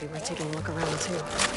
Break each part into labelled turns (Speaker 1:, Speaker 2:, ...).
Speaker 1: be worth taking a look around, too.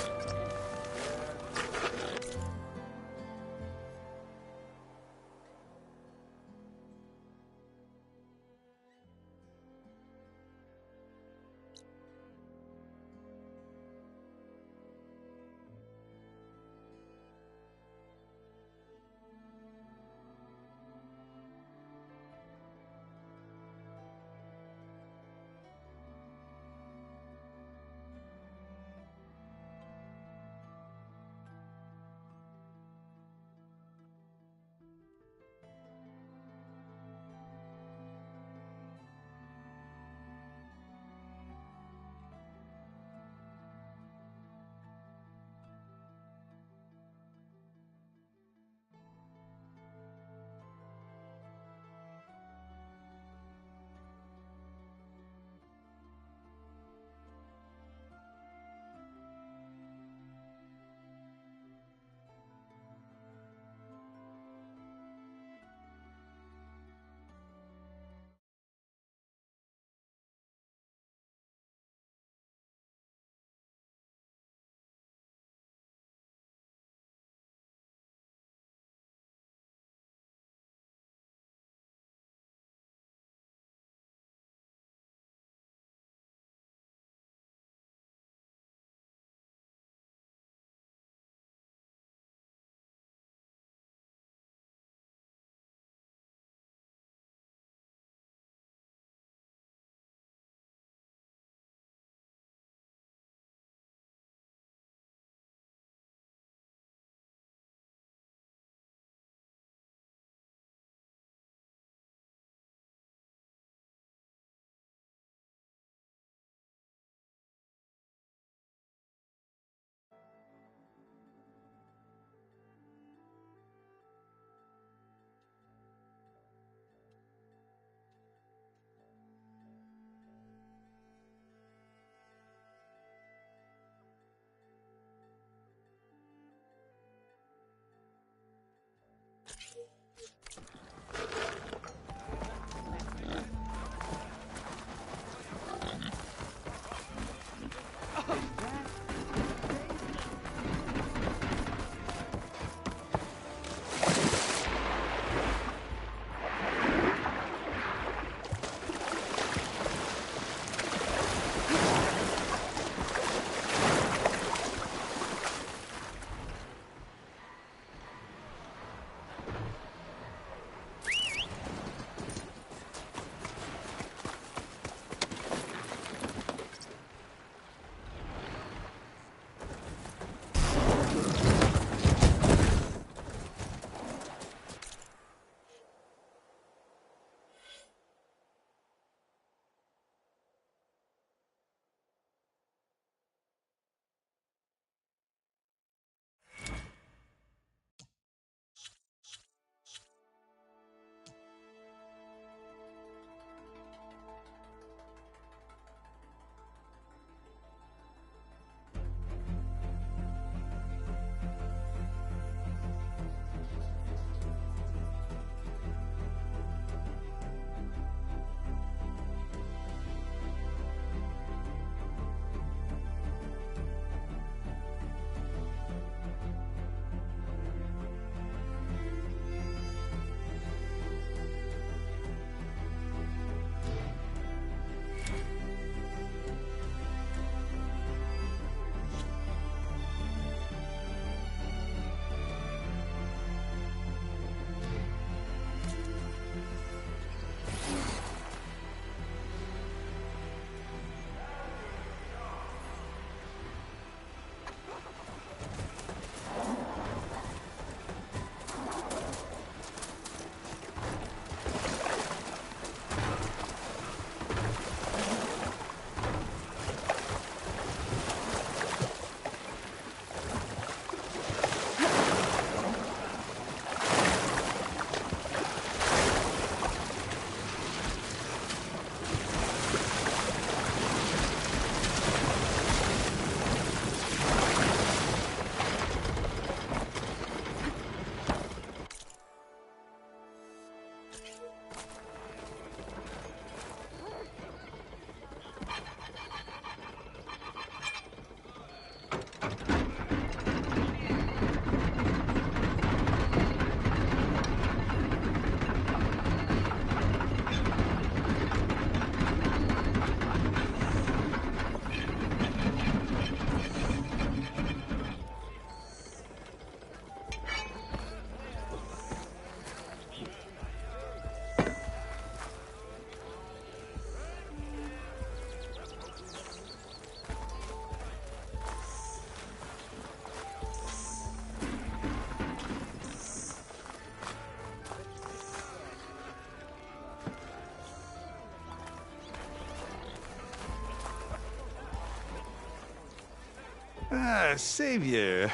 Speaker 1: Savior,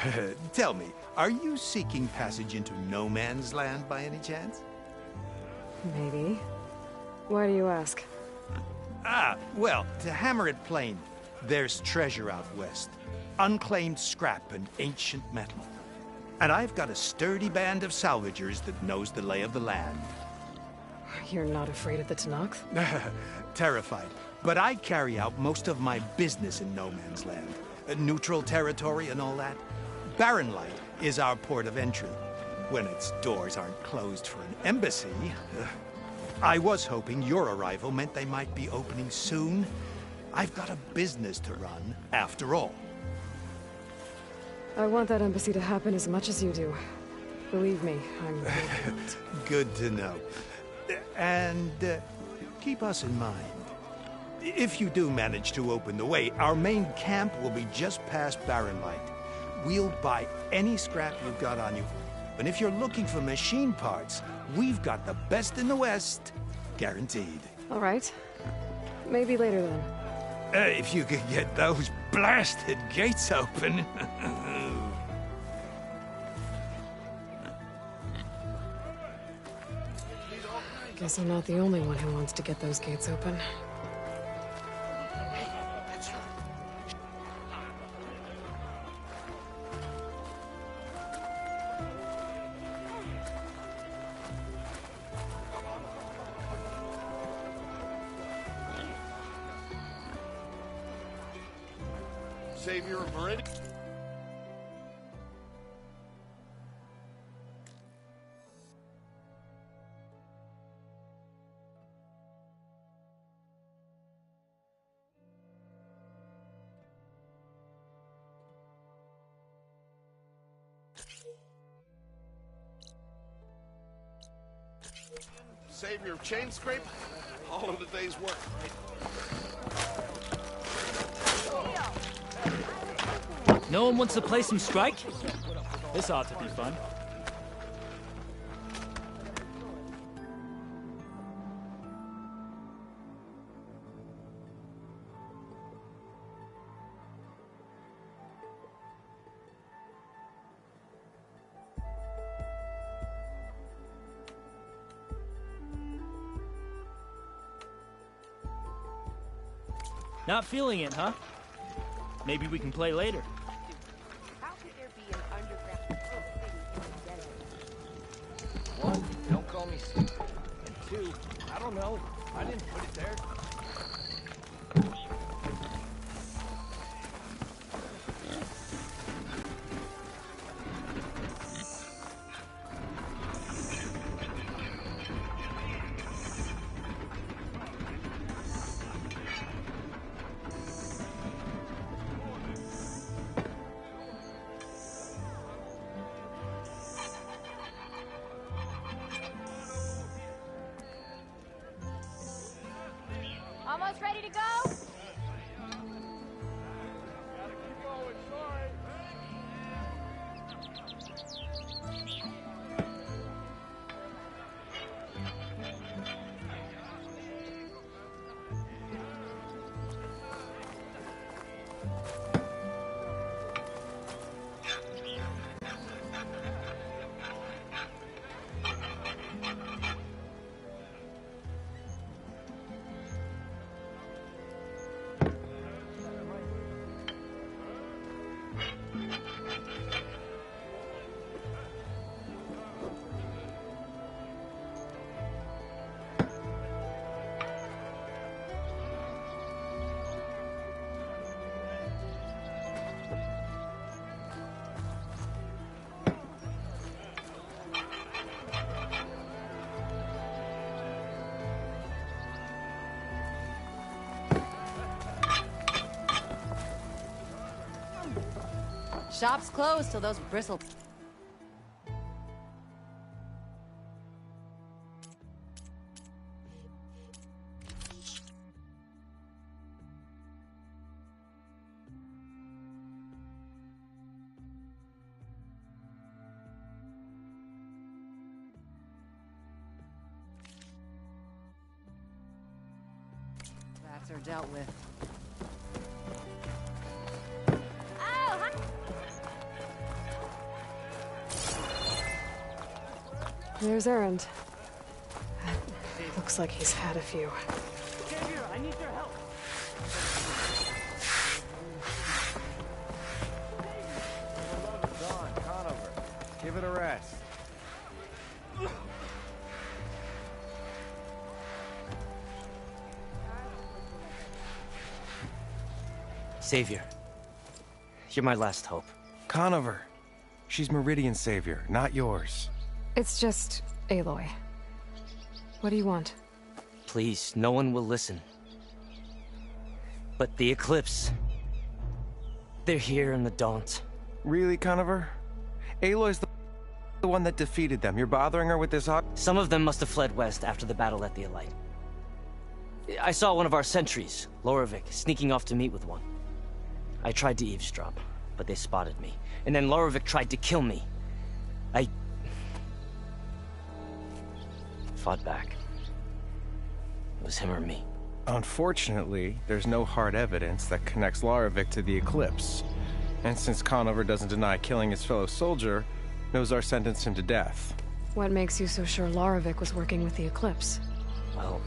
Speaker 1: tell me, are you seeking passage into no man's land by any chance?
Speaker 2: Maybe. Why do you ask?
Speaker 1: Well, to hammer it plain, there's treasure out west. Unclaimed scrap and ancient metal. And I've got a sturdy band of salvagers that knows the lay of the land.
Speaker 2: You're not afraid of the Tenakth?
Speaker 1: Terrified. But I carry out most of my business in no man's land. Neutral territory and all that. Barren Light is our port of entry, when its doors aren't closed for an embassy. I was hoping your arrival meant they might be opening soon. I've got a business to run, after all.
Speaker 2: I want that embassy to happen as much as you do. Believe me, I'm...
Speaker 1: Good to know. And keep us in mind. If you do manage to open the way, our main camp will be just past Barren Light. We'll buy any scrap you've got on you. And if you're looking for machine parts, we've got the best in the West. Guaranteed.
Speaker 2: All right. Maybe later then.
Speaker 1: If you could get those blasted gates open.
Speaker 2: Guess I'm not the only one who wants to get those gates open.
Speaker 3: Savior of Meridian. Savior of Chainscrape. All of the day's work.
Speaker 4: No one wants to play some Strike? This ought to be fun. Not feeling it, huh? Maybe we can play later.
Speaker 5: One, don't call me stupid. And two, I don't know. I didn't put it there.
Speaker 6: Almost ready to go? Shop's closed till those bristle... Rats are dealt with. Oh, hi!
Speaker 2: There's Erend. Looks like he's had a few.
Speaker 4: Xavier, I need your help.
Speaker 5: Gone, Conover. Give it a rest.
Speaker 7: Savior, you're my last hope.
Speaker 8: Conover. She's Meridian's savior, not yours.
Speaker 2: It's just Aloy. What do you want?
Speaker 7: Please, no one will listen. But the Eclipse... they're here in the Daunt.
Speaker 8: Really, Conover? Aloy's the one that defeated them. You're bothering her with this
Speaker 7: Some of them must have fled west after the battle at the Elite. I saw one of our sentries, Lorovic, sneaking off to meet with one. I tried to eavesdrop, but they spotted me. And then Lorovic tried to kill me. I... fought back. It was him or me.
Speaker 8: Unfortunately, there's no hard evidence that connects Lorovic to the Eclipse. And since Conover doesn't deny killing his fellow soldier, Nozar sentenced him to death.
Speaker 2: What makes you so sure Lorovic was working with the Eclipse?
Speaker 7: Well,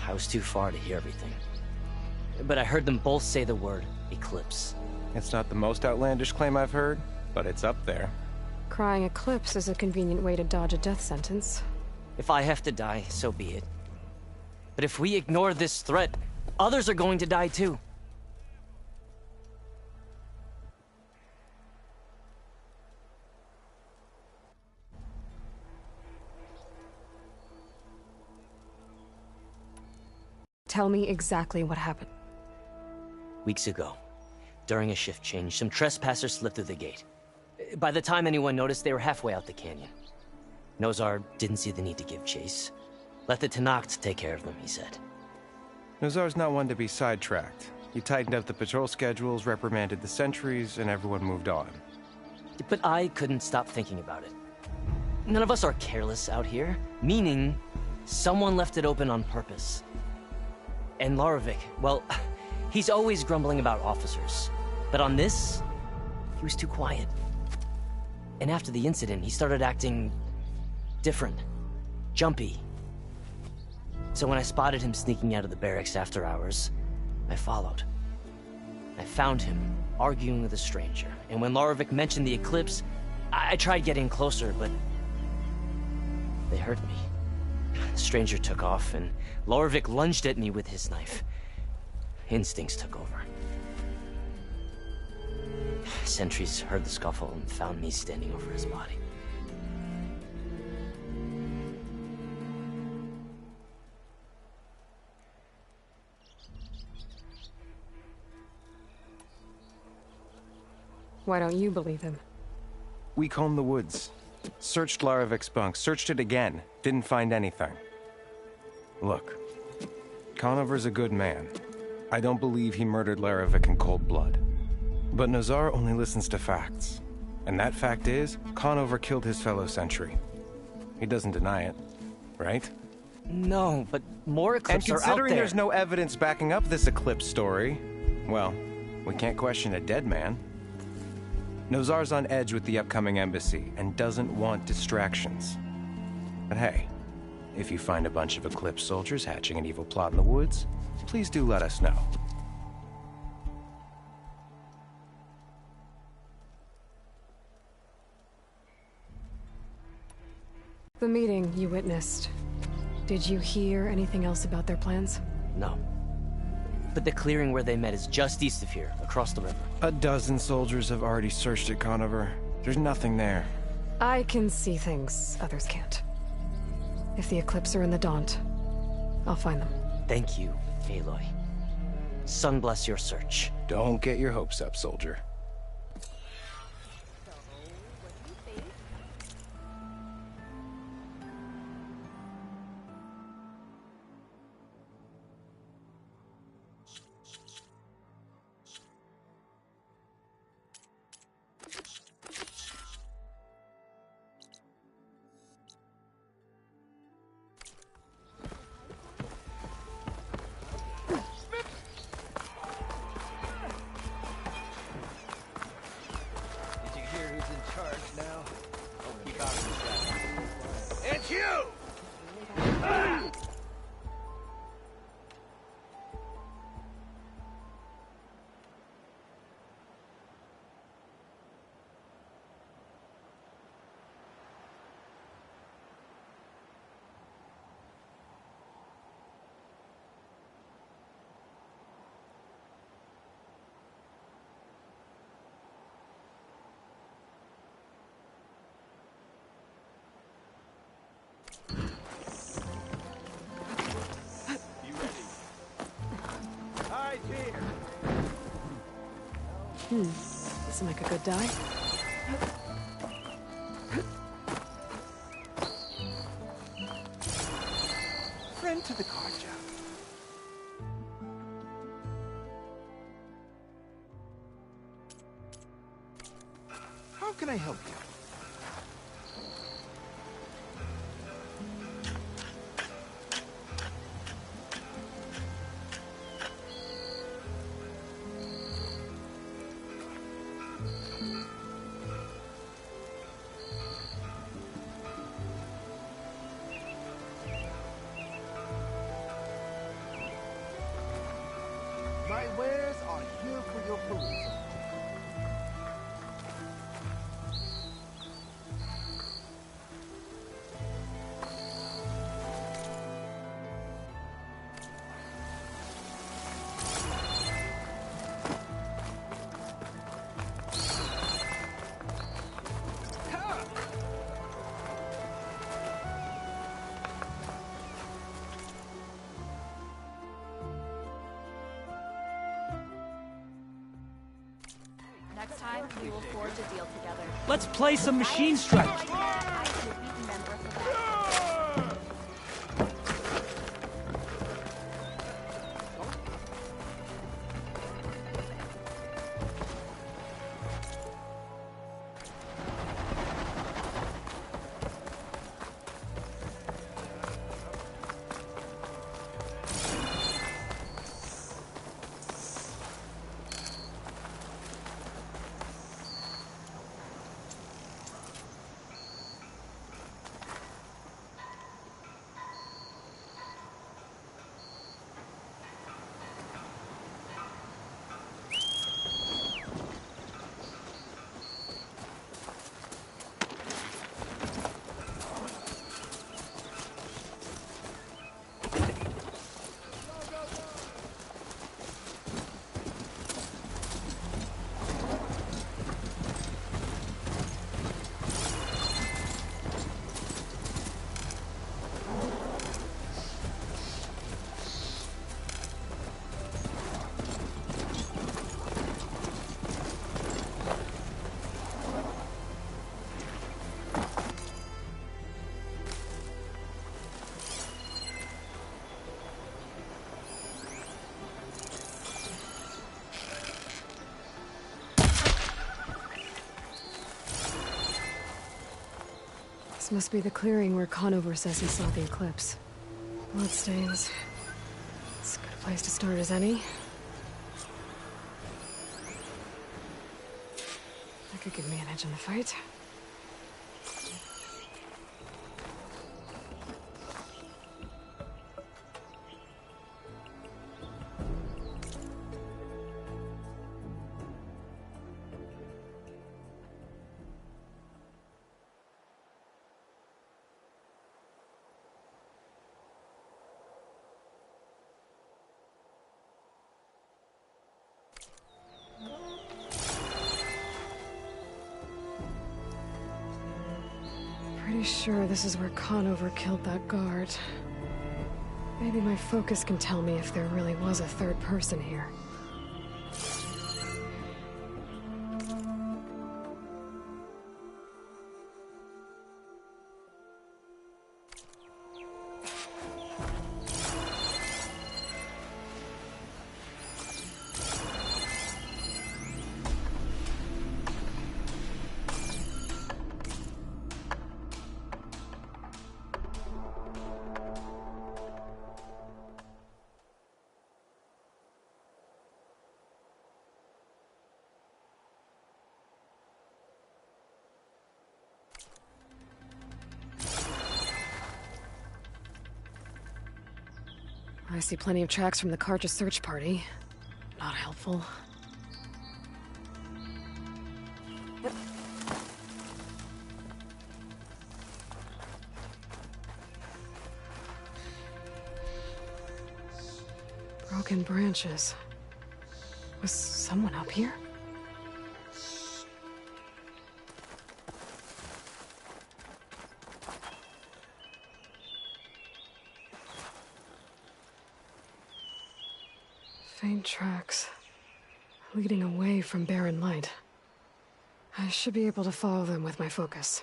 Speaker 7: I was too far to hear everything. But I heard them both say the word Eclipse.
Speaker 8: It's not the most outlandish claim I've heard, but it's up there.
Speaker 2: Crying Eclipse is a convenient way to dodge a death sentence.
Speaker 7: If I have to die, so be it. But if we ignore this threat, others are going to die too.
Speaker 2: Tell me exactly what happened.
Speaker 7: Weeks ago, during a shift change, some trespassers slipped through the gate. By the time anyone noticed, they were halfway out the canyon. Nozar didn't see the need to give chase. Let the Tenakth take care of them, he said.
Speaker 8: Nozar's not one to be sidetracked. He tightened up the patrol schedules, reprimanded the sentries, and everyone moved on.
Speaker 7: But I couldn't stop thinking about it. None of us are careless out here, meaning someone left it open on purpose. And Lorovic, well, he's always grumbling about officers. But on this, he was too quiet. And after the incident, he started acting different, jumpy. So when I spotted him sneaking out of the barracks after hours, I followed. I found him arguing with a stranger. And when Lorovic mentioned the Eclipse, I tried getting closer, but they hurt me. The stranger took off, and Lorovic lunged at me with his knife. Instincts took over. Sentries heard the scuffle and found me standing over his body.
Speaker 2: Why don't you believe him?
Speaker 8: We combed the woods. Searched Larovic's bunk, searched it again. Didn't find anything. Look, Conover's a good man. I don't believe he murdered Larovic in cold blood. But Nozar only listens to facts. And that fact is, Conover killed his fellow sentry. He doesn't deny it, right?
Speaker 7: No, but more Eclipse
Speaker 8: And
Speaker 7: are out
Speaker 8: considering
Speaker 7: there.
Speaker 8: there's no evidence backing up this Eclipse story, well, we can't question a dead man. Nozar's on edge with the upcoming embassy and doesn't want distractions. But hey, if you find a bunch of Eclipse soldiers hatching an evil plot in the woods, please do let us know.
Speaker 2: The meeting you witnessed. Did you hear anything else about their plans?
Speaker 7: No. But the clearing where they met is just east of here, across the river.
Speaker 8: A dozen soldiers have already searched it, Conover. There's nothing there.
Speaker 2: I can see things others can't. If the Eclipse are in the Daunt, I'll find them.
Speaker 7: Thank you, Aloy. Sun bless your search.
Speaker 8: Don't get your hopes up, soldier.
Speaker 2: This will make a good die.
Speaker 3: Friend to the card job. How can I help you? My wares are here for your perusal.
Speaker 6: Next time, we will forge a deal together.
Speaker 4: Let's play some Machine Strike.
Speaker 6: I should have beaten them for that.
Speaker 2: This must be the clearing where Conover says he saw the eclipse. Bloodstains. It's a good place to start as any. That could give me an edge in the fight. Pretty sure this is where Conover killed that guard. Maybe my focus can tell me if there really was a third person here. I see plenty of tracks from the Carja search party. Not helpful. Broken branches. Was someone up here? Faint tracks. leading away from Barren Light. I should be able to follow them with my focus.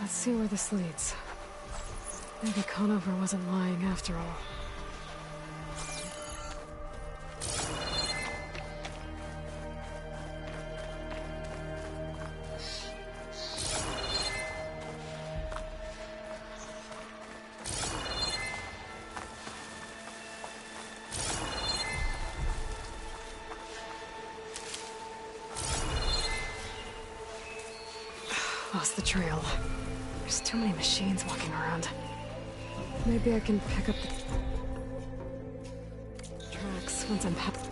Speaker 2: Let's see where this leads. Maybe Conover wasn't lying after all. Lost the trail. There's too many machines walking around. Maybe I can pick up the tracks once I'm past.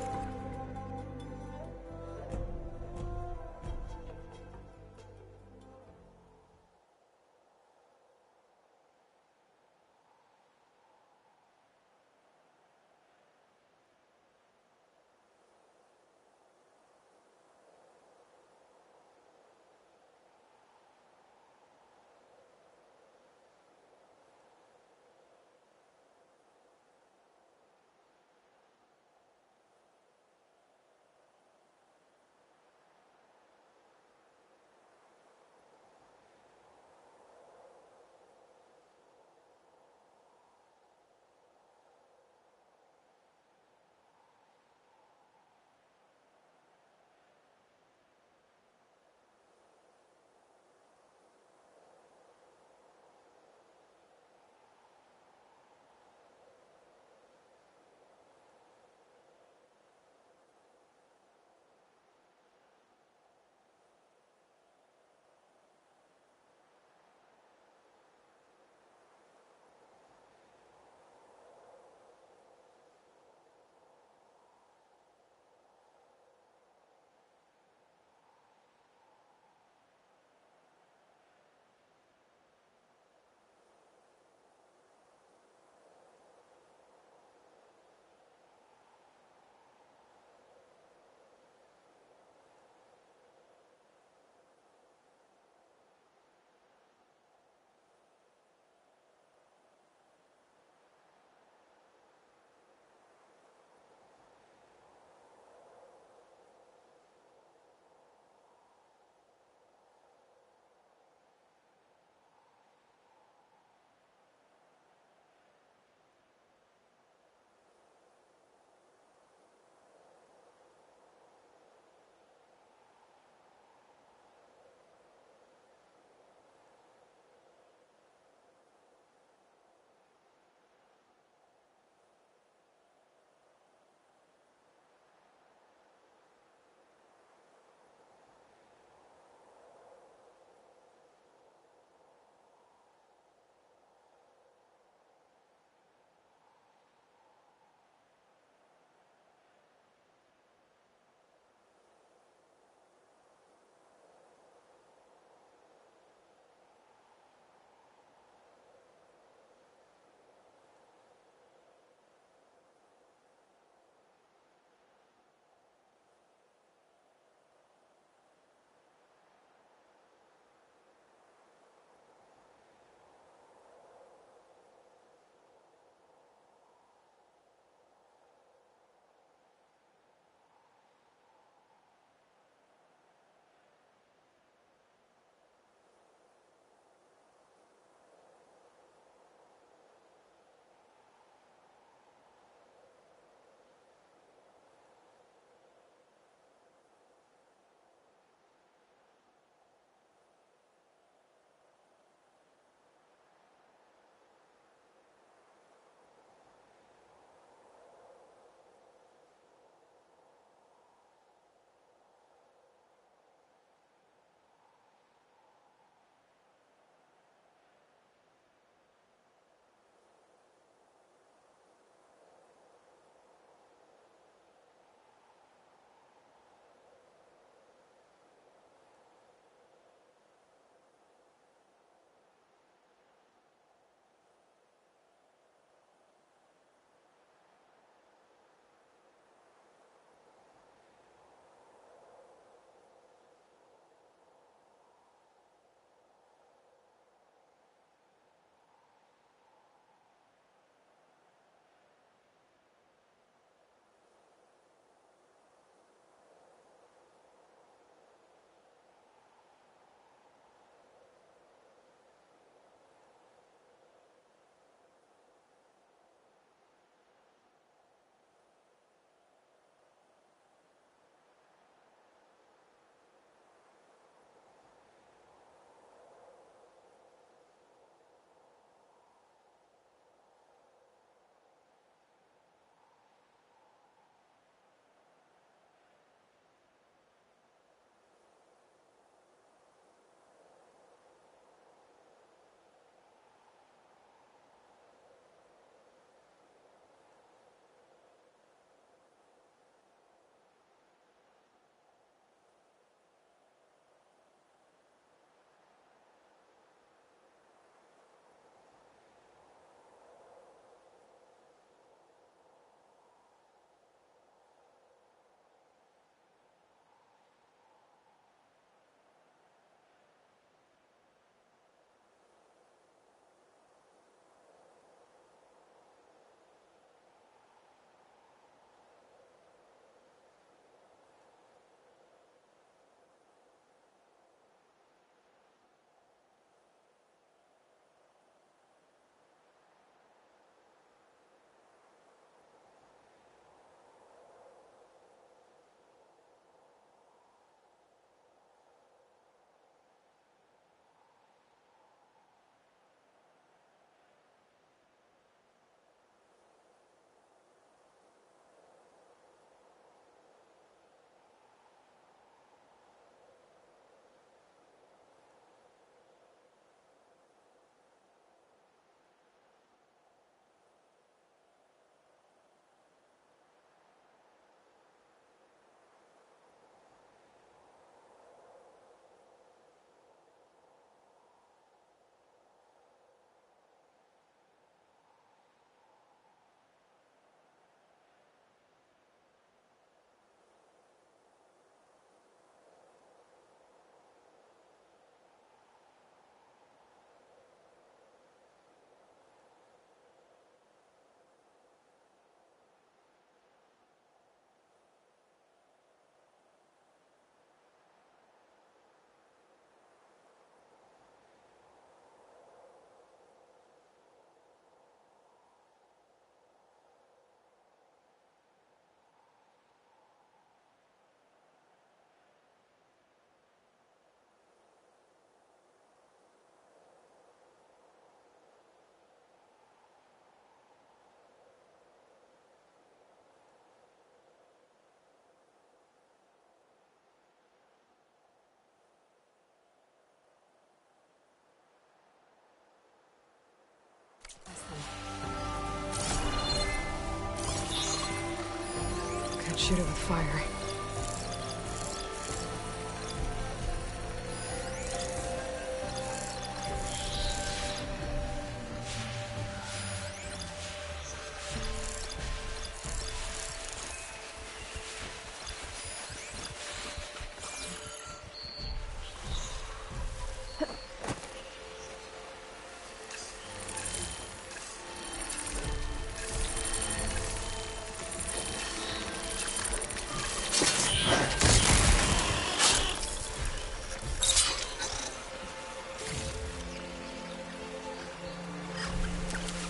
Speaker 2: Shoot it with fire.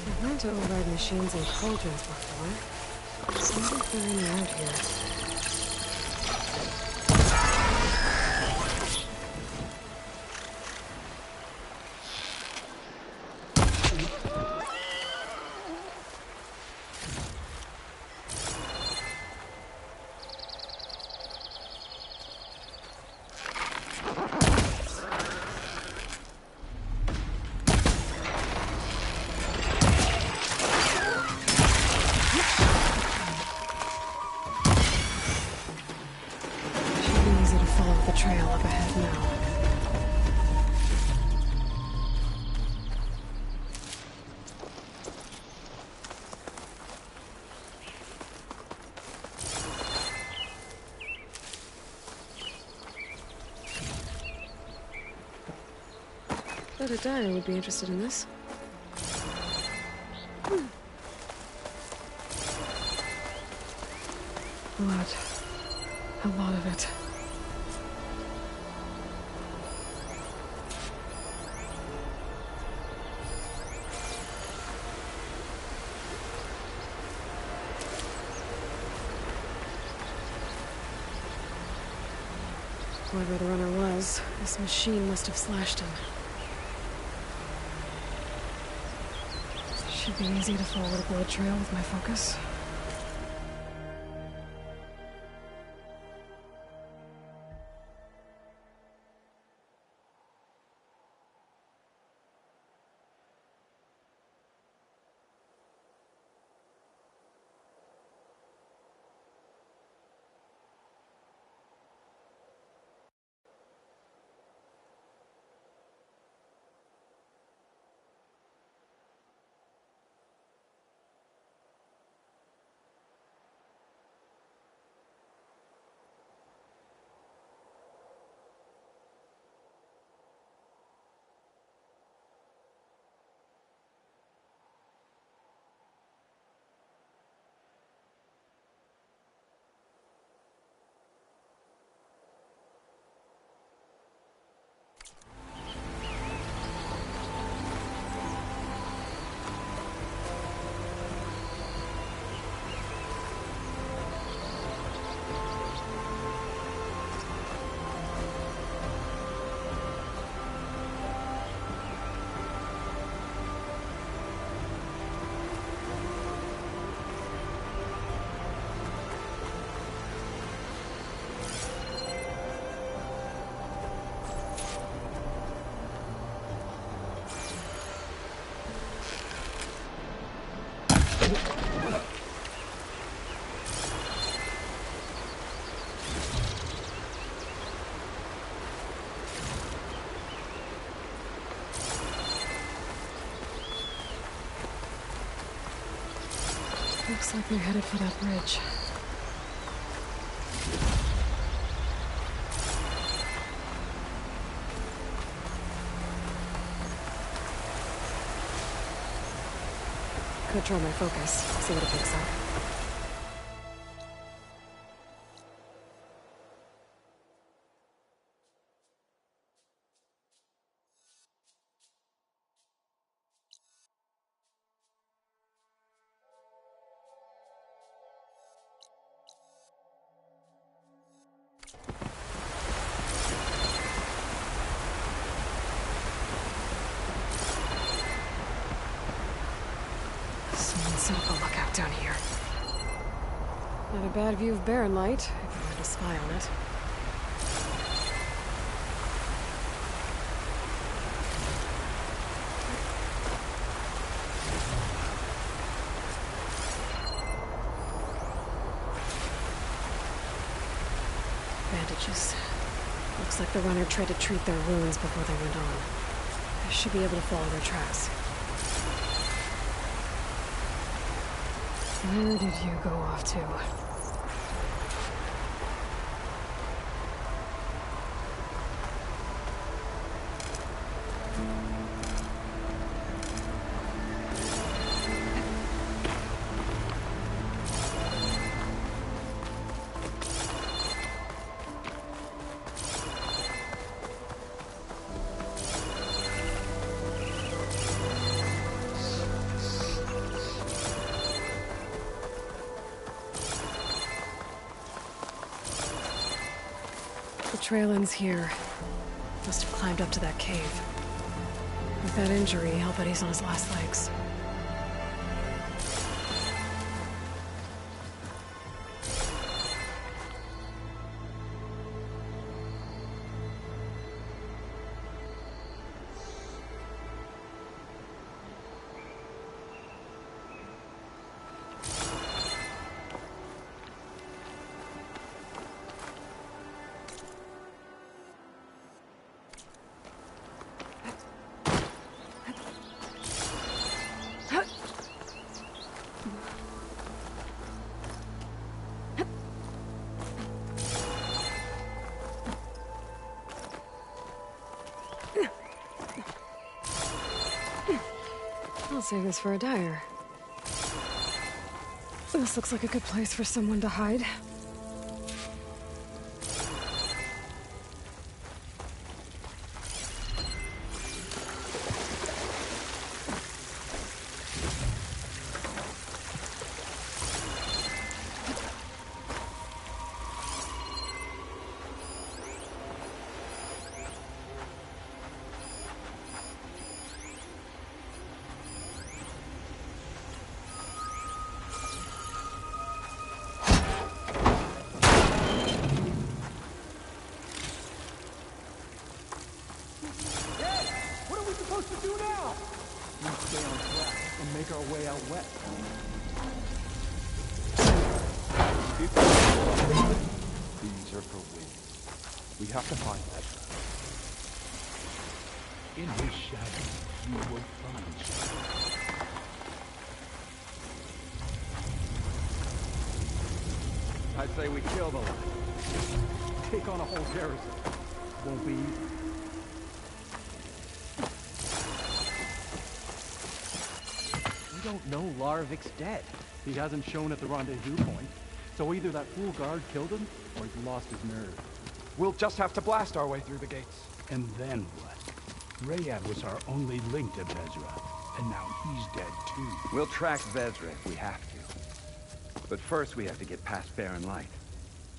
Speaker 2: I've learned to override machines and cauldrons before. I wonder if there are any out here. The trail up ahead now. Thought a dyer would be interested in this. Blood. A lot of it. Whoever the runner was, this machine must have slashed him. Should be easy to follow the blood trail with my focus. Looks like they're headed for that bridge. Could try my focus, see what it picks up. Someone set up a lookout down here. Not a bad view of Barren Light, if you wanted to spy on it. Looks like the runner tried to treat their wounds before they went on. I should be able to follow their tracks. Where did you go off to? The trail ends here. Must have climbed up to that cave. With that injury, I'll bet he's on his last legs. I'll save this for a dyer. This looks like a good place for someone to hide.
Speaker 3: These are for wind. We have to find Ezra.
Speaker 9: In his shadow, you will find shelter.
Speaker 5: I'd say we kill the line. Take on a whole garrison. Won't be easy.
Speaker 9: We don't know Larovic's dead.
Speaker 5: He hasn't shown at the rendezvous point. So either that fool guard killed him, or he's lost his nerve.
Speaker 3: We'll just have to blast our way through the gates.
Speaker 9: And then what? Rayad was our only link to Vezra, and now he's dead too.
Speaker 10: We'll track Vezra if we have to. But first we have to get past Barren Light.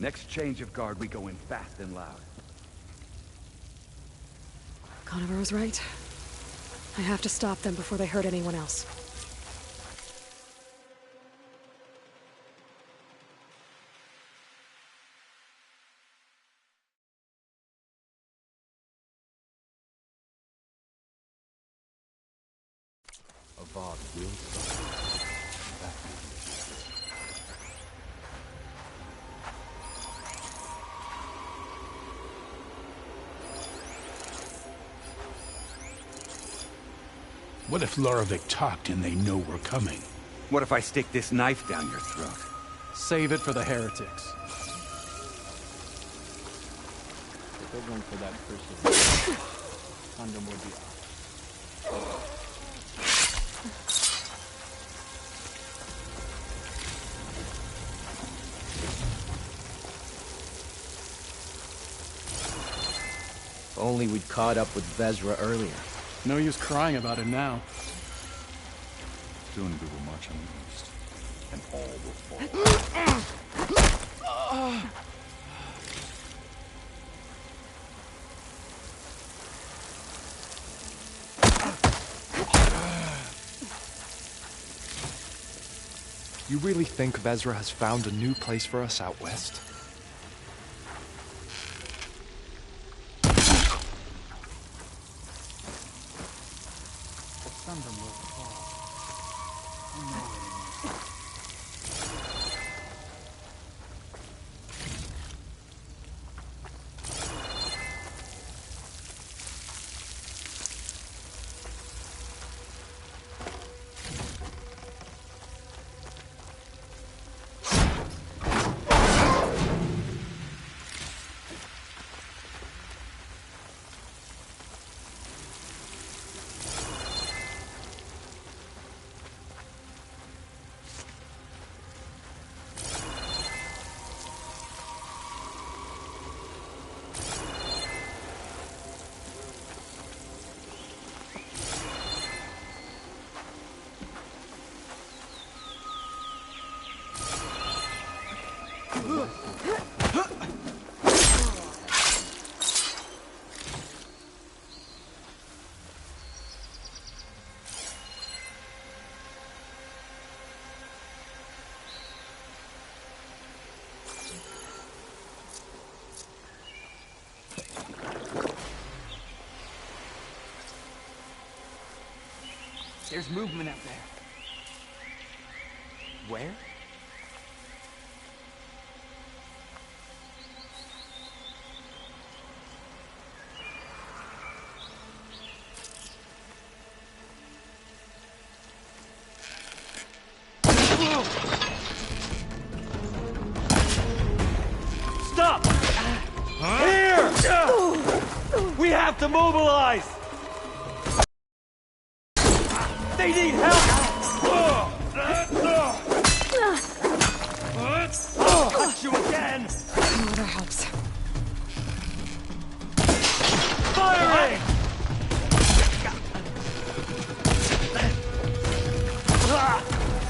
Speaker 10: Next change of guard, we go in fast and loud.
Speaker 2: Conover was right. I have to stop them before they hurt anyone else.
Speaker 3: Avad will stop. That
Speaker 9: What if Larovic talked and they know we're coming?
Speaker 10: What if I stick this knife down your throat?
Speaker 5: Save it for the heretics.
Speaker 4: If they're going for that person, Condom will be off.
Speaker 11: If only we'd caught up with Vezra earlier.
Speaker 5: No use crying about it now.
Speaker 3: Soon we will march on the east, and all will fall.
Speaker 12: You really think Vezra has found a new place for us out west?
Speaker 5: There's movement up there.
Speaker 7: Where?
Speaker 4: Stop! Here! We have to mobilize! They need help! Got you again!
Speaker 2: No other helps.
Speaker 4: Firing!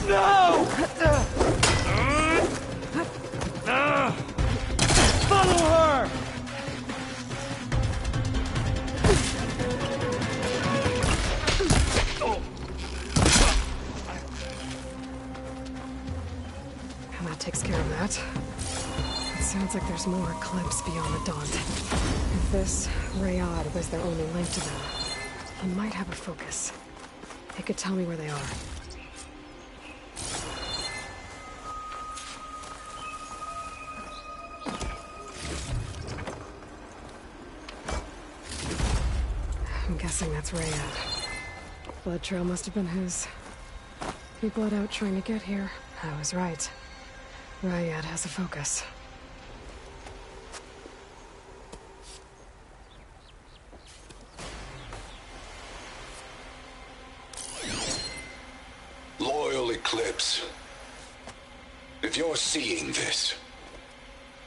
Speaker 4: No! Follow her!
Speaker 2: And that takes care of that. It sounds like there's more Eclipse beyond the Daunt. If this Rayad was their only link to them, he might have a focus. It could tell me where they are. I'm guessing that's Rayad. Blood trail must have been his. He bled out trying to get here. I was right. Rayad has a focus.
Speaker 13: Loyal Eclipse. If you're seeing this,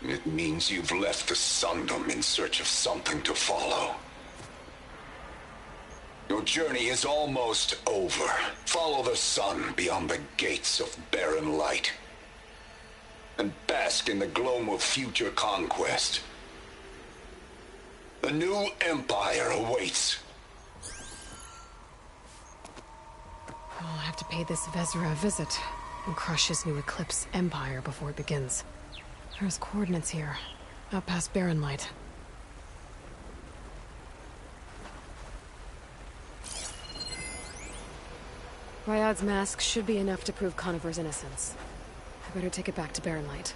Speaker 13: it means you've left the Sundom in search of something to follow. Your journey is almost over. Follow the sun beyond the gates of barren light, and bask in the gloam of future conquest. A new empire awaits.
Speaker 2: I'll have to pay this Vezra a visit and crush his new Eclipse empire before it begins. There's coordinates here, out past Barren Light. Rayad's mask should be enough to prove Conover's innocence. I better take it back to Barren Light.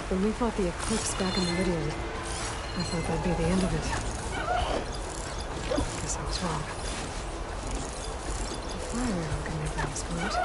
Speaker 2: When we fought the Eclipse back in Meridian, I thought that'd be the end of it. Guess I was wrong. The fire arrow can make that explode.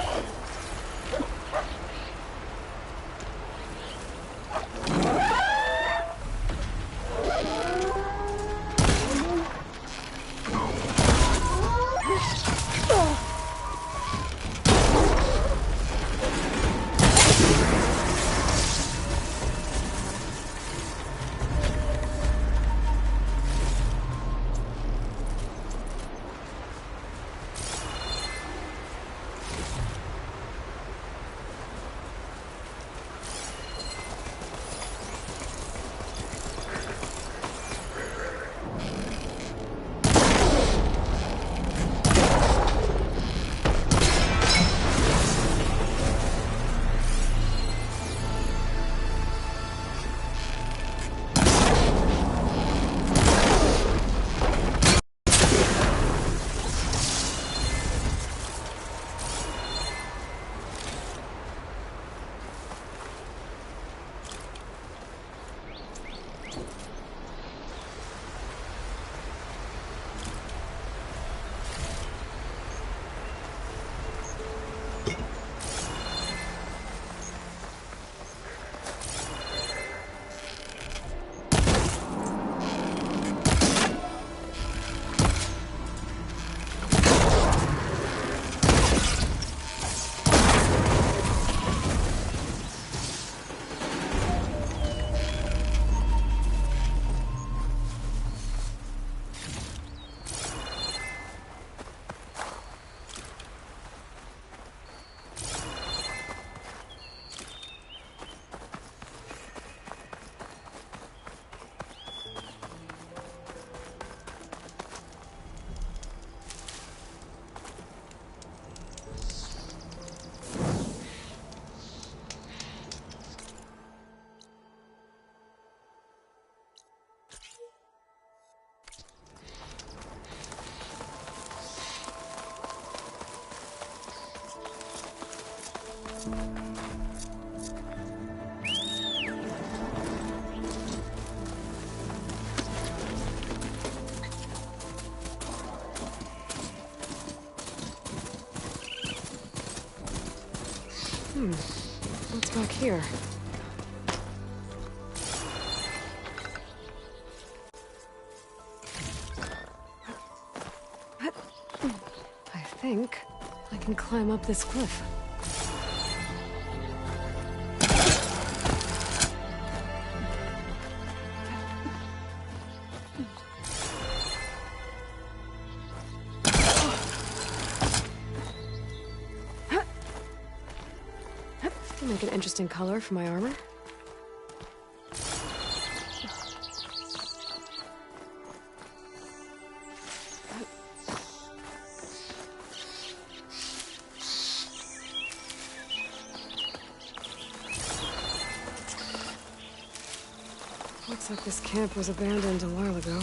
Speaker 2: What's back here? I think I can climb up this cliff. Make an interesting color for my armor. Looks like this camp was abandoned a while ago.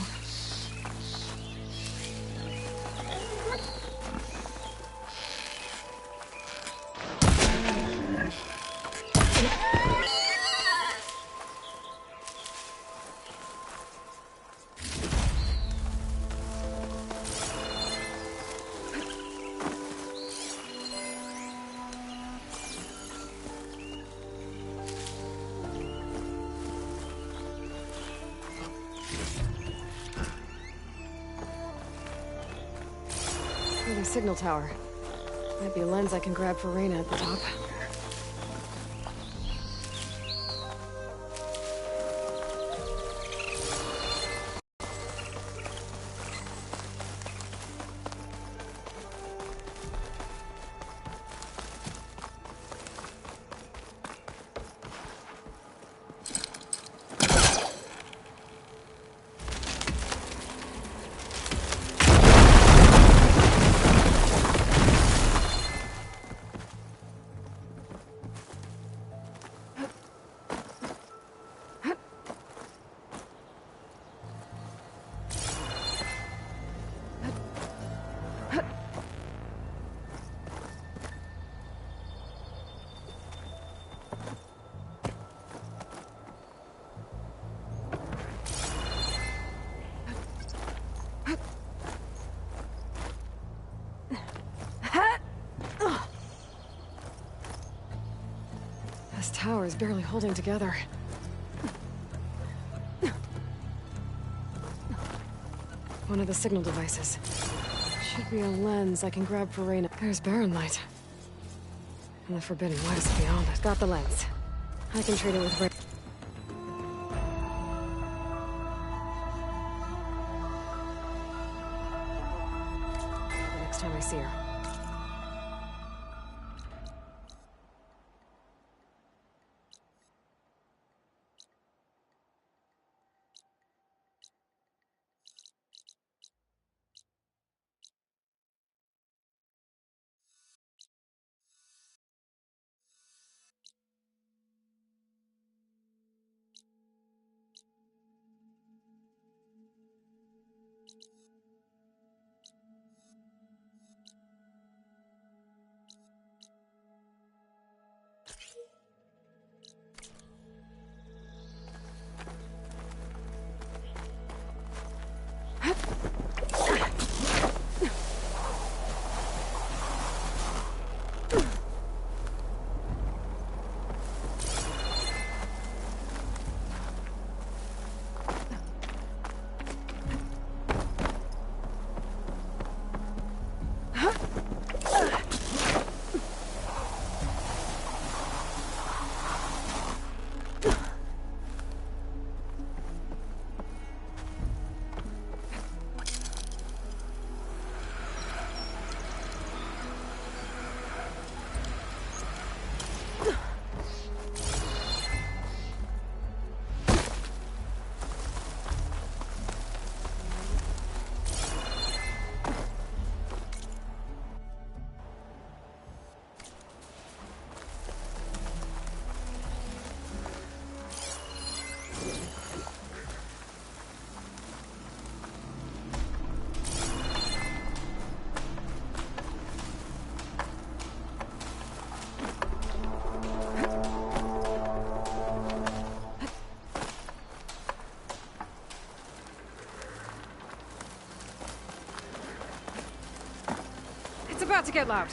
Speaker 2: Signal tower. Might be a lens I can grab for Reyna at the top. This tower is barely holding together. One of the signal devices. Should be a lens I can grab for Reyna. There's Baron Light. And the Forbidden West beyond it. Got the lens. I can trade it with Reyna. The next time I see her. About to get loud.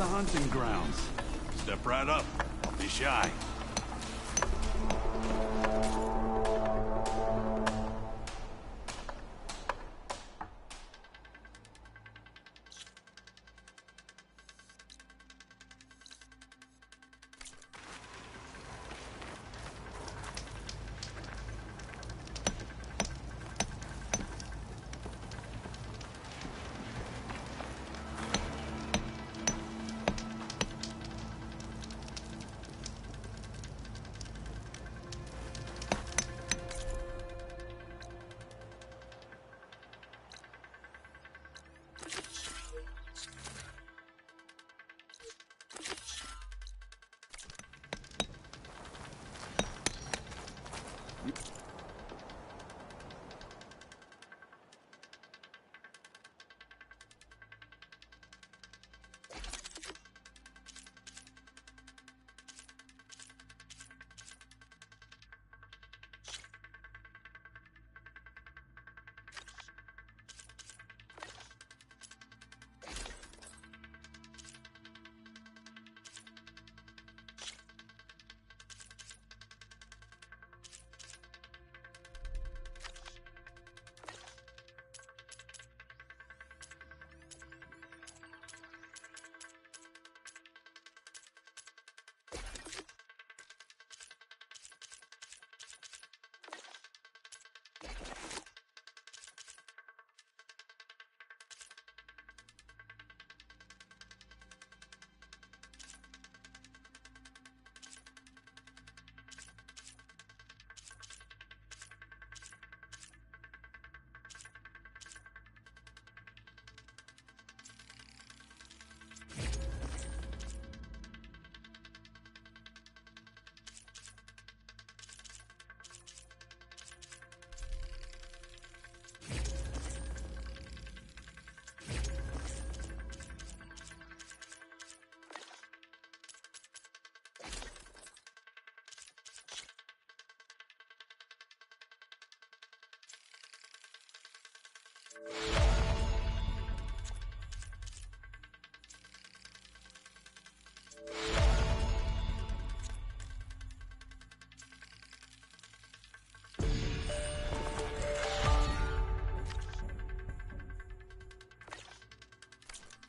Speaker 14: the hunting grounds. Step right up. Don't be shy.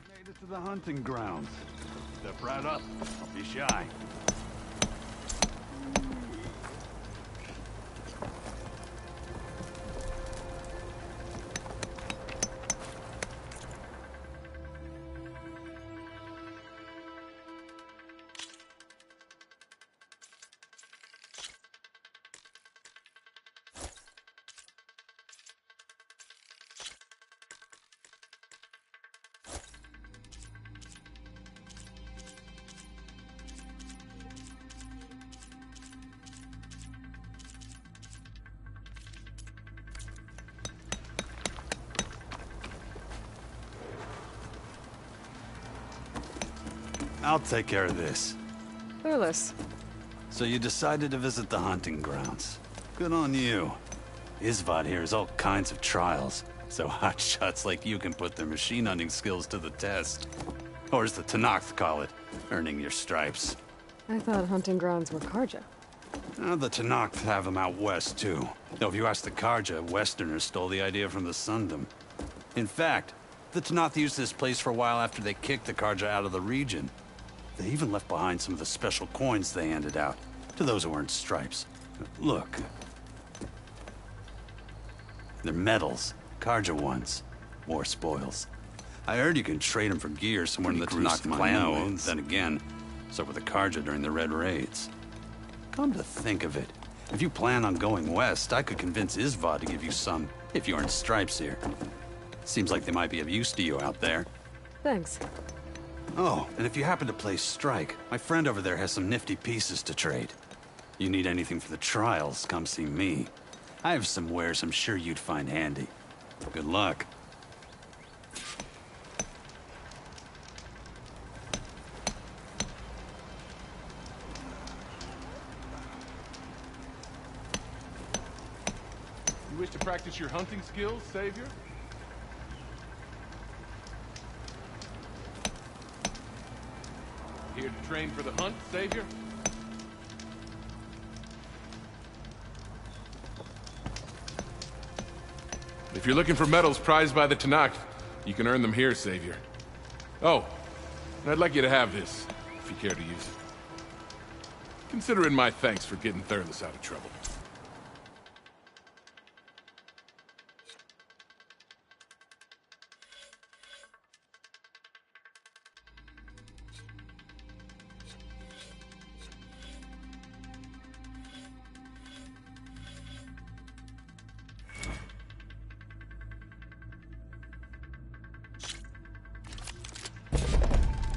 Speaker 14: Made it to the hunting grounds. Step right up. Don't be shy. I'll take care of this.
Speaker 2: Clueless.
Speaker 14: So you decided to visit the hunting grounds. Good on you. Isvad here has all kinds of trials, so hotshots like you can put their machine hunting skills to the test. Or as the Tenakth call it, earning your stripes.
Speaker 2: I thought hunting grounds were Karja.
Speaker 14: The Tenakth have them out west, too. Though if you ask the Karja, Westerners stole the idea from the Sundom. In fact, the Tenakth used this place for a while after they kicked the Karja out of the region. They even left behind some of the special coins they handed out to those who earned stripes. Look. They're medals. Karja ones. More spoils. I heard you can trade them for gear somewhere in the Tenakth clan wounds. Then again, so were the Karja during the Red Raids. Come to think of it, if you plan on going west, I could convince Isvad to give you some, if you earn stripes here. Seems like they might be of use to you out there.
Speaker 2: Thanks.
Speaker 14: Oh, and if you happen to play Strike, my friend over there has some nifty pieces to trade. You need anything for the trials, come see me. I have some wares I'm sure you'd find handy. Good luck.
Speaker 15: You wish to practice your hunting skills, Savior? Here to train for the hunt, Savior? If you're looking for medals prized by the Tanakh, you can earn them here, Savior. Oh, and I'd like you to have this, if you care to use it. Consider it my thanks for getting Thurles out of trouble.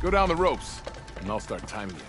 Speaker 15: Go down the ropes, and I'll start timing you.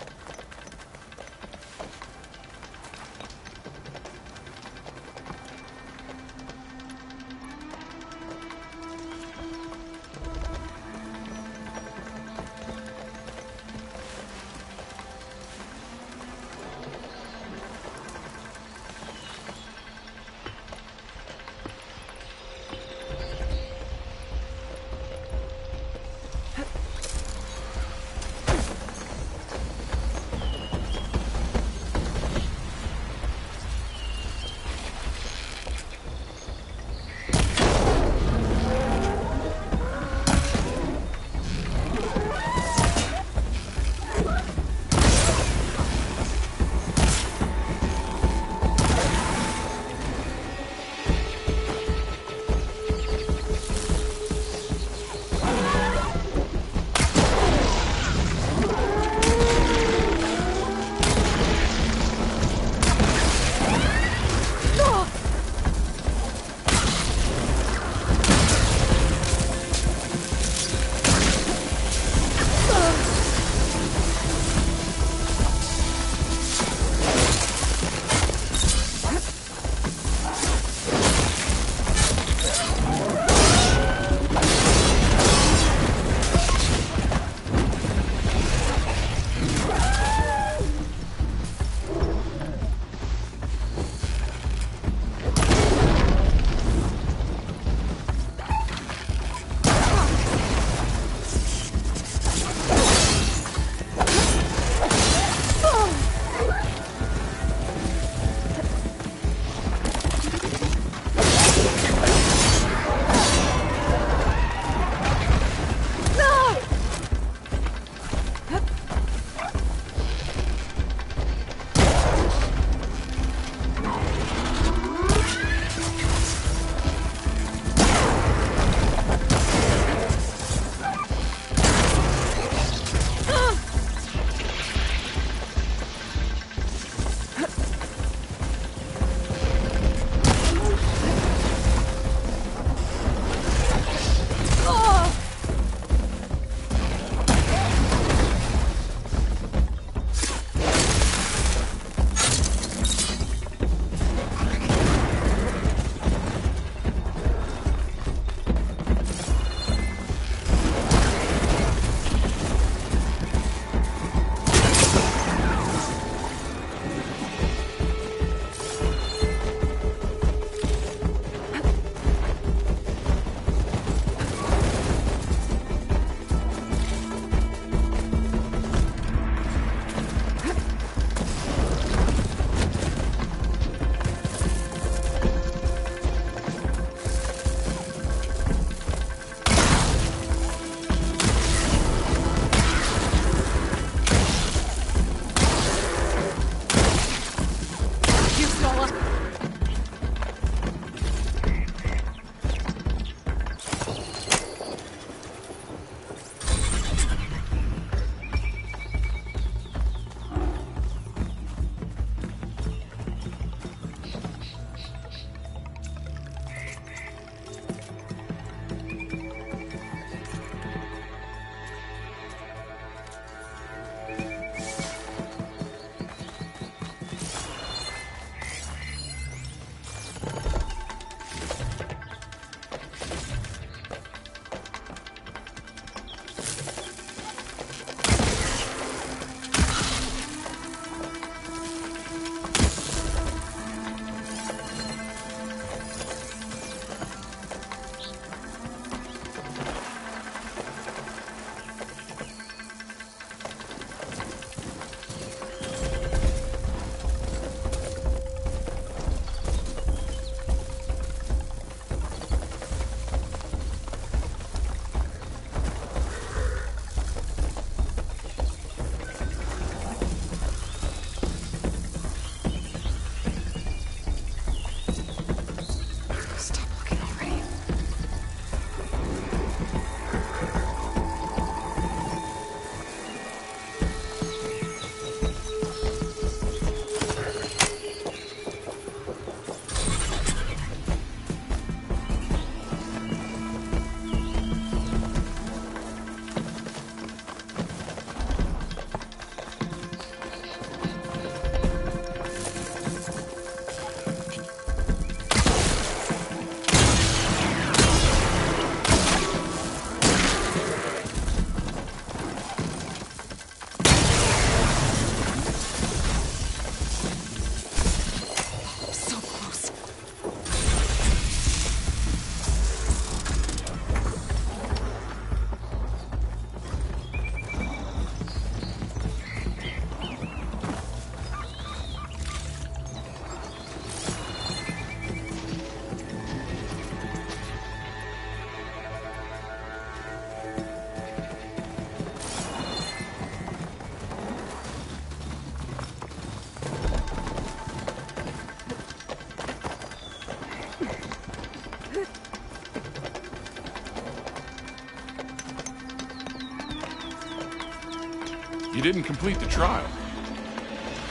Speaker 15: You didn't complete the trial.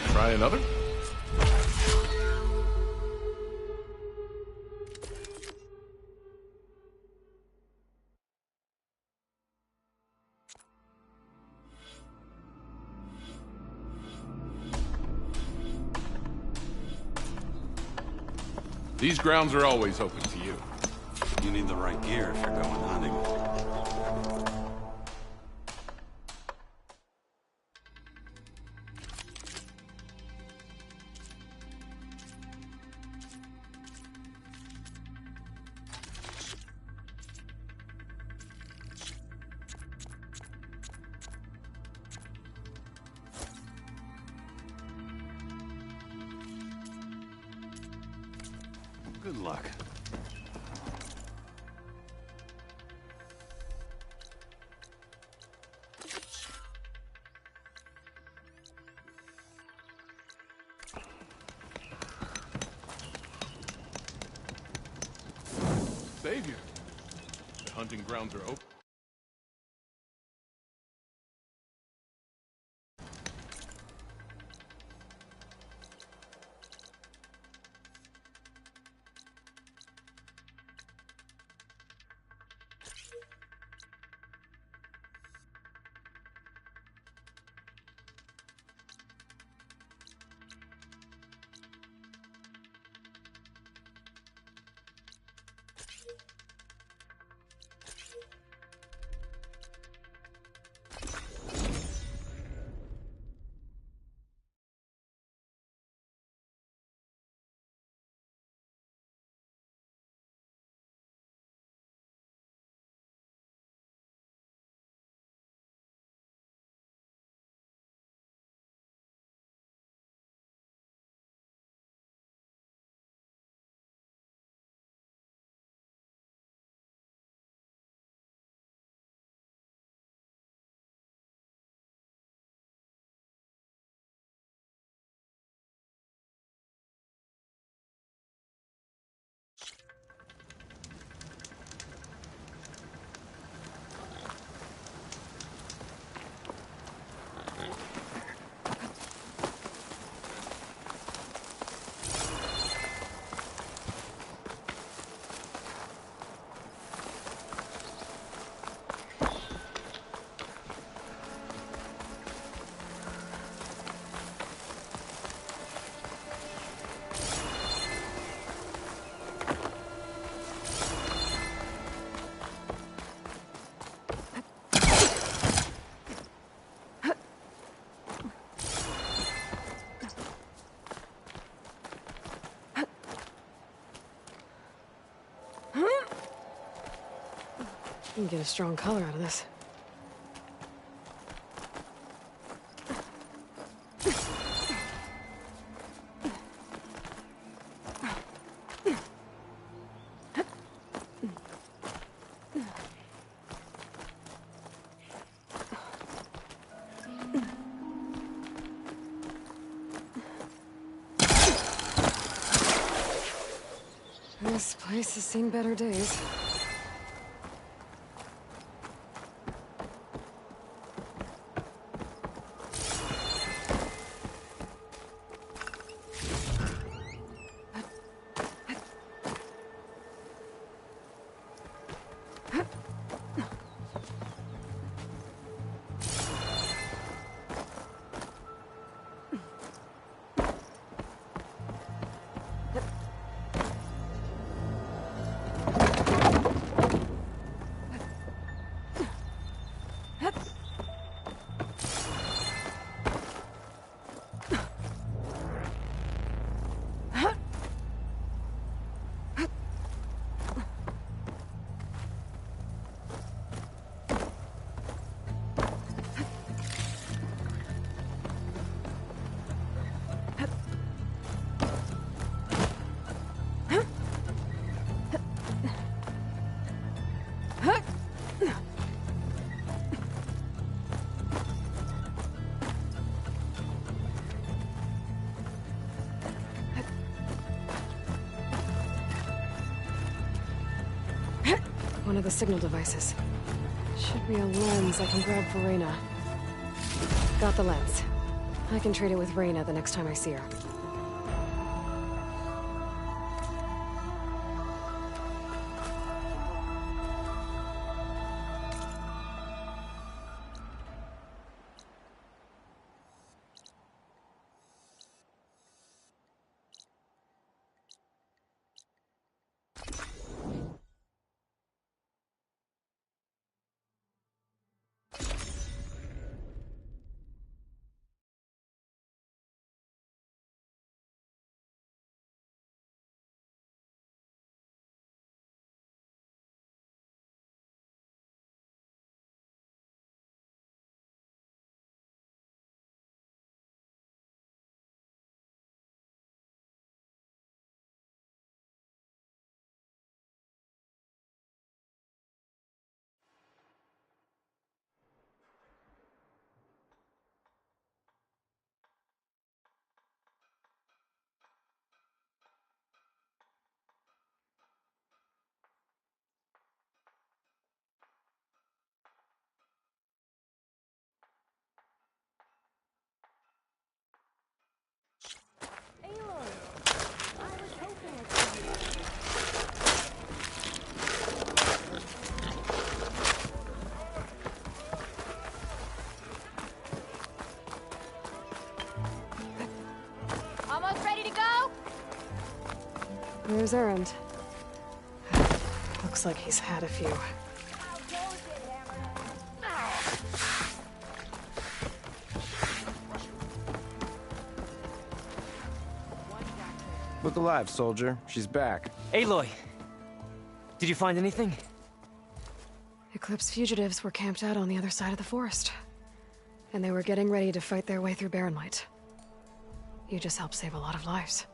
Speaker 15: Try another? These grounds are always open to you.
Speaker 14: You need the right gear if you're going hunting. Good luck.
Speaker 15: Savior, the hunting grounds are open.
Speaker 2: You can get a strong color out of this. This place has seen better days. One of the signal devices. Should be a lens I can grab for Reyna. Got the lens. I can trade it with Reyna the next time I see her.
Speaker 6: Almost ready to go?
Speaker 2: Where's Erend? Looks like he's had a few.
Speaker 8: Look alive, soldier. She's back.
Speaker 7: Aloy! Did you find anything?
Speaker 2: Eclipse fugitives were camped out on the other side of the forest. And they were getting ready to fight their way through Barren Light. You just helped save a lot of lives.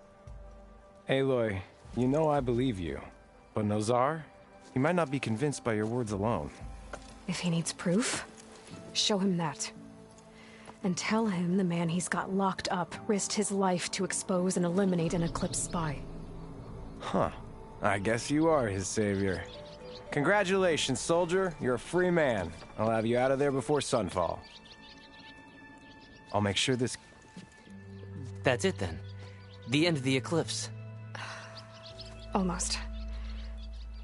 Speaker 8: Aloy, you know I believe you. But Nozar? He might not be convinced by your words alone.
Speaker 2: If he needs proof, show him that. And tell him the man he's got locked up risked his life to expose and eliminate an Eclipse spy.
Speaker 8: Huh. I guess you are his savior. Congratulations, soldier. You're a free man. I'll have you out of there before sunfall. I'll make sure this...
Speaker 7: That's it then. The end of the Eclipse.
Speaker 2: Almost.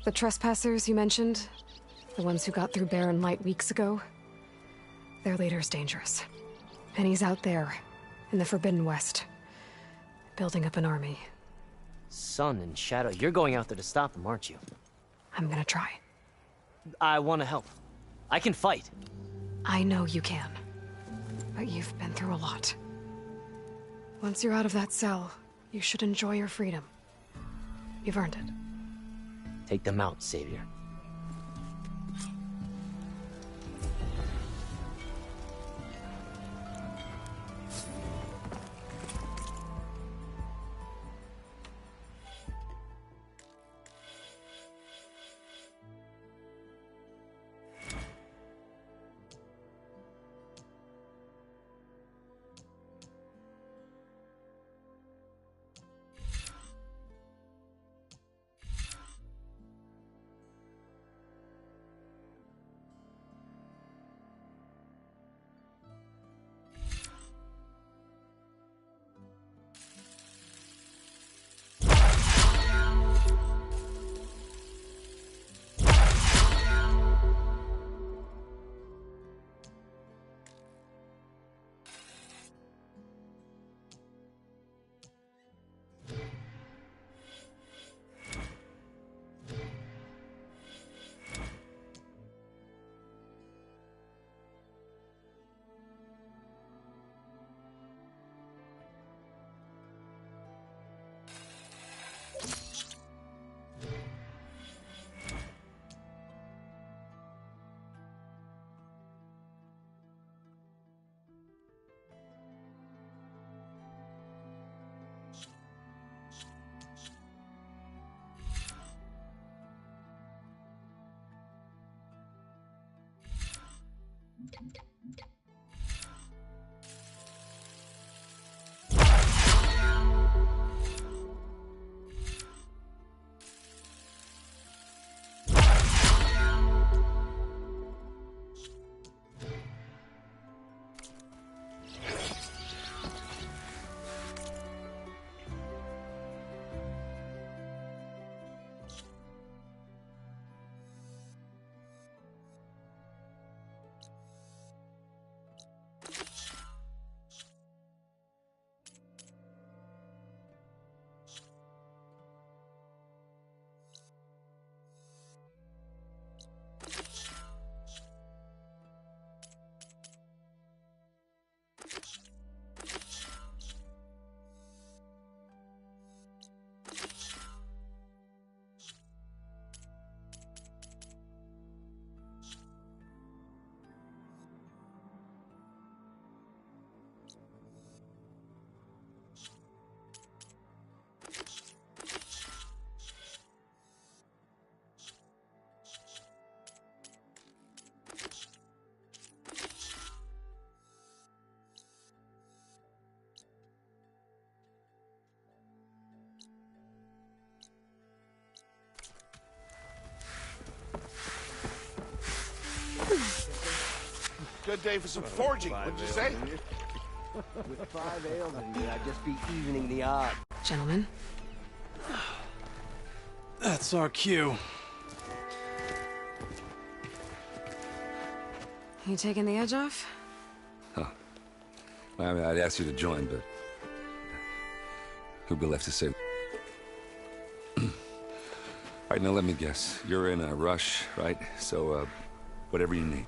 Speaker 2: The trespassers you mentioned, the ones who got through Barren Light weeks ago, their leader's dangerous. And he's out there, in the Forbidden West, building up an army.
Speaker 7: Sun and Shadow, you're going out there to stop him, aren't you?
Speaker 2: I'm gonna try.
Speaker 7: I want to help. I can fight.
Speaker 2: I know you can. But you've been through a lot. Once you're out of that cell, you should enjoy your freedom. You've earned it.
Speaker 7: Take them out, Savior.
Speaker 16: Good day for some forging, wouldn't you say?
Speaker 11: With 5 ales in me, I'd just be evening the odds.
Speaker 2: Gentlemen?
Speaker 17: That's our cue.
Speaker 2: You taking the edge off?
Speaker 10: Huh. Well, I mean, I'd ask you to join, but... who'd be left to say? All right, now let me guess. You're in a rush, right? So, whatever you need.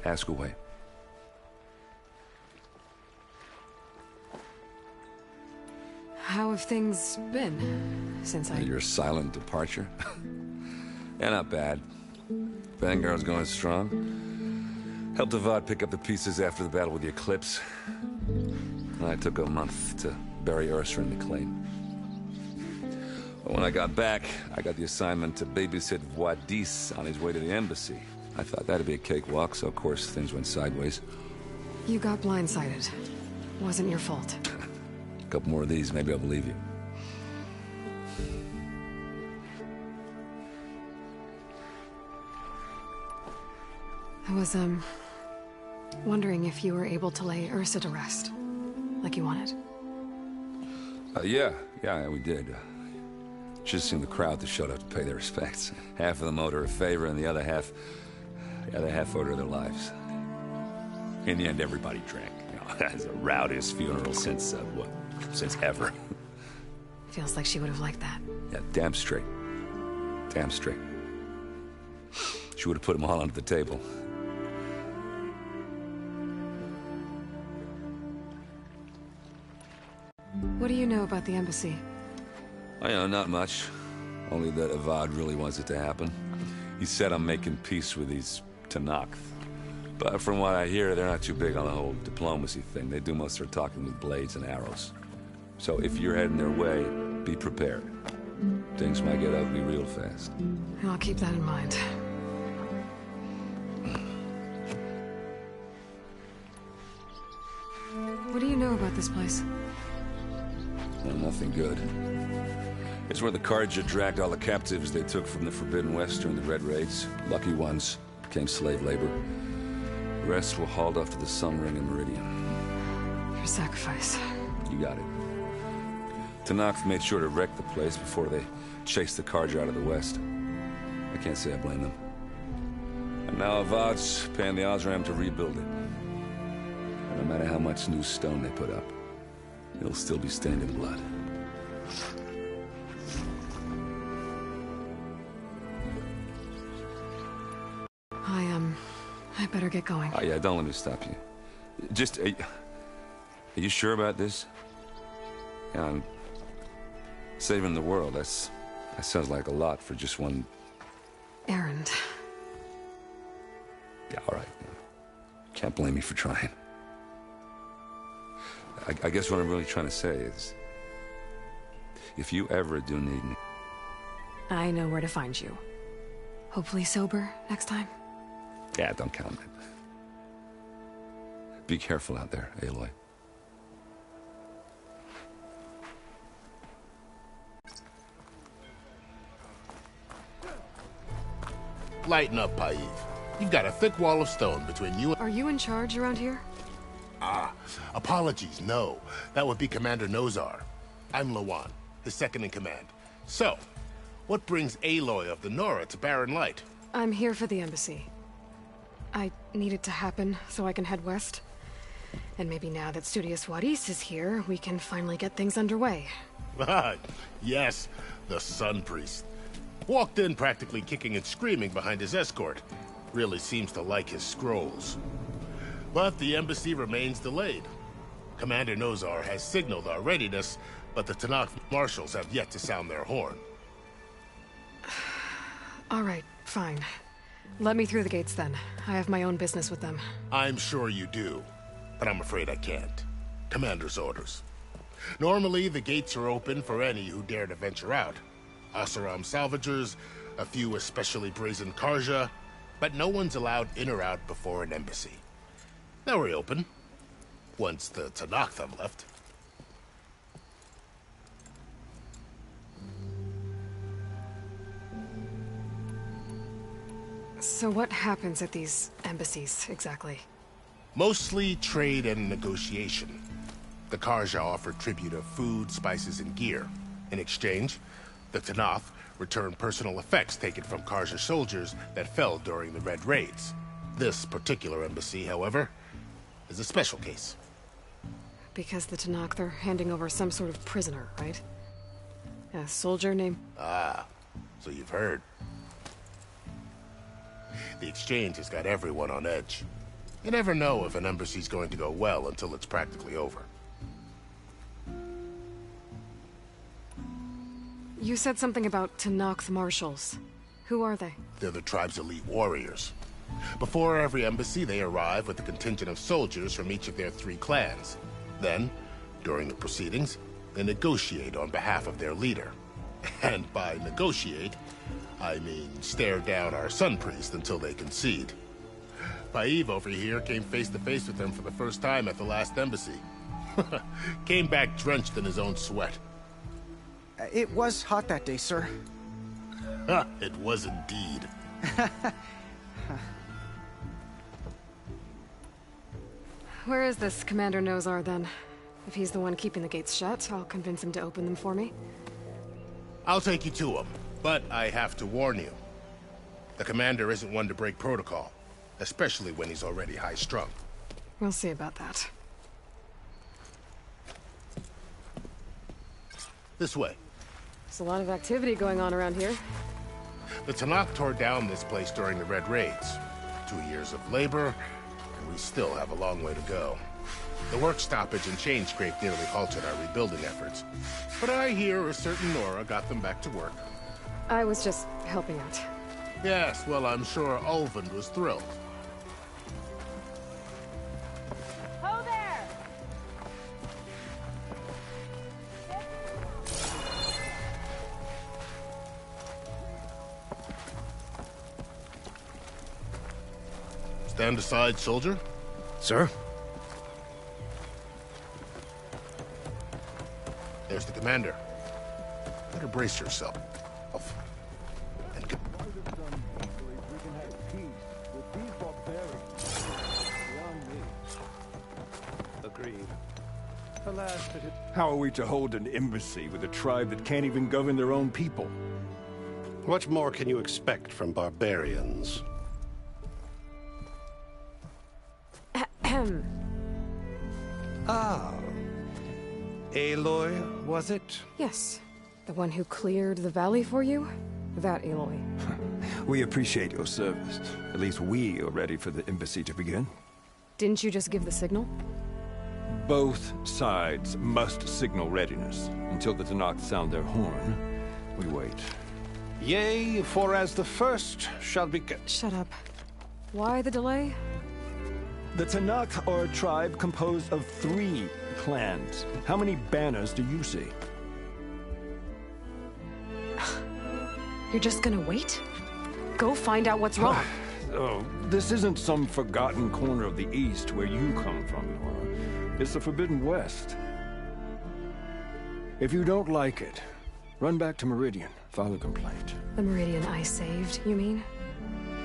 Speaker 10: Ask away.
Speaker 2: How have things been since
Speaker 10: Your silent departure? Yeah, not bad. Vanguard's going strong. Helped Avad pick up the pieces after the battle with the Eclipse. And I took a month to bury Ursa in the claim. But when I got back, I got the assignment to babysit Wadis on his way to the embassy. I thought that'd be a cakewalk, so of course things went sideways.
Speaker 2: You got blindsided. Wasn't your fault.
Speaker 10: A couple more of these, maybe I'll believe you.
Speaker 2: I was, wondering if you were able to lay Ursa to rest, like you wanted.
Speaker 10: Yeah, we did. Should've seen the crowd that showed up to pay their respects. Half of them owed her a favor, and the other half owed her their lives. In the end, everybody drank. You know, that's the rowdiest funeral since ever.
Speaker 2: Feels like she would have liked that.
Speaker 10: Yeah, damn straight. Damn straight. She would have put them all onto the table.
Speaker 2: What do you know about the embassy?
Speaker 10: I know, not much. Only that Avad really wants it to happen. He said I'm making peace with these Tenakth. But from what I hear, they're not too big on the whole diplomacy thing. They do most of their talking with blades and arrows. So if you're heading their way, be prepared. Things might get ugly real fast.
Speaker 2: I'll keep that in mind. What do you know about this place?
Speaker 10: No, nothing good. It's where the Carja dragged all the captives they took from the Forbidden West during the Red Raids. Lucky ones became slave labor. The rest were hauled off to the Sun Ring and Meridian.
Speaker 2: Your sacrifice.
Speaker 10: You got it. Tenakth made sure to wreck the place before they chased the Carja out of the West. I can't say I blame them. And now Avad's paying the Osram to rebuild it. And no matter how much new stone they put up, it'll still be stained in blood.
Speaker 2: I better get going.
Speaker 10: Oh, yeah, don't let me stop you. Just, are you sure about this? Yeah, I'm saving the world. That sounds like a lot for just one...
Speaker 2: errand.
Speaker 10: Yeah, all right. Can't blame me for trying. I guess what I'm really trying to say is, if you ever do need me...
Speaker 2: I know where to find you. Hopefully sober next time.
Speaker 10: Yeah, don't count on it. Be careful out there, Aloy.
Speaker 16: Lighten up, Paiv. You've got a thick wall of stone between you and...
Speaker 2: Are you in charge around here?
Speaker 16: Apologies, no. That would be Commander Nozar. I'm Lawan, his second-in-command. So, what brings Aloy of the Nora to Barren Light?
Speaker 2: I'm here for the embassy. I need it to happen so I can head west. And maybe now that Studious Wadis is here, we can finally get things underway.
Speaker 16: Yes, the Sun Priest. Walked in practically kicking and screaming behind his escort. Really seems to like his scrolls. But the embassy remains delayed. Commander Nozar has signaled our readiness, but the Tenakth marshals have yet to sound their horn.
Speaker 2: All right, fine. Let me through the gates then. I have my own business with them.
Speaker 16: I'm sure you do, but I'm afraid I can't. Commander's orders. Normally, the gates are open for any who dare to venture out. Oseram salvagers, a few especially brazen Carja, but no one's allowed in or out before an embassy. They'll reopen, once the Tenakth have left.
Speaker 2: So what happens at these embassies, exactly?
Speaker 16: Mostly trade and negotiation. The Carja offered tribute of food, spices, and gear. In exchange, the Tenakth returned personal effects taken from Carja soldiers that fell during the Red Raids. This particular embassy, however, is a special case.
Speaker 2: Because the Tenakth are handing over some sort of prisoner, right? A soldier named...
Speaker 16: Ah, so you've heard. The exchange has got everyone on edge. You never know if an embassy's going to go well until it's practically over.
Speaker 2: You said something about Tenakth marshals. Who are they?
Speaker 16: They're the tribe's elite warriors. Before every embassy, they arrive with a contingent of soldiers from each of their 3 clans. Then, during the proceedings, they negotiate on behalf of their leader. And by negotiate, I mean stare down our Sun Priest until they concede. Paiv over here came face to face with them for the first time at the last embassy. Came back drenched in his own sweat.
Speaker 18: It was hot that day, sir.
Speaker 16: It was indeed.
Speaker 2: Where is this Commander Nozar, then? If he's the one keeping the gates shut, I'll convince him to open them for me.
Speaker 16: I'll take you to him, but I have to warn you. The commander isn't one to break protocol, especially when he's already high-strung.
Speaker 2: We'll see about that.
Speaker 16: This way.
Speaker 2: There's a lot of activity going on around here.
Speaker 16: The Tenakth tore down this place during the Red Raids. 2 years of labor, and we still have a long way to go. The work stoppage and chain scrape nearly halted our rebuilding efforts. But I hear a certain Nora got them back to work.
Speaker 2: I was just helping out.
Speaker 16: Yes, well, I'm sure Ulvund was thrilled.
Speaker 6: Ho there!
Speaker 16: Stand aside, soldier.
Speaker 18: Sir?
Speaker 16: There's the commander. Better brace yourself. And go.
Speaker 9: Agreed. Alas, how are we to hold an embassy with a tribe that can't even govern their own people?
Speaker 19: What more can you expect from barbarians?
Speaker 8: Ah. Aloy, was it?
Speaker 2: Yes. The one who cleared the valley for you? That Aloy.
Speaker 9: We appreciate your service. At least we are ready for the embassy to begin.
Speaker 2: Didn't you just give the signal?
Speaker 9: Both sides must signal readiness. Until the Tenakth sound their horn, we wait.
Speaker 19: Yea, for as the first shall be...
Speaker 2: Shut up. Why the delay?
Speaker 9: The Tenakth are a tribe composed of 3 clans. How many banners do you see?
Speaker 2: You're just gonna wait? Go find out what's wrong.
Speaker 9: Oh, this isn't some forgotten corner of the East where you come from, Nora. It's the Forbidden West. If you don't like it, run back to Meridian, file a complaint.
Speaker 2: The Meridian I saved, you mean?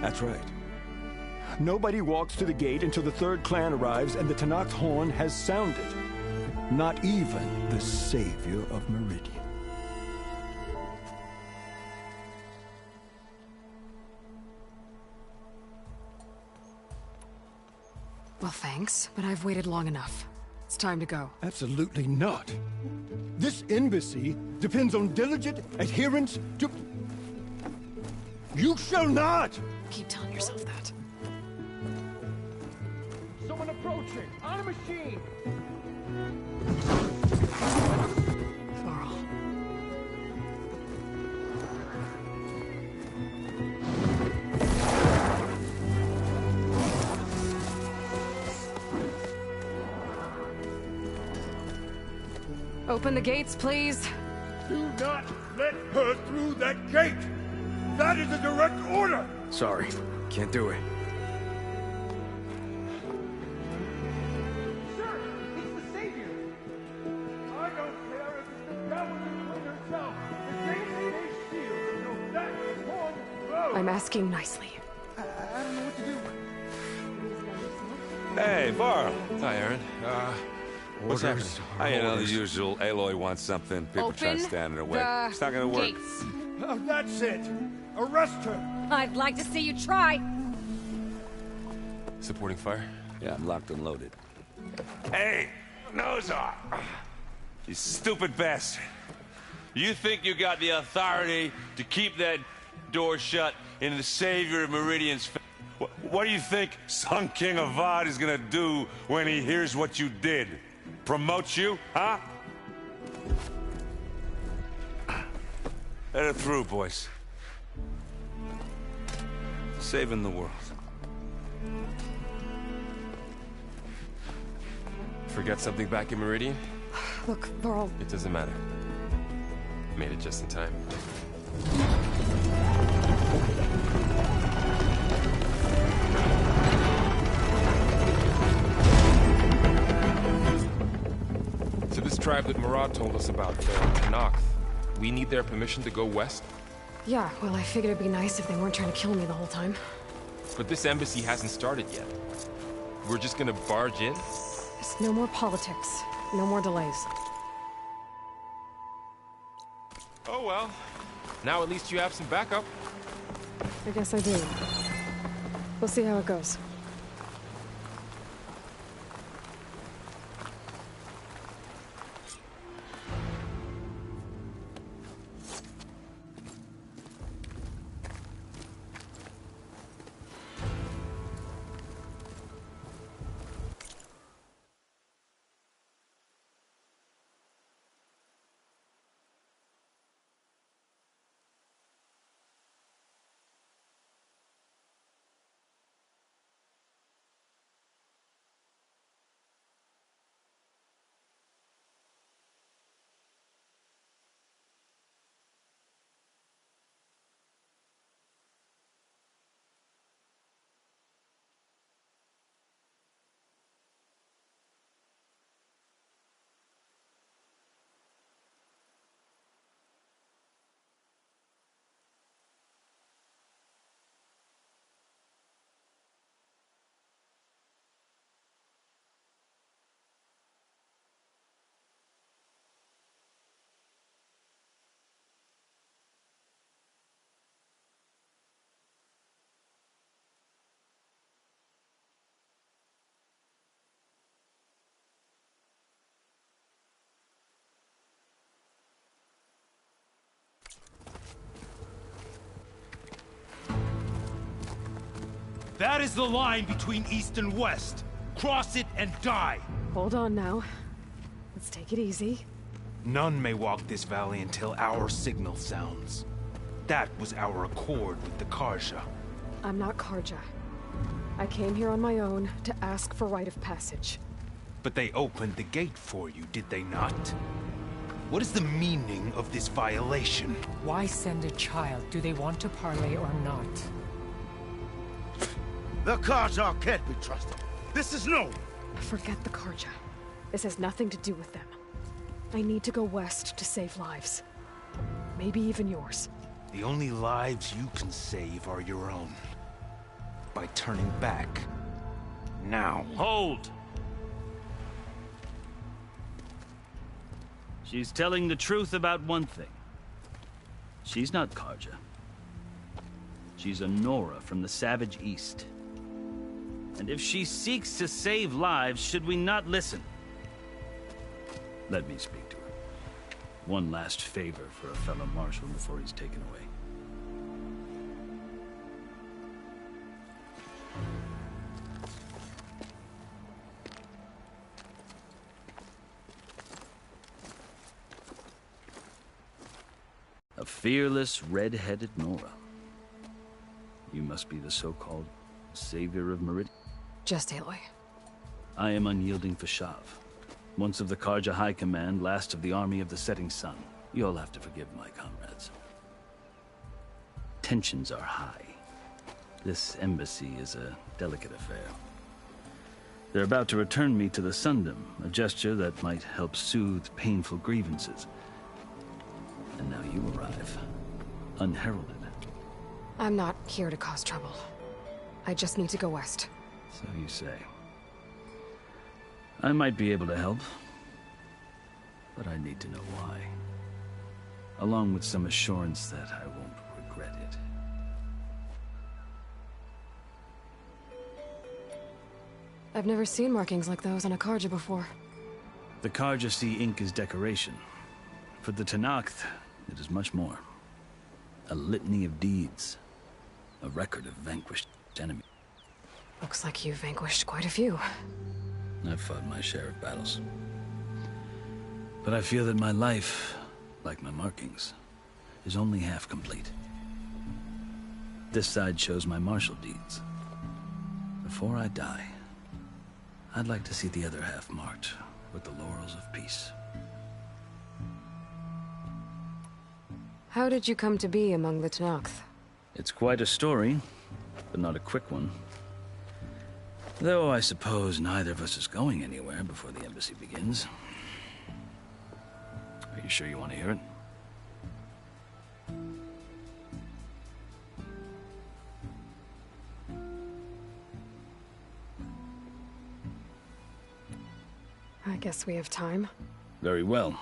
Speaker 9: That's right. Nobody walks to the gate until the 3rd clan arrives and the Tenakth horn has sounded. Not even the savior of Meridian.
Speaker 2: Well, thanks, but I've waited long enough. It's time to go.
Speaker 9: Absolutely not. This embassy depends on diligent adherence to... You shall not!
Speaker 2: Keep telling yourself that.
Speaker 5: Someone approaching! On a machine!
Speaker 2: Varl. Open the gates, please.
Speaker 20: Do not let her through that gate! That is a direct order!
Speaker 18: Sorry, can't do it.
Speaker 20: Sir, he's the savior! I don't care if it's the devil in the wind herself! The gate ain't a shield until that horn blows!
Speaker 2: I'm asking nicely.
Speaker 20: I don't know what to do.
Speaker 10: Hey, Varl.
Speaker 8: Hi, Aaron. What's happening?
Speaker 10: You know, the usual. Aloy wants something. People try to stand in her way. It's not gonna work.
Speaker 20: Gates. Oh, that's it. Arrest her.
Speaker 6: I'd like to see you try.
Speaker 8: Supporting fire?
Speaker 10: Yeah, I'm locked and loaded. Hey, Nozar! You stupid bastard. You think you got the authority to keep that door shut in the Savior of Meridian's face? What do you think Sun King Avad is gonna do when he hears what you did? Promote you, huh? Let it through, boys. Saving the world.
Speaker 8: Forget something back in Meridian?
Speaker 2: Look, Varl.
Speaker 8: It doesn't matter. Made it just in time. So this tribe that Murad told us about, the Tenakth, we need their permission to go west?
Speaker 2: Yeah, well, I figured it'd be nice if they weren't trying to kill me the whole time.
Speaker 8: But this embassy hasn't started yet. We're just gonna barge in?
Speaker 2: There's no more politics. No more delays.
Speaker 8: Oh well. Now at least you have some backup.
Speaker 2: I guess I do. We'll see how it goes.
Speaker 1: That is the line between East and West. Cross it and die.
Speaker 2: Hold on now. Let's take it easy.
Speaker 1: None may walk this valley until our signal sounds. That was our accord with the Carja.
Speaker 2: I'm not Carja. I came here on my own to ask for rite of passage.
Speaker 1: But they opened the gate for you, did they not? What is the meaning of this violation?
Speaker 21: Why send a child? Do they want to parley or not?
Speaker 20: The Carja can't be trusted. This is known.
Speaker 2: Forget the Carja. This has nothing to do with them. I need to go west to save lives. Maybe even yours.
Speaker 1: The only lives you can save are your own. By turning back. Now.
Speaker 4: Hold! She's telling the truth about one thing. She's not Carja. She's a Nora from the Savage East. And if she seeks to save lives, should we not listen? Let me speak to her. One last favor for a fellow marshal before he's taken away. A fearless, red-headed Nora. You must be the so-called savior of Meridian.
Speaker 2: Just Aloy.
Speaker 4: I am Unyielding Fashav. Once of the Carja High Command, last of the Army of the Setting Sun. You'll have to forgive my comrades. Tensions are high. This embassy is a delicate affair. They're about to return me to the Sundom, a gesture that might help soothe painful grievances. And now you arrive, unheralded.
Speaker 2: I'm not here to cause trouble. I just need to go west.
Speaker 4: So you say. I might be able to help, but I need to know why. Along with some assurance that I won't regret it.
Speaker 2: I've never seen markings like those on a Carja before.
Speaker 4: The Carja see ink as decoration. For the Tenakth, it is much more. A litany of deeds. A record of vanquished enemies.
Speaker 2: Looks like you've vanquished quite a few.
Speaker 4: I've fought my share of battles. But I feel that my life, like my markings, is only half complete. This side shows my martial deeds. Before I die, I'd like to see the other half marked with the laurels of peace.
Speaker 2: How did you come to be among the Tenakth?
Speaker 4: It's quite a story, but not a quick one. Though I suppose neither of us is going anywhere before the embassy begins. Are you sure you want to hear it?
Speaker 2: I guess we have time.
Speaker 4: Very well.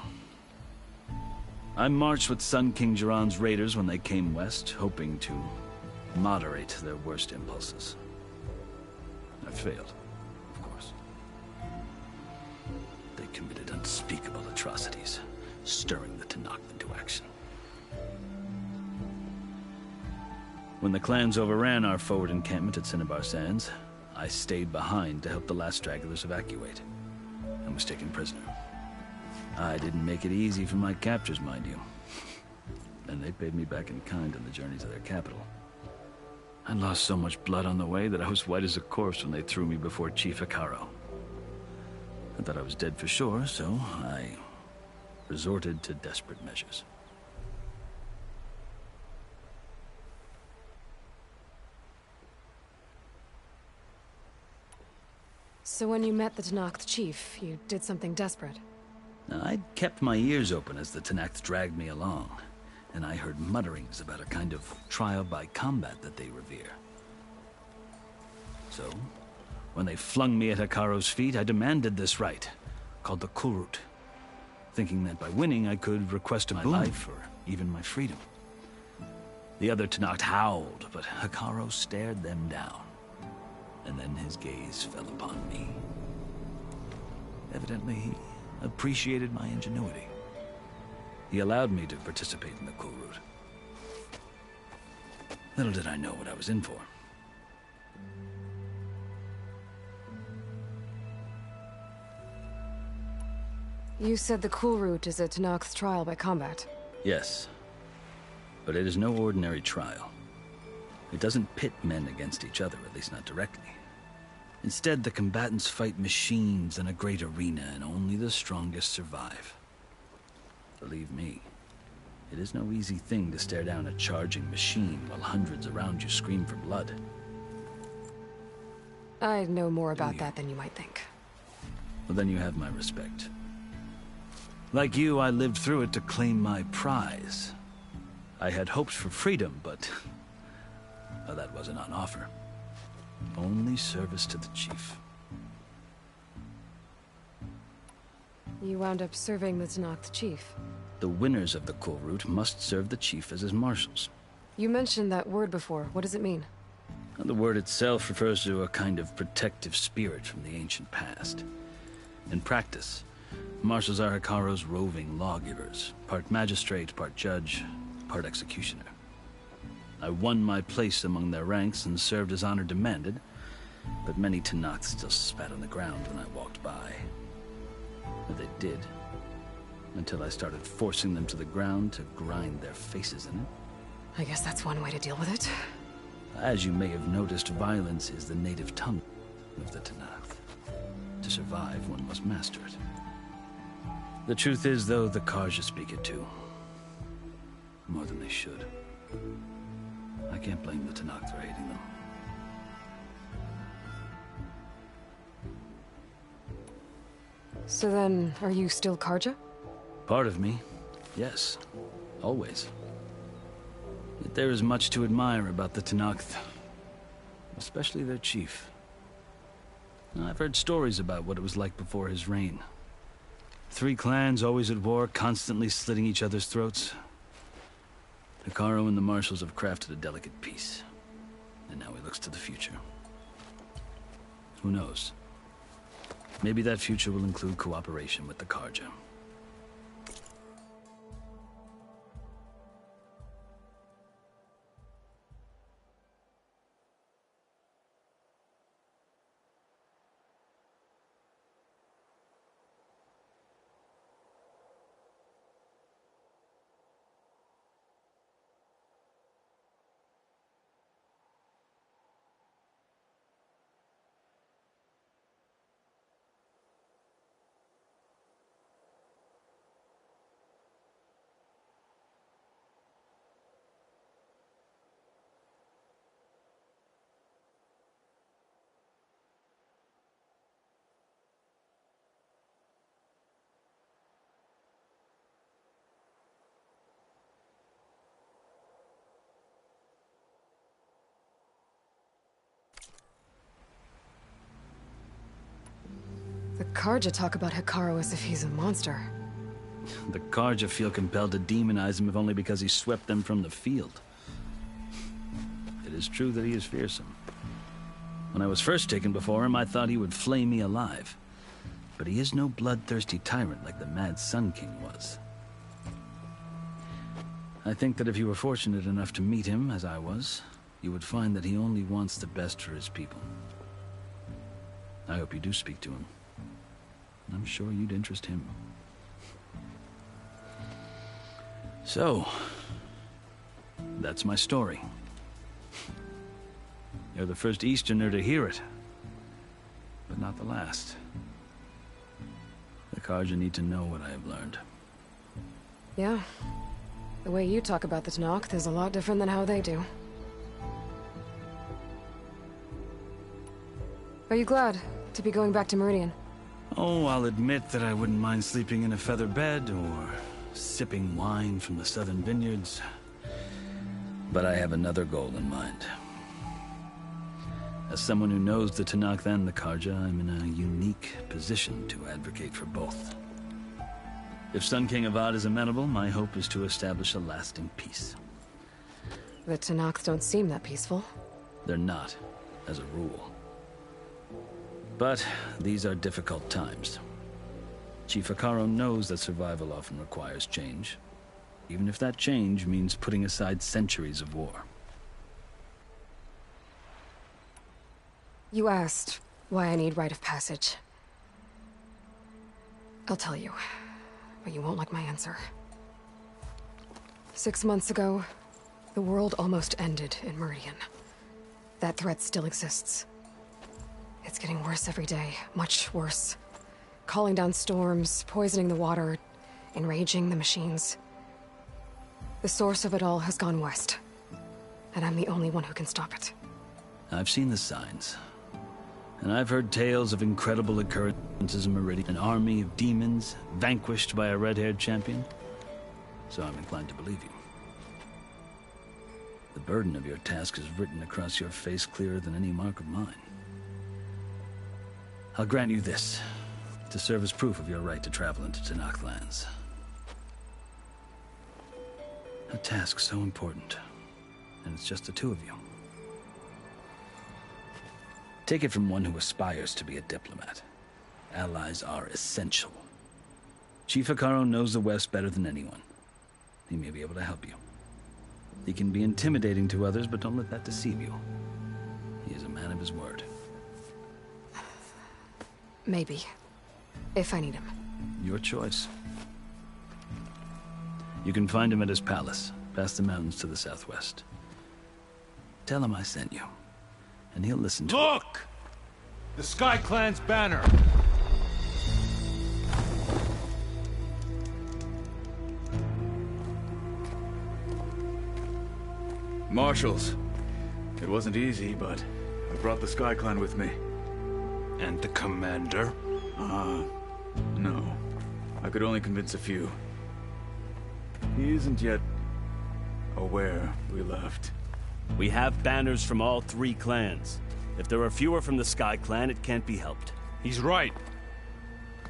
Speaker 4: I marched with Sun King Jiran's raiders when they came west, hoping to moderate their worst impulses. I failed, of course. They committed unspeakable atrocities, stirring the Tenakth into action. When the clans overran our forward encampment at Cinnabar Sands, I stayed behind to help the last stragglers evacuate, and was taken prisoner. I didn't make it easy for my captors, mind you. And they paid me back in kind on the journey to their capital. I lost so much blood on the way that I was white as a corpse when they threw me before Chief Hekarro. I thought I was dead for sure, so I resorted to desperate measures.
Speaker 2: So when you met the Tenakth chief, you did something desperate?
Speaker 4: Now, I'd kept my ears open as the Tenakth dragged me along, and I heard mutterings about a kind of trial by combat that they revere. So, when they flung me at Hekarro's feet, I demanded this rite, called the Kulrut, thinking that by winning I could request my life or even my freedom. The other Tenakth howled, but Hekarro stared them down, and then his gaze fell upon me. Evidently, he appreciated my ingenuity. He allowed me to participate in the Kulrut. Little did I know what I was in for.
Speaker 2: You said the Kulrut is a Tenakth trial by combat.
Speaker 4: Yes, but it is no ordinary trial. It doesn't pit men against each other, at least not directly. Instead, the combatants fight machines in a great arena, and only the strongest survive. Believe me, it is no easy thing to stare down a charging machine while hundreds around you scream for blood.
Speaker 2: I know more about that than you might think.
Speaker 4: Well, then you have my respect. Like you, I lived through it to claim my prize. I had hoped for freedom, but well, that wasn't on offer. Only service to the chief.
Speaker 2: You wound up serving the Tenakth chief.
Speaker 4: The winners of the Kulrut must serve the chief as his marshals.
Speaker 2: You mentioned that word before. What does it mean?
Speaker 4: The word itself refers to a kind of protective spirit from the ancient past. In practice, marshals are Hekarro's roving lawgivers, part magistrate, part judge, part executioner. I won my place among their ranks and served as honor demanded, but many Tenakth still spat on the ground when I walked by. But they did, until I started forcing them to the ground to grind their faces in it.
Speaker 2: I guess that's one way to deal with it.
Speaker 4: As you may have noticed, violence is the native tongue of the Tenakth. To survive, one must master it. The truth is, though, the Carja speak it too. More than they should. I can't blame the Tenakth for hating them.
Speaker 2: So then, are you still Carja?
Speaker 4: Part of me, yes. Always. Yet there is much to admire about the Tenakth. Especially their chief. I've heard stories about what it was like before his reign. 3 clans always at war, constantly slitting each other's throats. Hekarro and the Marshals have crafted a delicate peace. And now he looks to the future. Who knows? Maybe that future will include cooperation with the Carja.
Speaker 2: The Carja talk about Hekarro as if he's a monster.
Speaker 4: The Carja feel compelled to demonize him if only because he swept them from the field. It is true that he is fearsome. When I was first taken before him, I thought he would flay me alive. But he is no bloodthirsty tyrant like the Mad Sun King was. I think that if you were fortunate enough to meet him, as I was, you would find that he only wants the best for his people. I hope you do speak to him. I'm sure you'd interest him. So, that's my story. You're the first Easterner to hear it, but not the last. The Carja need to know what I have learned.
Speaker 2: Yeah. The way you talk about the Tenakth is a lot different than how they do. Are you glad to be going back to Meridian?
Speaker 4: Oh, I'll admit that I wouldn't mind sleeping in a feather bed or sipping wine from the southern vineyards. But I have another goal in mind. As someone who knows the Tenakth and the Carja, I'm in a unique position to advocate for both. If Sun King Avad is amenable, my hope is to establish a lasting peace.
Speaker 2: The Tenakth don't seem that peaceful.
Speaker 4: They're not, as a rule. But these are difficult times. Chief Hekarro knows that survival often requires change, even if that change means putting aside centuries of war.
Speaker 2: You asked why I need rite of passage. I'll tell you, but you won't like my answer. 6 months ago, the world almost ended in Meridian. That threat still exists. It's getting worse every day, much worse. Calling down storms, poisoning the water, enraging the machines. The source of it all has gone west, and I'm the only one who can stop it.
Speaker 4: I've seen the signs, and I've heard tales of incredible occurrences in Meridian, an army of demons vanquished by a red-haired champion, so I'm inclined to believe you. The burden of your task is written across your face clearer than any mark of mine. I'll grant you this, to serve as proof of your right to travel into Tenakth lands. A task so important, and it's just the two of you. Take it from one who aspires to be a diplomat. Allies are essential. Chief Hekarro knows the West better than anyone. He may be able to help you. He can be intimidating to others, but don't let that deceive you. He is a man of his word.
Speaker 2: Maybe. If I need him.
Speaker 4: Your choice. You can find him at his palace, past the mountains to the southwest. Tell him I sent you, and he'll listen to
Speaker 20: Look! The Sky Clan's banner!
Speaker 3: Marshals. It wasn't easy, but I brought the Sky Clan with me.
Speaker 12: And the commander?
Speaker 3: No. I could only convince a few. He isn't yet aware we left.
Speaker 22: We have banners from all 3 clans.
Speaker 4: If there are fewer from the Sky Clan, it can't be helped.
Speaker 13: He's right.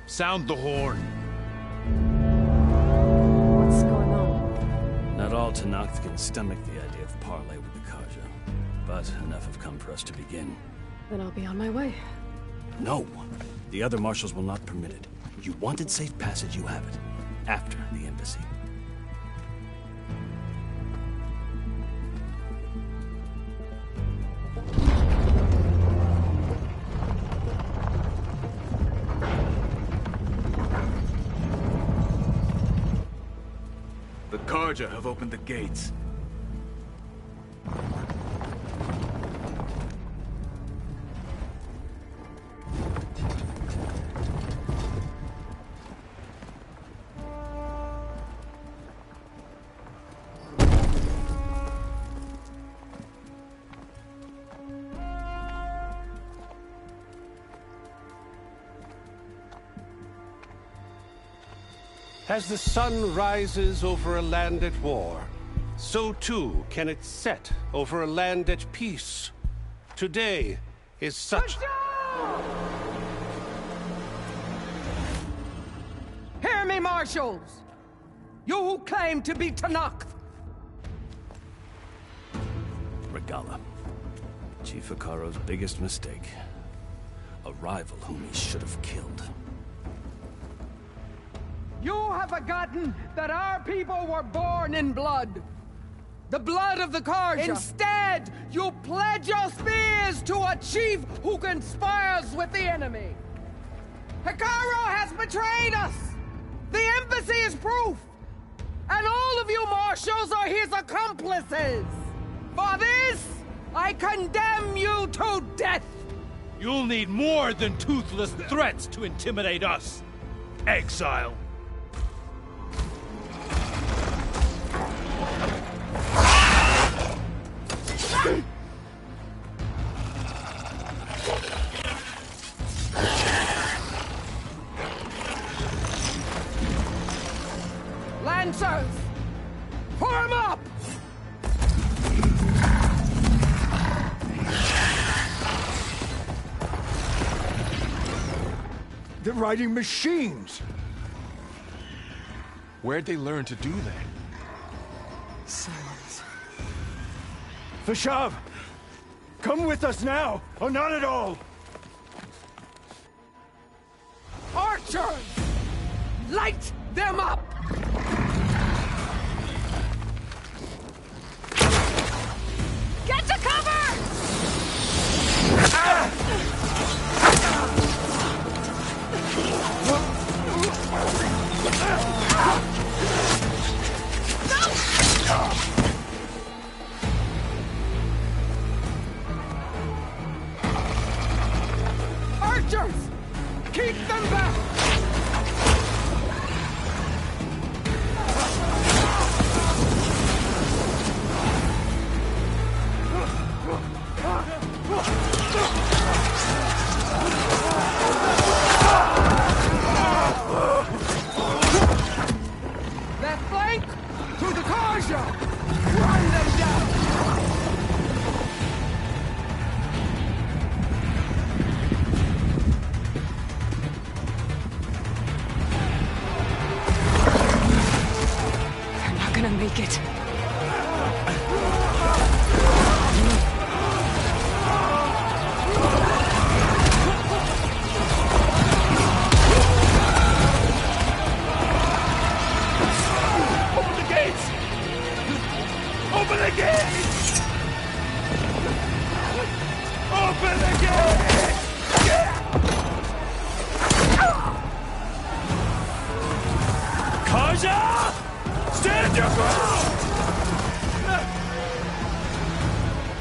Speaker 13: Sound the horn.
Speaker 2: What's going on?
Speaker 4: Not all Tenakth can stomach the idea of parley with the Karja, but enough have come for us to begin.
Speaker 2: Then I'll be on my way.
Speaker 4: No! The other marshals will not permit it. You wanted safe passage, you have it. After the embassy.
Speaker 3: The Karja have opened the gates.
Speaker 19: As the sun rises over a land at war, so too can it set over a land at peace. Today is such...
Speaker 22: Hear me, marshals! You who claim to be Tenakth!
Speaker 4: Regalla. Chief Hekarro's biggest mistake. A rival whom he should have killed.
Speaker 22: You have forgotten that our people were born in blood. The blood of the Karja. Instead, you pledge your spears to a chief who conspires with the enemy. Hekarro has betrayed us. The embassy is proof. And all of you marshals are his accomplices. For this, I condemn you to death.
Speaker 13: You'll need more than toothless threats to intimidate us. Exile.
Speaker 22: Lancers, form up!
Speaker 9: They're riding machines!
Speaker 12: Where'd they learn to do that?
Speaker 2: Silence.
Speaker 9: Vashav! Come with us now, or not at all!
Speaker 22: Archers! Light them up!
Speaker 6: Get to cover!
Speaker 22: Archers! Keep them back! Left flank to the Karja! Run them down!
Speaker 2: They're not gonna make it.
Speaker 13: Open the gates! Open the gates! Open the gates! Karja! Stand your ground!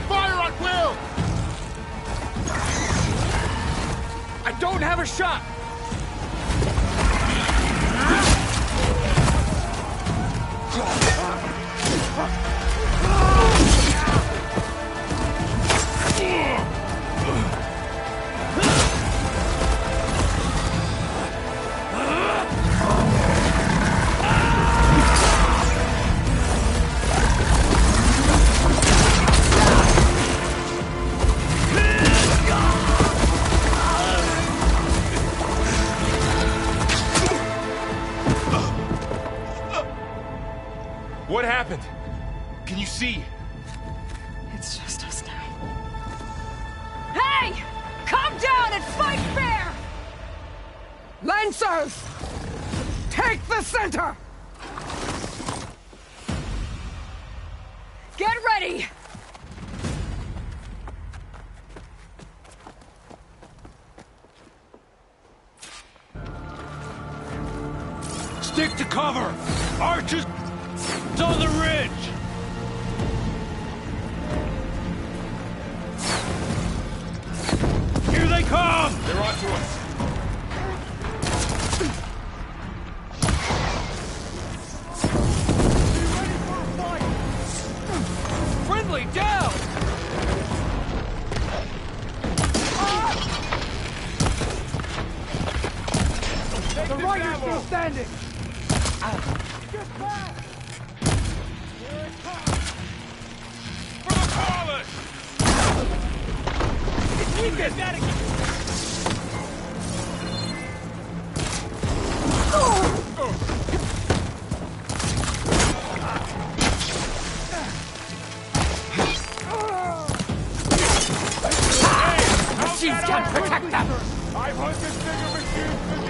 Speaker 20: Fire on Will!
Speaker 13: I don't have a shot! see.
Speaker 2: It's just us now.
Speaker 22: Hey! Calm down and fight fair! Lancers! Take the center! Get ready!
Speaker 13: Stick to cover! Archers on the ridge! Here they come!
Speaker 10: They're onto us.
Speaker 13: Friendly down!
Speaker 22: The rider's still standing! Get back!
Speaker 13: For the pilot! It's weakened!
Speaker 22: Machines can protect them!
Speaker 20: I've hunted bigger machines than you!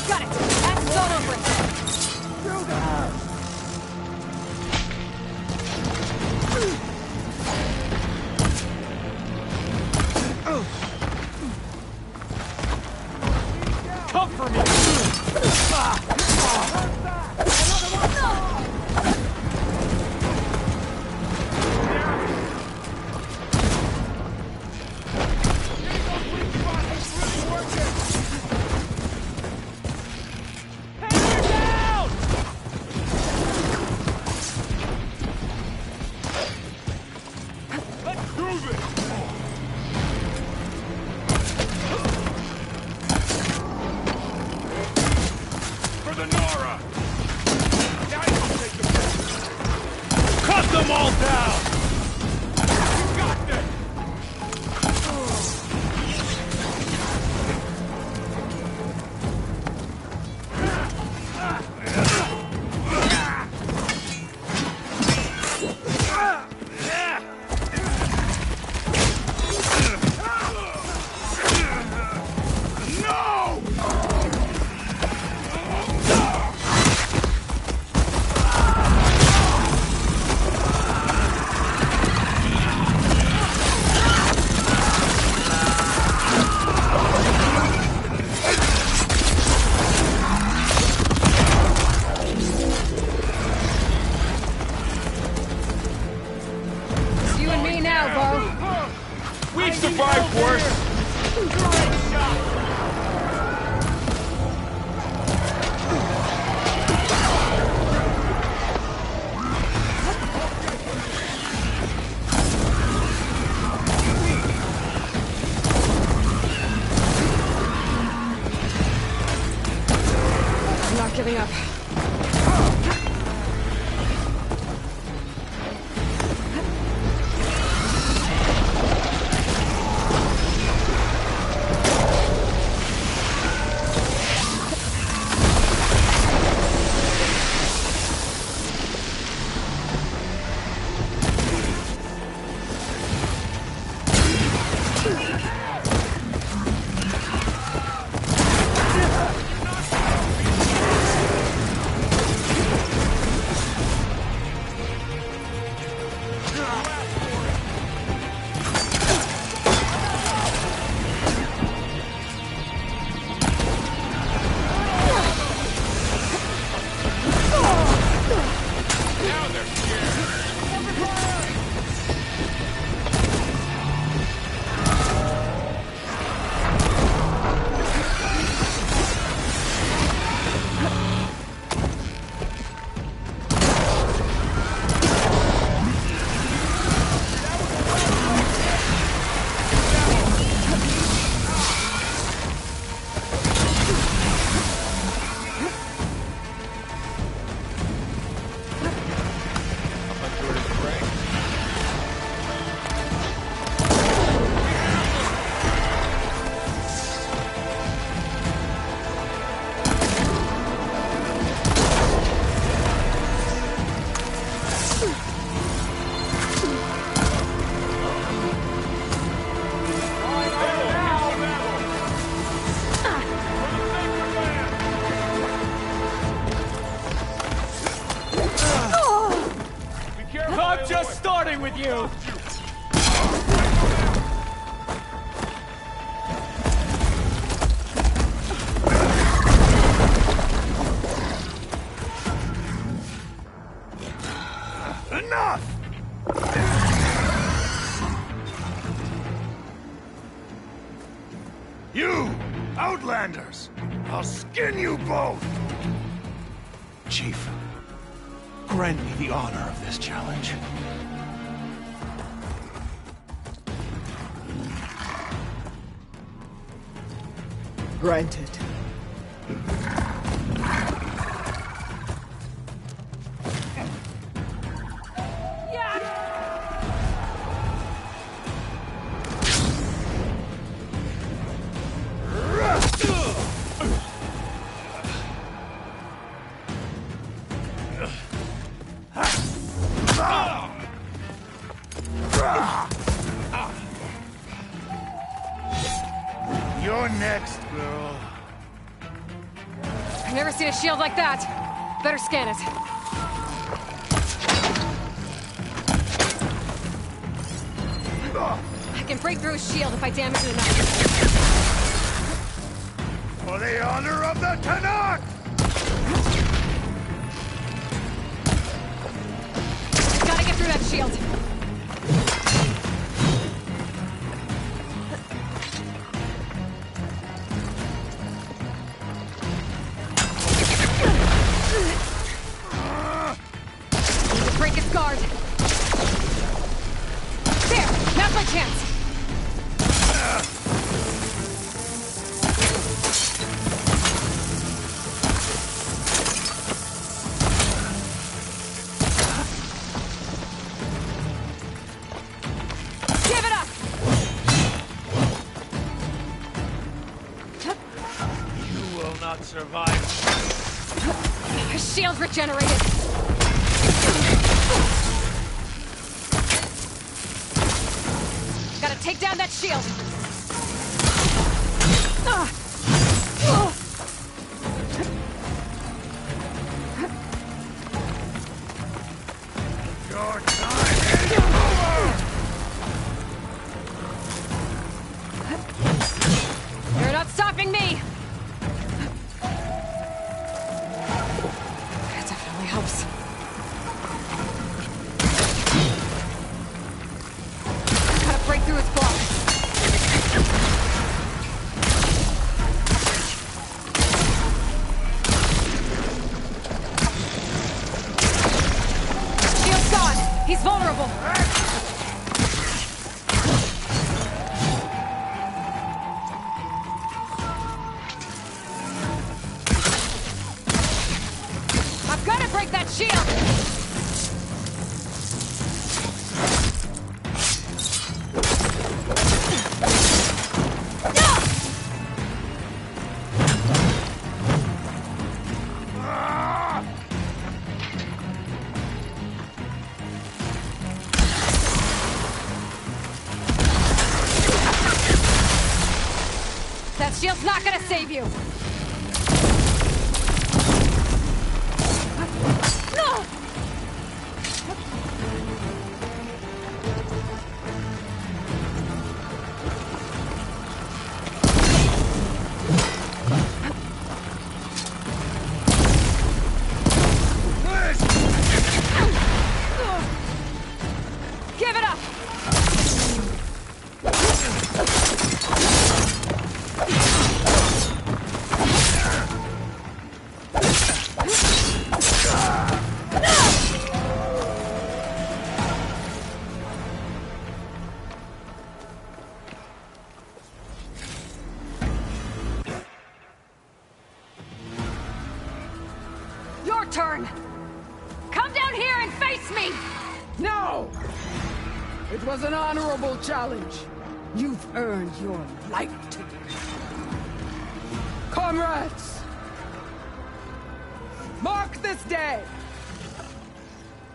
Speaker 22: Got it! That's over with!
Speaker 13: Come for me!
Speaker 2: giving up.
Speaker 13: I'm just starting with you!
Speaker 1: Enough! You, Outlanders! I'll skin you both!
Speaker 13: Chief, grant me the honor of this challenge.
Speaker 22: Granted.
Speaker 1: You're next, girl.
Speaker 2: I've never seen a shield like that. Better scan it. I can break through his shield if I damage it enough.
Speaker 1: For the honor of the Tanakh!
Speaker 2: Gotta get through that shield. Break his guard. There! Now's my chance! Give it up!
Speaker 13: You will not survive.
Speaker 2: His shield's regenerated. Gotta take down that shield.
Speaker 1: Your time is over!
Speaker 2: You're not stopping me! That definitely helps. Gotta break through his block. Shield's gone! He's vulnerable! That shield's not gonna save you! No! Give it up! Your turn! Come down here and face me!
Speaker 22: No! It was an honorable challenge. You've earned your life today. Comrades! Mark this day!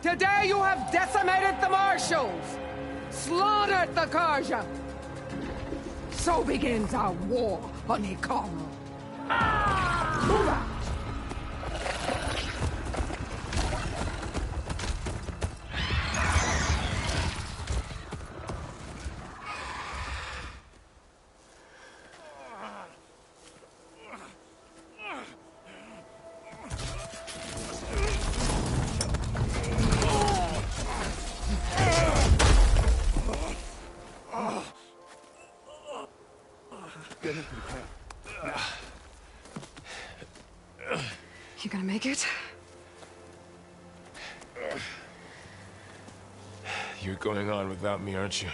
Speaker 22: Today you have decimated the Marshals! Slaughtered the Karja! So begins our war on Hikaru. Move out!
Speaker 2: You gonna make it?
Speaker 14: You're going on without me, aren't you?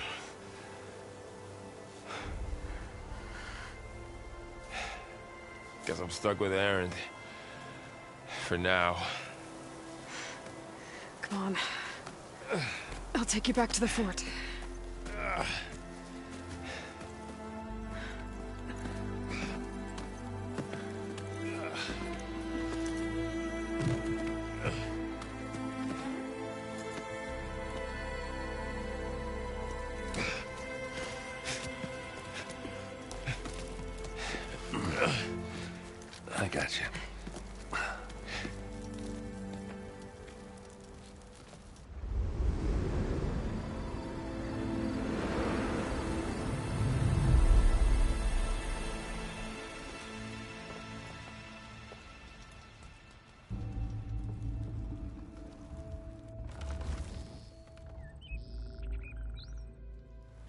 Speaker 14: Guess I'm stuck with Erend. For now.
Speaker 2: Come on. I'll take you back to the fort.
Speaker 14: I got you.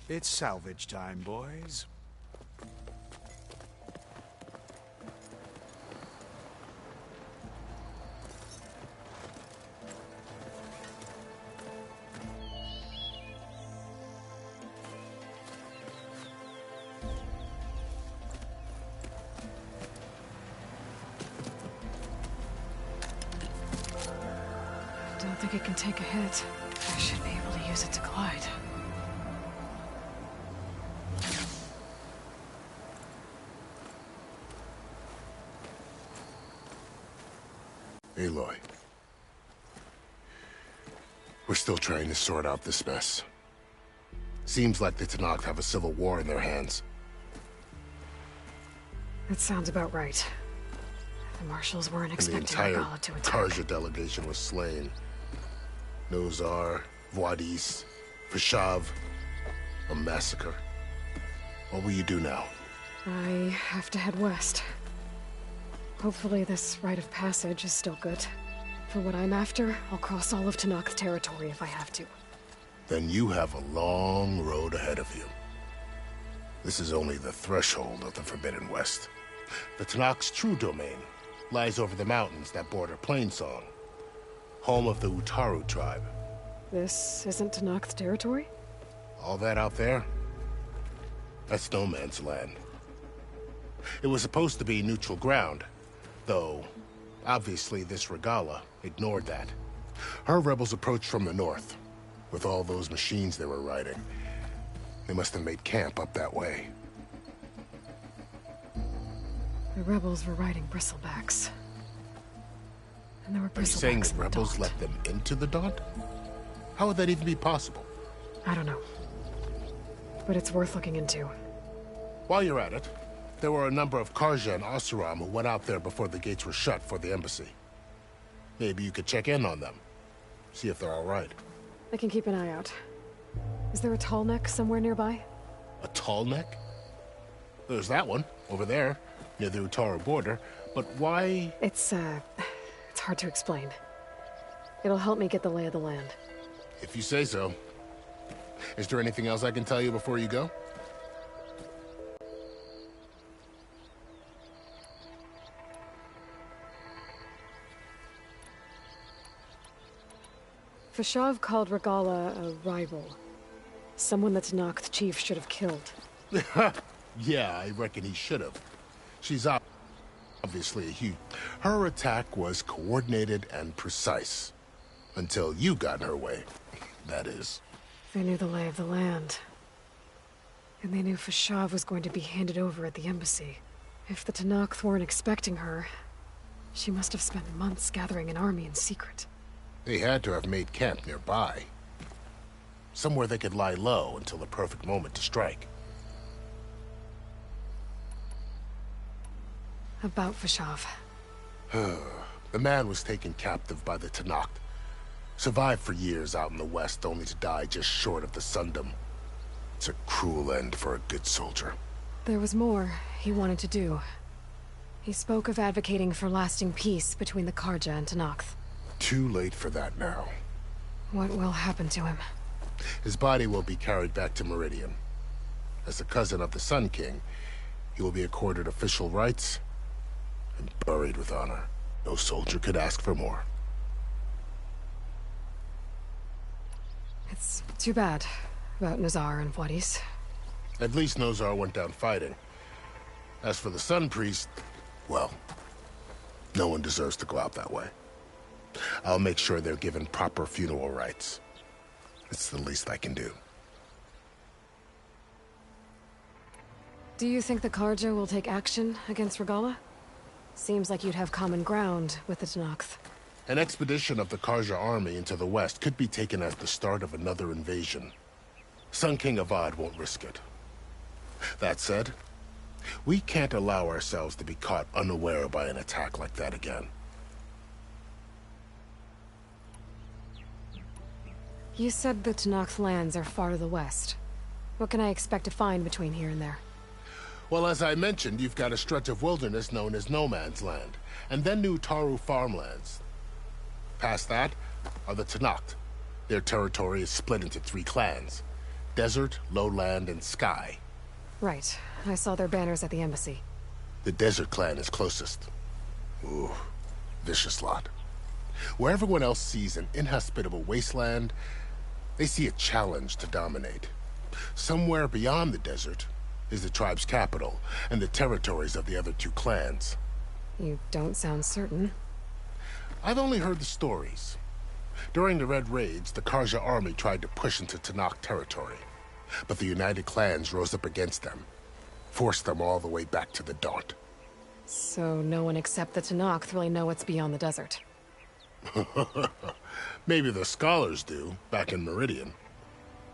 Speaker 1: It's salvage time, boys.
Speaker 2: Don't think it can take a hit. I should be able to use it to glide.
Speaker 16: Aloy. We're still trying to sort out this mess. Seems like the Tenakth have a civil war in their hands.
Speaker 2: That sounds about right. The Marshals weren't
Speaker 16: And the
Speaker 2: expecting
Speaker 16: entire
Speaker 2: Regalla to attack.
Speaker 16: Karja delegation was slain. Nozar, Vuadis, Vashav. A massacre. What will you do now?
Speaker 2: I have to head west. Hopefully this rite of passage is still good. For what I'm after, I'll cross all of Tenakth territory if I have to.
Speaker 16: Then you have a long road ahead of you. This is only the threshold of the Forbidden West. The Tenakth's true domain lies over the mountains that border Plainsong, home of the Utaru tribe.
Speaker 2: This isn't Tenakth territory?
Speaker 16: All that out there? That's no man's land. It was supposed to be neutral ground, though obviously this Regalla ignored that. Her rebels approached from the north, with all those machines they were riding. They must have made camp up that way.
Speaker 2: The rebels were riding bristlebacks. And there were
Speaker 16: Are you saying
Speaker 2: bristlebacks
Speaker 16: the rebels let them into the Daunt? How would that even be possible?
Speaker 2: I don't know. But it's worth looking into.
Speaker 16: While you're at it, There were a number of Karja and Oseram who went out there before the gates were shut for the embassy. Maybe you could check in on them. See if they're all right.
Speaker 2: I can keep an eye out. Is there a tall neck somewhere nearby?
Speaker 16: A tall neck? There's that one, over there, near the Utaru border. But why?
Speaker 2: It's hard to explain. It'll help me get the lay of the land.
Speaker 16: If you say so. Is there anything else I can tell you before you go?
Speaker 2: Fashav called Regalla a rival. Someone that Tenakth chief should have killed.
Speaker 16: Yeah, I reckon he should have. She's obviously a huge... Her attack was coordinated and precise. Until you got in her way, that is.
Speaker 2: They knew the lay of the land. And they knew Fashav was going to be handed over at the embassy. If the Tenakth weren't expecting her, she must have spent months gathering an army in secret.
Speaker 16: They had to have made camp nearby. Somewhere they could lie low until the perfect moment to strike.
Speaker 2: About Fashav.
Speaker 16: The man was taken captive by the Tenakth. Survived for years out in the west, only to die just short of the Sundom. It's a cruel end for a good soldier.
Speaker 2: There was more he wanted to do. He spoke of advocating for lasting peace between the Karja and Tenakth.
Speaker 16: Too late for that now.
Speaker 2: What will happen to him?
Speaker 16: His body will be carried back to Meridian. As a cousin of the Sun King, he will be accorded official rights and buried with honor. No soldier could ask for more.
Speaker 2: It's too bad about Nazar and Wadis.
Speaker 16: At least Nozar went down fighting. As for the Sun Priest, well, no one deserves to go out that way. I'll make sure they're given proper funeral rites. It's the least I can do.
Speaker 2: Do you think the Karja will take action against Regalla? Seems like you'd have common ground with the Tenakth.
Speaker 16: An expedition of the Karja army into the west could be taken as the start of another invasion. Sun King Avad won't risk it. That said, we can't allow ourselves to be caught unaware by an attack like that again.
Speaker 2: You said the Tenakth lands are far to the west. What can I expect to find between here and there?
Speaker 16: Well, as I mentioned, you've got a stretch of wilderness known as No Man's Land, and then the Utaru farmlands. Past that are the Tenakth. Their territory is split into 3 clans: Desert, Lowland, and Sky.
Speaker 2: Right. I saw their banners at the embassy.
Speaker 16: The Desert clan is closest. Ooh, vicious lot. Where everyone else sees an inhospitable wasteland, they see a challenge to dominate. Somewhere beyond the desert is the tribe's capital and the territories of the other 2 clans.
Speaker 2: You don't sound certain.
Speaker 16: I've only heard the stories. During the Red Raids, the Karja army tried to push into Tenakth territory, but the United Clans rose up against them, forced them all the way back to the Daunt.
Speaker 2: So no one except the Tenakth really know what's beyond the desert.
Speaker 16: Maybe the scholars do, back in Meridian.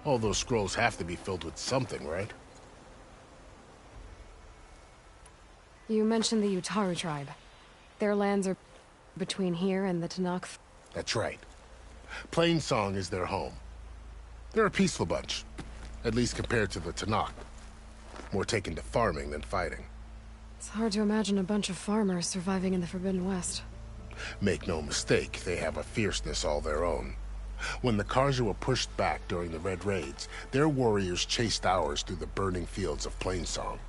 Speaker 16: All those scrolls have to be filled with something, right?
Speaker 2: You mentioned the Utaru tribe. Their lands are between here and the Tenakth?
Speaker 16: That's right. Plainsong is their home. They're a peaceful bunch, at least compared to the Tenakth. More taken to farming than fighting.
Speaker 2: It's hard to imagine a bunch of farmers surviving in the Forbidden West.
Speaker 16: Make no mistake, they have a fierceness all their own. When the Karja were pushed back during the Red Raids, their warriors chased ours through the burning fields of Plainsong.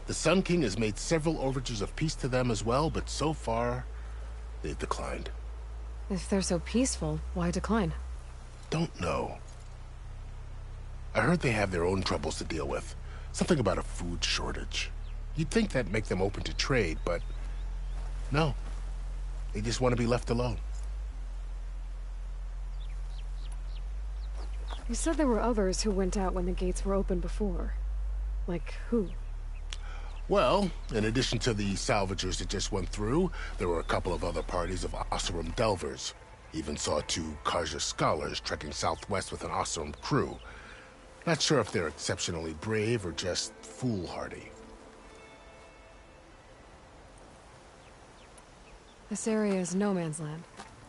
Speaker 16: The Sun King has made several overtures of peace to them as well, but so far, they've declined.
Speaker 2: If they're so peaceful, why decline?
Speaker 16: Don't know. I heard they have their own troubles to deal with. Something about a food shortage. You'd think that'd make them open to trade, but no. They just want to be left alone.
Speaker 2: You said there were others who went out when the gates were open before. Like who?
Speaker 16: Well, in addition to the salvagers that just went through, there were a couple of other parties of Oseram delvers. Even saw 2 Karja scholars trekking southwest with an Oseram crew. Not sure if they're exceptionally brave or just foolhardy.
Speaker 2: This area is no man's land.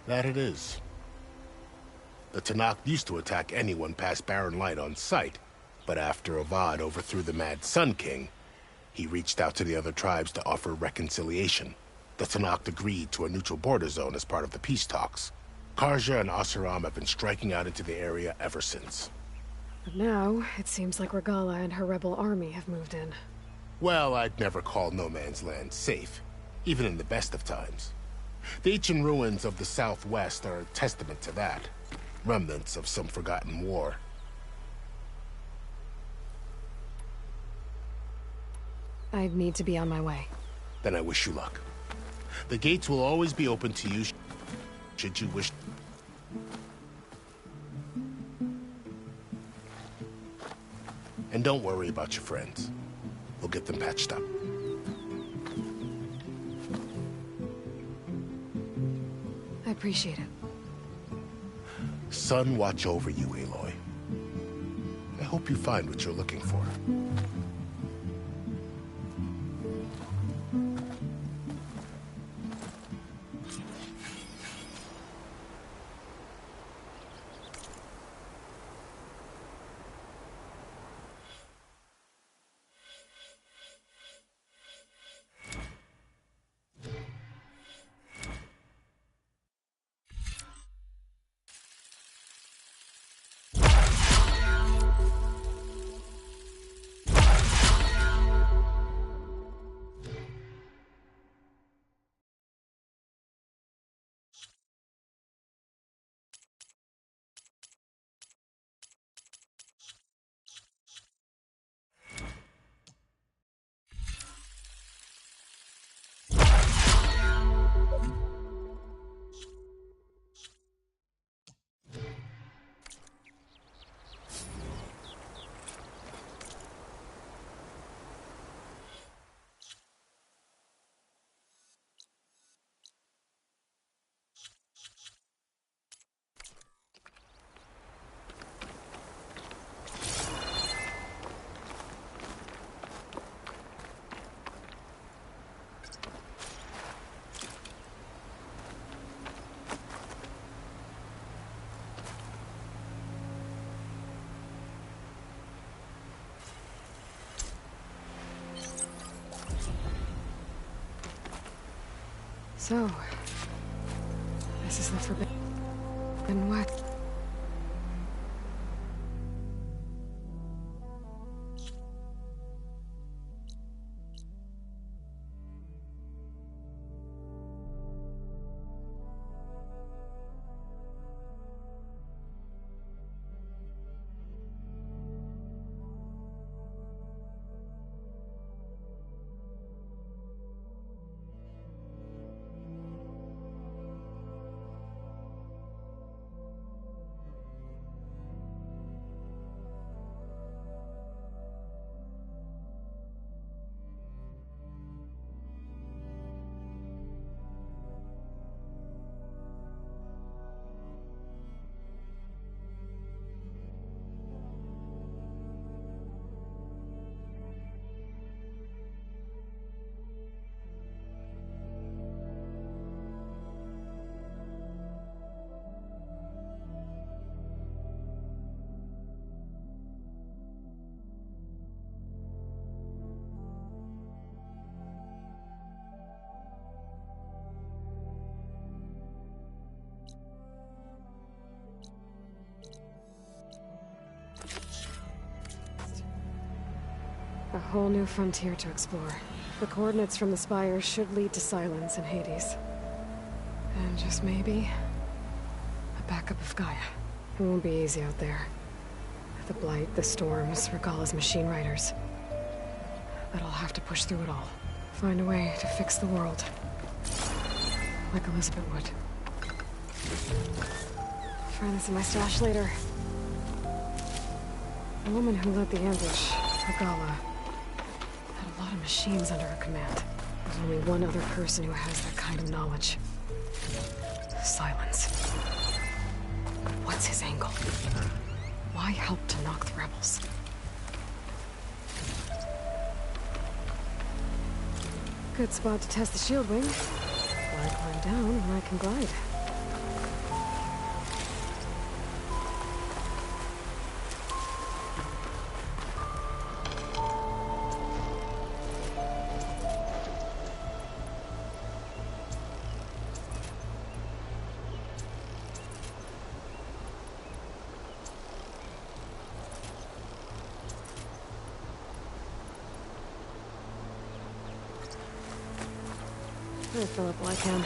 Speaker 16: That it is. The Tenakth used to attack anyone past Barren Light on sight, but after Avad overthrew the Mad Sun King, he reached out to the other tribes to offer reconciliation. The Tenakth agreed to a neutral border zone as part of the peace talks. Karja and Oseram have been striking out into the area ever since.
Speaker 2: But now, it seems like Regalla and her rebel army have moved in.
Speaker 16: Well, I'd never call No Man's Land safe, even in the best of times. The ancient ruins of the Southwest are a testament to that. Remnants of some forgotten war.
Speaker 2: I need to be on my way.
Speaker 16: Then I wish you luck. The gates will always be open to you, should you wish. And don't worry about your friends. We'll get them patched up.
Speaker 2: I appreciate it.
Speaker 16: Sun watch over you, Aloy. I hope you find what you're looking for.
Speaker 2: So, this is the Forbidden West. A whole new frontier to explore. The coordinates from the spire should lead to Silence and Hades. And just maybe, a backup of Gaia. It won't be easy out there. The Blight, the Storms, Regalla's machine riders. But I'll have to push through it all. Find a way to fix the world. Like Elizabeth would. Find this in my stash later. The woman who led the ambush, Regalla, had a lot of machines under her command. There's only one other person who has that kind of knowledge. Silence. What's his angle? Why help Tenakth rebels? Good spot to test the shield wing. I climb down and I can glide. I fill up while I can.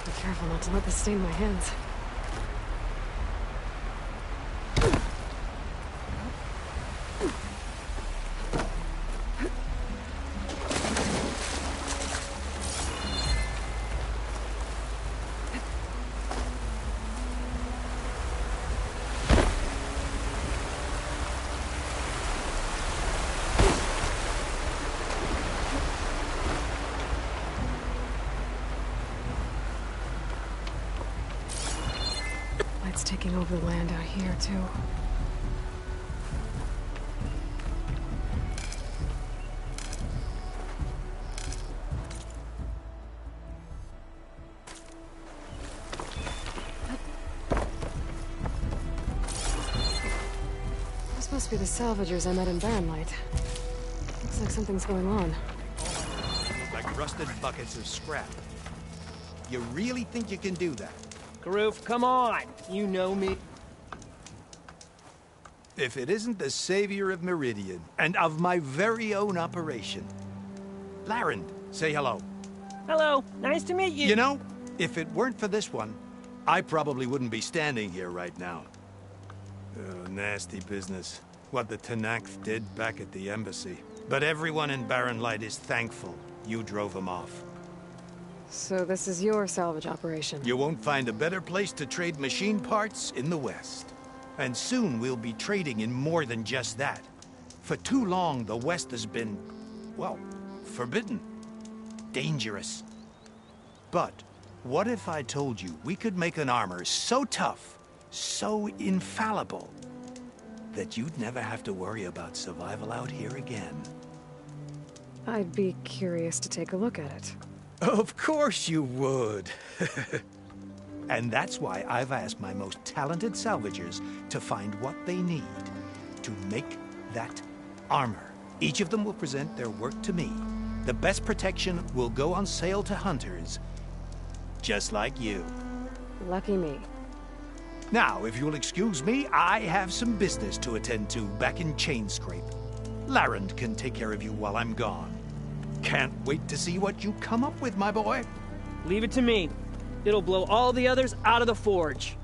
Speaker 2: Be careful not to let this stain my hands. It's taking over the land out here, too. This must be the salvagers I met in Barrenlight. Looks like something's going on.
Speaker 1: Like rusted buckets of scrap. You really think you can do that?
Speaker 11: Karuf, come on! You know me.
Speaker 1: If it isn't the savior of Meridian, and of my very own operation. Larend, say hello.
Speaker 11: Hello, nice to meet you.
Speaker 1: You know, if it weren't for this one, I probably wouldn't be standing here right now. Oh, nasty business. What the Tenakth did back at the embassy. But everyone in Barrenlight is thankful you drove them off.
Speaker 2: So this is your salvage operation?
Speaker 1: You won't find a better place to trade machine parts in the West. And soon we'll be trading in more than just that. For too long, the West has been, well, forbidden. Dangerous. But what if I told you we could make an armor so tough, so infallible, that you'd never have to worry about survival out here again?
Speaker 2: I'd be curious to take a look at it.
Speaker 1: Of course you would. And that's why I've asked my most talented salvagers to find what they need to make that armor. Each of them will present their work to me. The best protection will go on sale to hunters, just like you.
Speaker 2: Lucky me.
Speaker 1: Now, if you'll excuse me, I have some business to attend to back in Chainscrape. Larend can take care of you while I'm gone. Can't wait to see what you come up with, my boy.
Speaker 11: Leave it to me. It'll blow all the others out of the forge.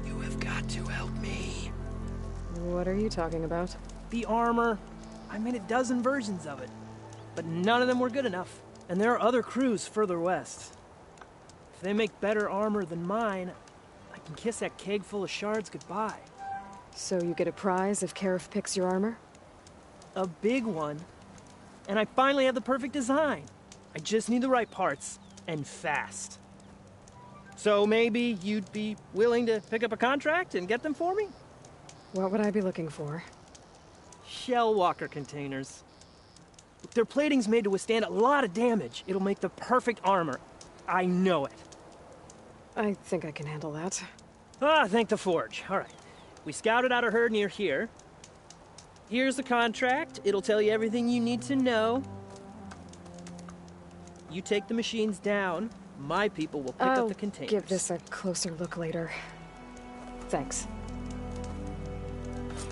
Speaker 1: You have got to help me.
Speaker 2: What are you talking about?
Speaker 7: The armor. I made a dozen versions of it, but none of them were good enough. And there are other crews further west. If they make better armor than mine, I can kiss that keg full of shards goodbye.
Speaker 2: So you get a prize if Karif picks your armor?
Speaker 7: A big one. And I finally have the perfect design. I just need the right parts, and fast. So maybe you'd be willing to pick up a contract and get them for me?
Speaker 2: What would I be looking for?
Speaker 7: Shell walker containers. Their plating's made to withstand a lot of damage. It'll make the perfect armor. I know it.
Speaker 2: I think I can handle that.
Speaker 7: Ah, thank the Forge. All right. We scouted out a herd near here. Here's the contract. It'll tell you everything you need to know. You take the machines down. My people will pick up the containers.
Speaker 2: I'll give this a closer look later. Thanks.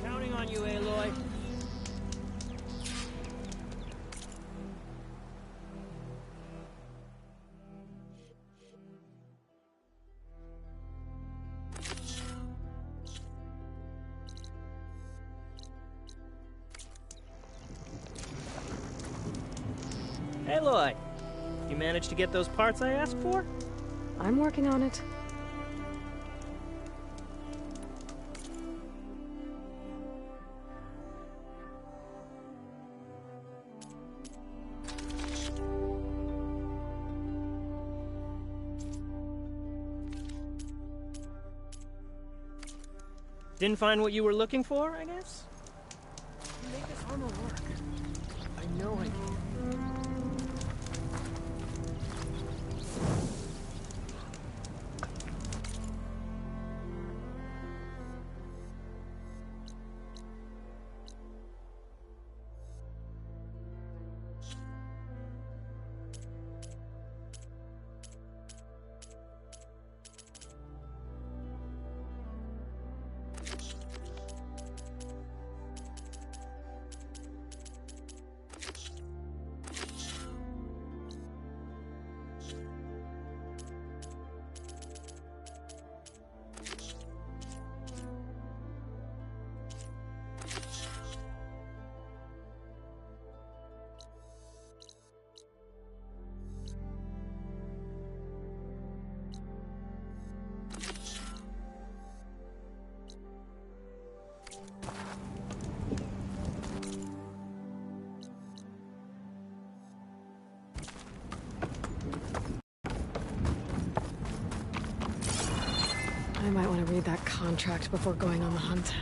Speaker 7: Counting on you, Aloy. Aloy, you managed to get those parts I asked for?
Speaker 2: I'm working on it.
Speaker 7: Didn't find what you were looking for, I guess? You make this armor work. I know I can.
Speaker 2: I might want to read that contract before going on the hunt.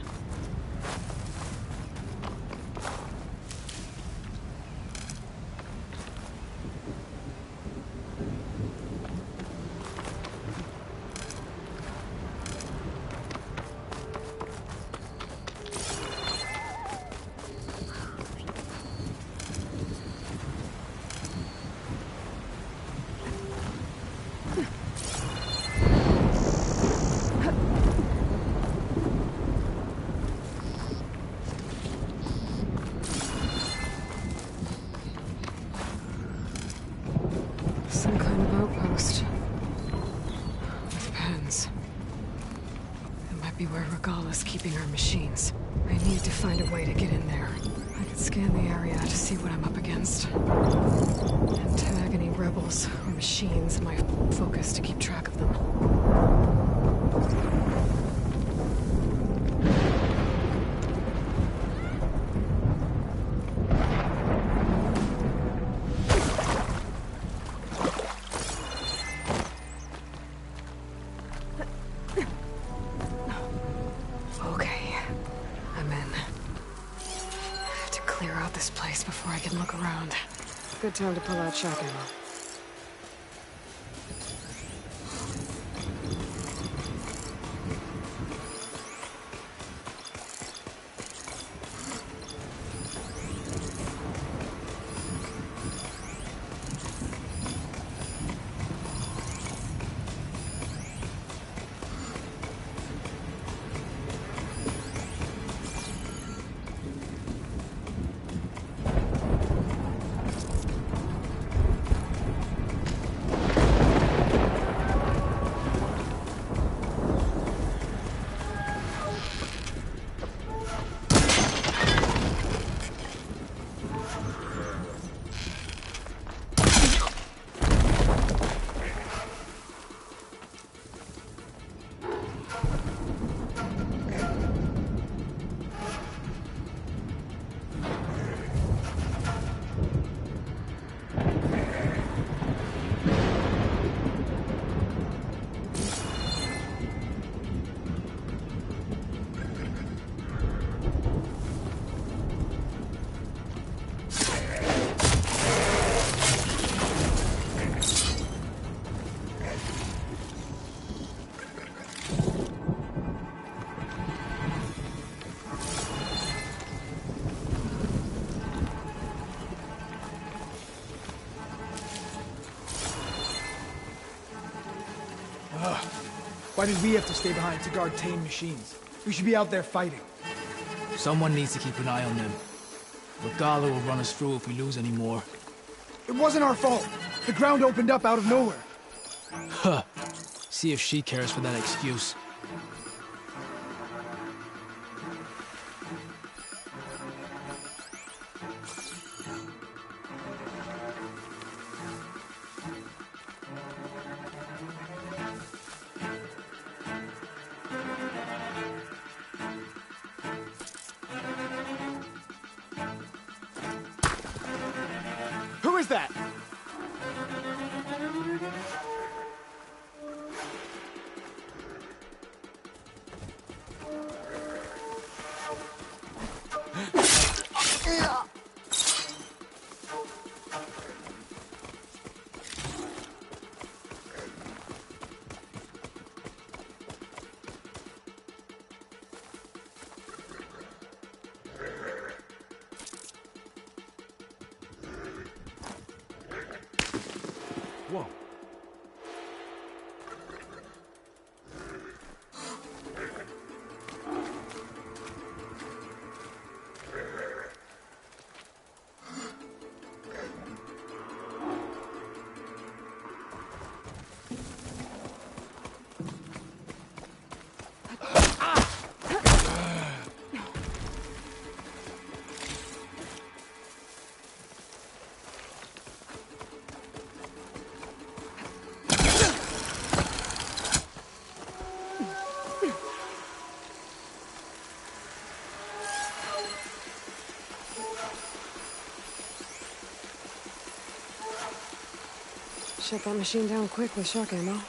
Speaker 2: Some kind of outpost. With pens. It might be where Regala's keeping her machines. I need to find a way to get in there. I could scan the area to see what I'm up against. And tag any rebels or machines in my focus to keep track of them. Okay, I'm in. I have to clear out this place before I can look around. Good time to pull out shotgun.
Speaker 15: Why did we have to stay behind to guard tame machines? We should be out there fighting.
Speaker 17: Someone needs to keep an eye on them. Regala will run us through if we lose any more.
Speaker 15: It wasn't our fault. The ground opened up out of nowhere.
Speaker 17: Huh. See if she cares for that excuse.
Speaker 15: Who is that?
Speaker 12: Whoa.
Speaker 2: Shut that machine down quick with shock ammo.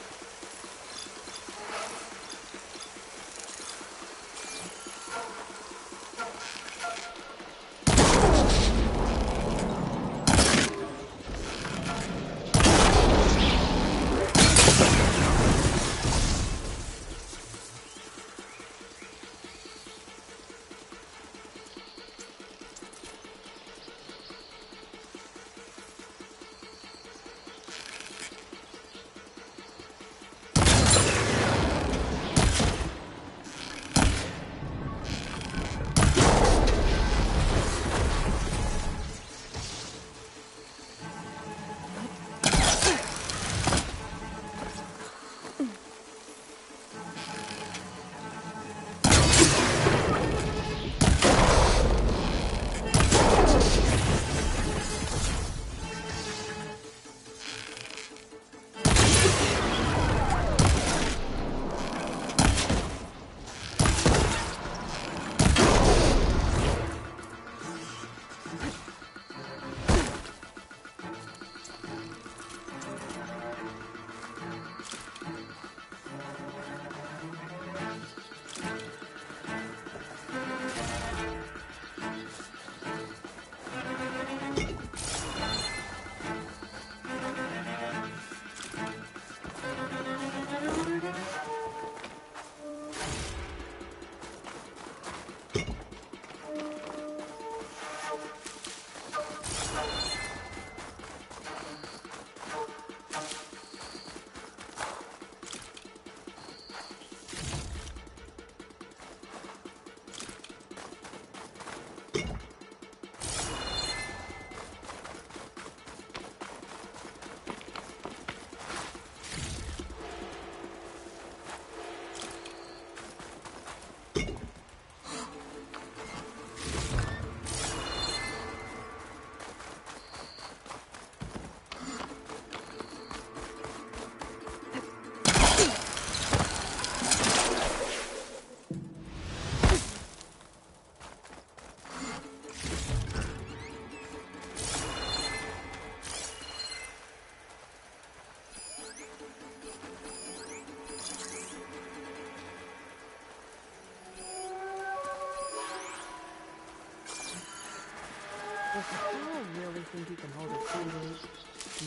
Speaker 6: Does the fellow really think he can hold a single?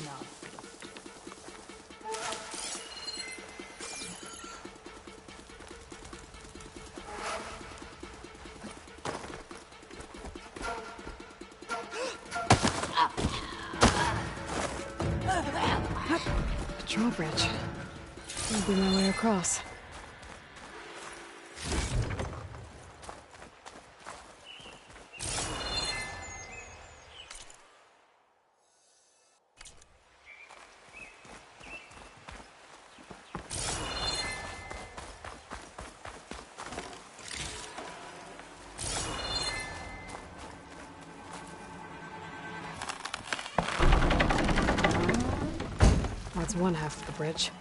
Speaker 6: No.
Speaker 2: A drawbridge. That'll be my way across. That's one half of the bridge.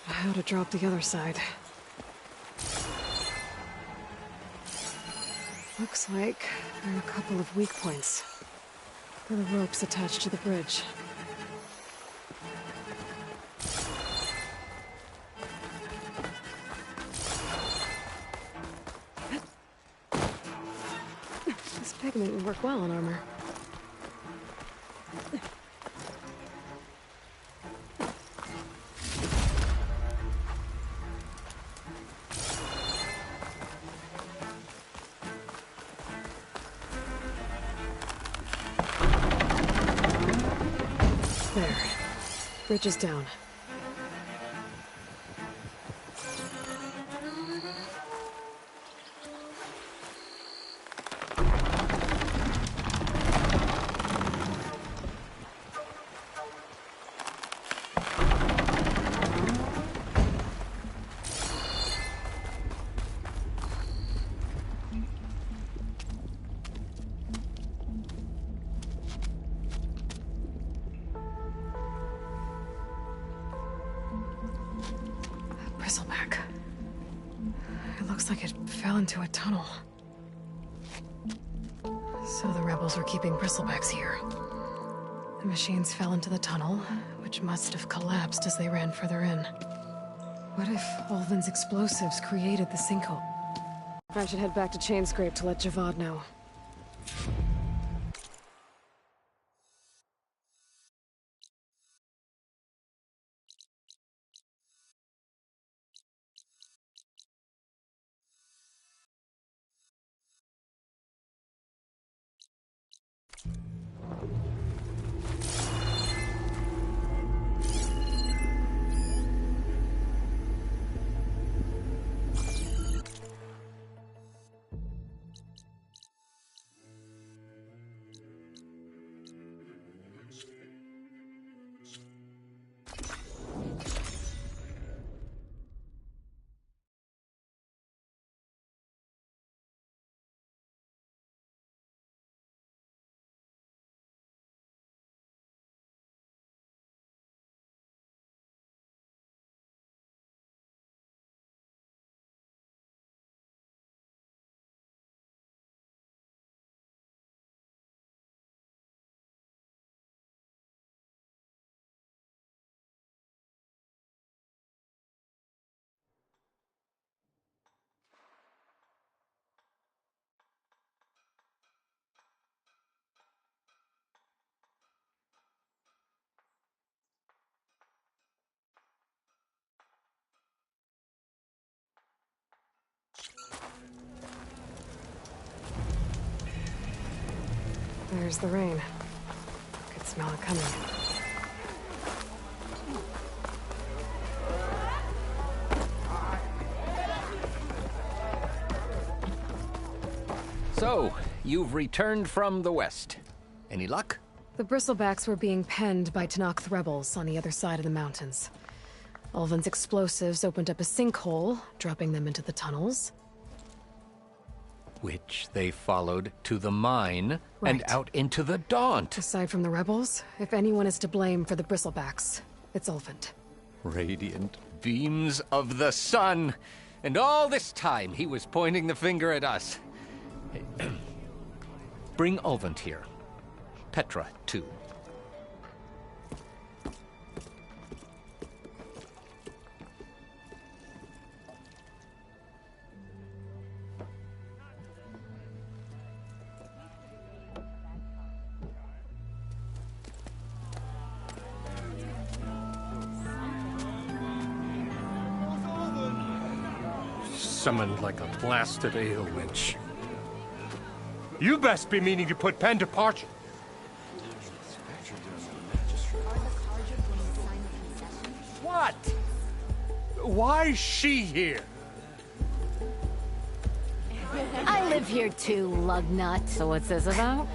Speaker 2: How to drop the other side. Looks like there are a couple of weak points. There are ropes attached to the bridge. This pigment would work well on armor. There. Bridge is down. Bristleback. It looks like it fell into a tunnel. So the rebels were keeping bristlebacks here. The machines fell into the tunnel, which must have collapsed as they ran further in. What if Ulvin's explosives created the sinkhole? I should head back to Chainscrape to let Javad know. There's the rain. Could smell it coming.
Speaker 5: So, you've returned from the west. Any luck?
Speaker 2: The Bristlebacks were being penned by Tenakth rebels on the other side of the mountains. Ulvin's explosives opened up a sinkhole, dropping them into the tunnels.
Speaker 5: Which they followed to the mine and
Speaker 2: Right.
Speaker 5: out into the Daunt.
Speaker 2: Aside from the rebels, if anyone is to blame for the Bristlebacks, it's Ulvin.
Speaker 5: Radiant beams of the sun. And all this time he was pointing the finger at us. Bring Ulvin here. Petra, too.
Speaker 19: Summoned like a blasted ale witch. You best be meaning to put pen to parchment. What? Why's she here?
Speaker 18: I live here too, lugnut. So what's this about?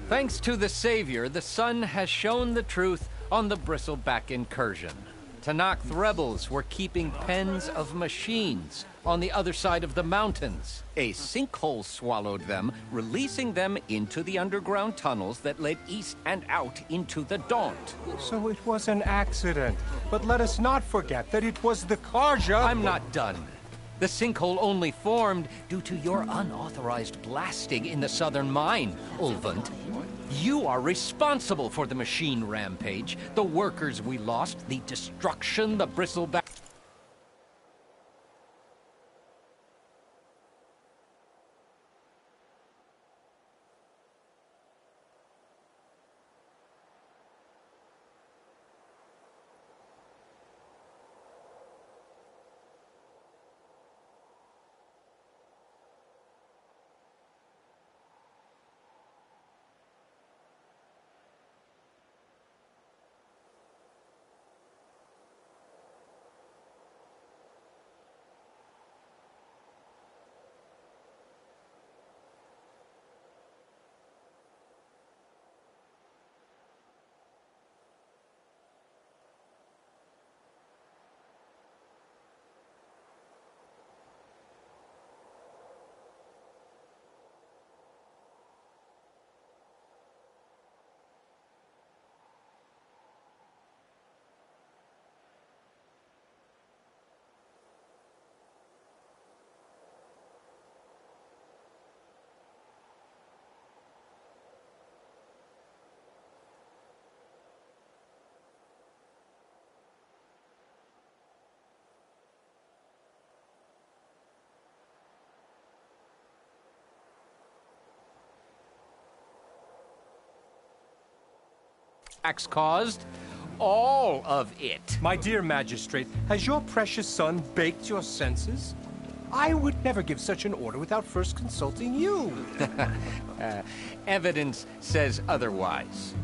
Speaker 5: Thanks to the Savior, the sun has shown the truth on the Bristleback incursion. Tenakth rebels were keeping pens of machines on the other side of the mountains. A sinkhole swallowed them, releasing them into the underground tunnels that led east and out into the Daunt.
Speaker 8: So it was an accident. But let us not forget that it was the Carja...
Speaker 5: I'm not done. The sinkhole only formed due to your unauthorized blasting in the southern mine, Ulvund. You are responsible for the machine rampage, the workers we lost, the destruction, the bristleback... caused all of it.
Speaker 8: My dear magistrate, has your precious son baked your senses? I would never give such an order without first consulting you.
Speaker 5: Evidence says otherwise.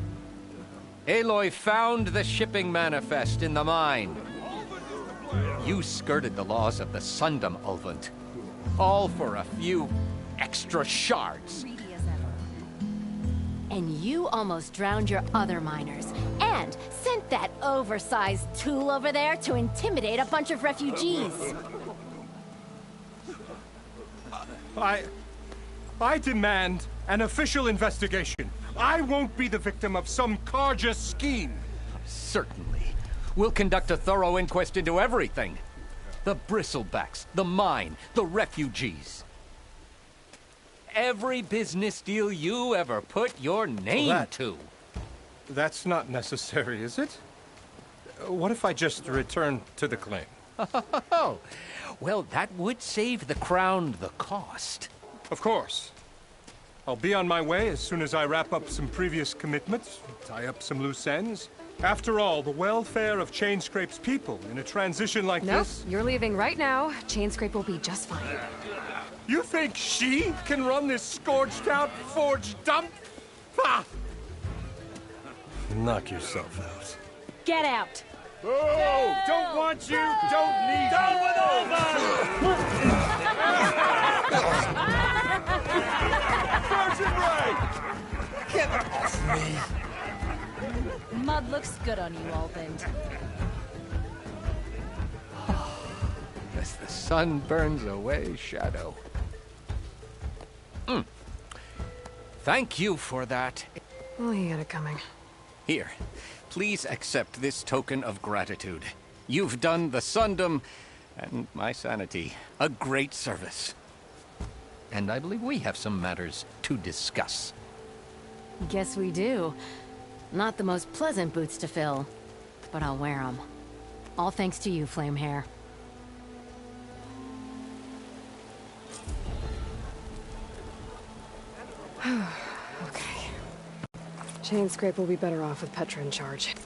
Speaker 5: Aloy found the shipping manifest in the mine. You skirted the laws of the Sundom, Ulvund. All for a few extra shards.
Speaker 18: And you almost drowned your other miners. And sent that oversized tool over there to intimidate a bunch of refugees.
Speaker 8: I demand an official investigation. I won't be the victim of some Carja scheme.
Speaker 5: Certainly. We'll conduct a thorough inquest into everything. The bristlebacks, the mine, the refugees. Every business deal you ever put your name to.
Speaker 8: That's not necessary, is it? What if I just return to the claim?
Speaker 5: Oh, well, that would save the Crown the cost.
Speaker 8: Of course. I'll be on my way as soon as I wrap up some previous commitments, tie up some loose ends. After all, the welfare of Chainscrape's people in a transition like this...
Speaker 2: Nope, you're leaving right now. Chainscrape will be just fine.
Speaker 8: You think she can run this scorched-out forge dump? Ha! Knock yourself out.
Speaker 18: Get out!
Speaker 13: Oh, don't want you, don't need you. Down with all Sergeant Wright!
Speaker 22: Get off me!
Speaker 18: Mud looks good on you, Ulvund.
Speaker 5: As the sun burns away shadow. Thank you for that.
Speaker 2: Well, he had it coming.
Speaker 5: Here, please accept this token of gratitude. You've done the Sundom and my sanity a great service. And I believe we have some matters to discuss.
Speaker 18: Guess we do. Not the most pleasant boots to fill, but I'll wear them. All thanks to you, Flamehair.
Speaker 2: Okay. Chainscrape will be better off with Petra in charge.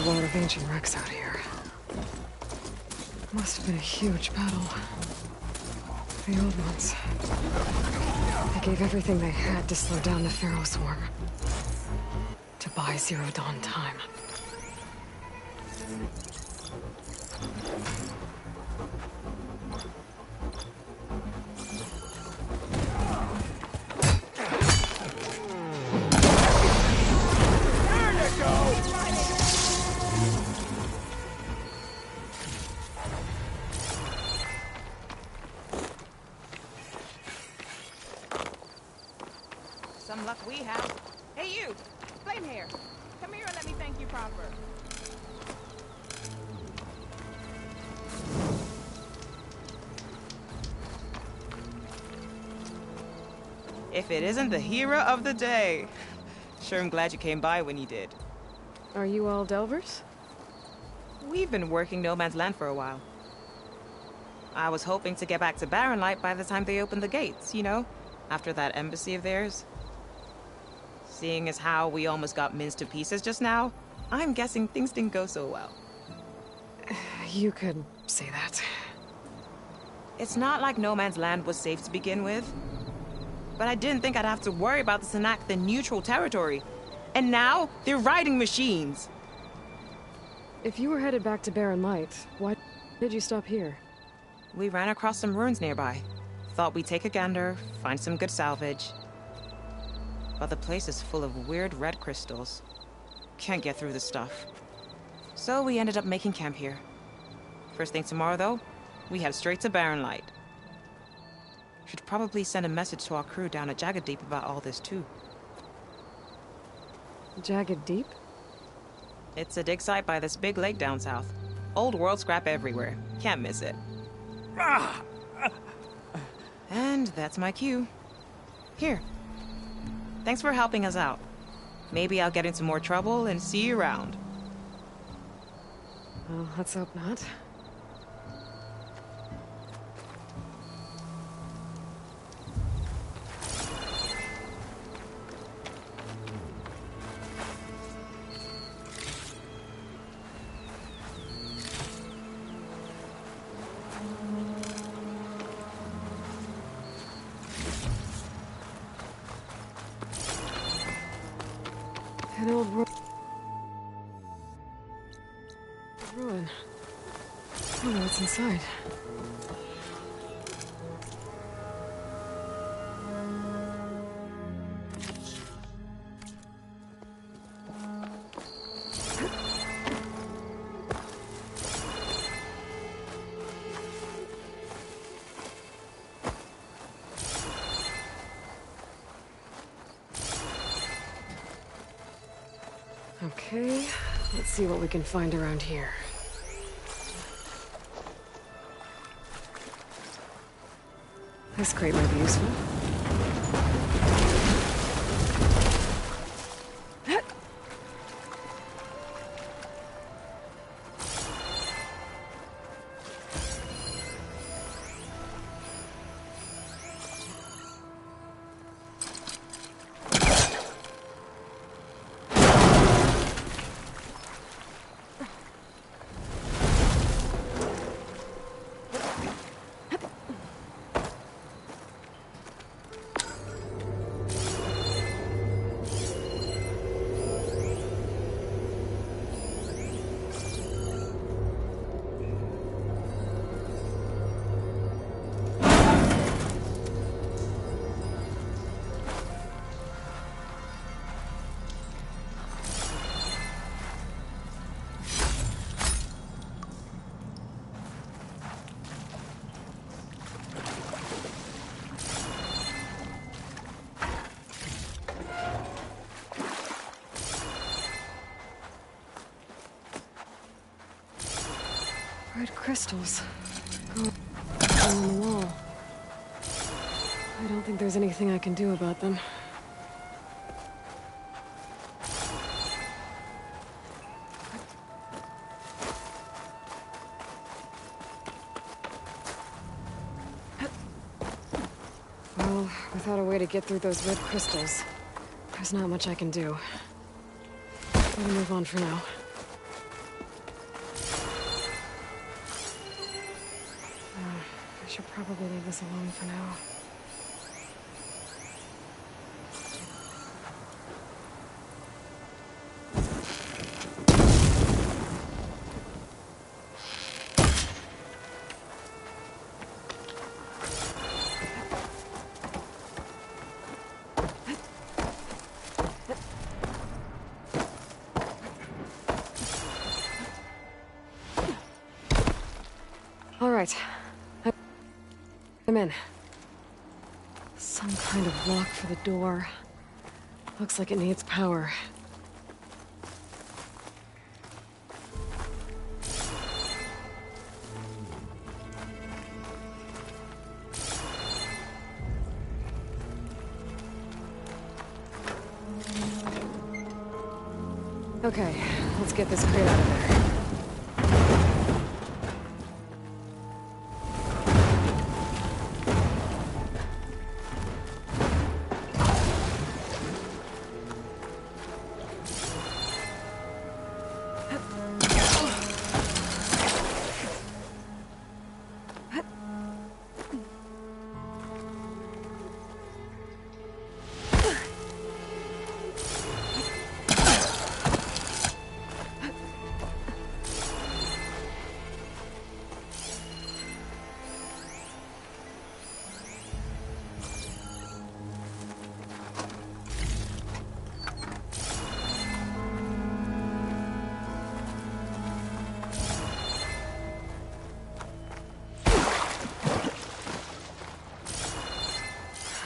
Speaker 2: a lot of ancient wrecks out here. Must have been a huge battle. The old ones. They gave everything they had to slow down the Pharaoh swarm. To buy Zero Dawn time.
Speaker 3: Some luck we have. Hey, you! Flame hair! Come here and let me thank you proper. If it isn't the hero of the day. Sure, I'm glad you came by when you did.
Speaker 2: Are you all Delvers?
Speaker 3: We've been working No Man's Land for a while. I was hoping to get back to Barren Light by the time they opened the gates, you know? After that embassy of theirs. Seeing as how we almost got minced to pieces just now, I'm guessing things didn't go so well.
Speaker 2: You could say that.
Speaker 3: It's not like No Man's Land was safe to begin with. But I didn't think I'd have to worry about the Snack, the neutral territory. And now, they're riding machines.
Speaker 2: If you were headed back to Barren Light, why did you stop here?
Speaker 3: We ran across some ruins nearby. Thought we'd take a gander, find some good salvage. But the place is full of weird red crystals. Can't get through the stuff. So we ended up making camp here. First thing tomorrow, though, we head straight to Barren Light. Should probably send a message to our crew down at Jagged Deep about all this, too.
Speaker 2: Jagged Deep?
Speaker 3: It's a dig site by this big lake down south. Old world scrap everywhere. Can't miss it. And that's my cue. Here. Thanks for helping us out. Maybe I'll get into more trouble and see you around.
Speaker 2: Well, let's hope not. An old ruin. I don't know what's inside. Okay, let's see what we can find around here. This crate might be useful. Red crystals. Oh, on the wall. I don't think there's anything I can do about them. Well, without a way to get through those red crystals, there's not much I can do. Let me move on for now. should probably leave this alone for now. All right. I'm in. Some kind of lock for the door. Looks like it needs power. Okay, let's get this crate out of there.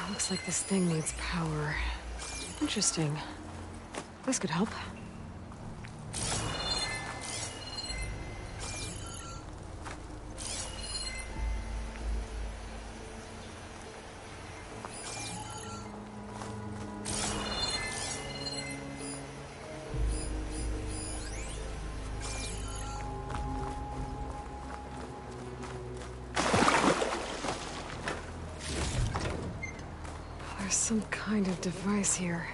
Speaker 2: Looks like this thing needs power. Interesting. This could help. There's some kind of device here.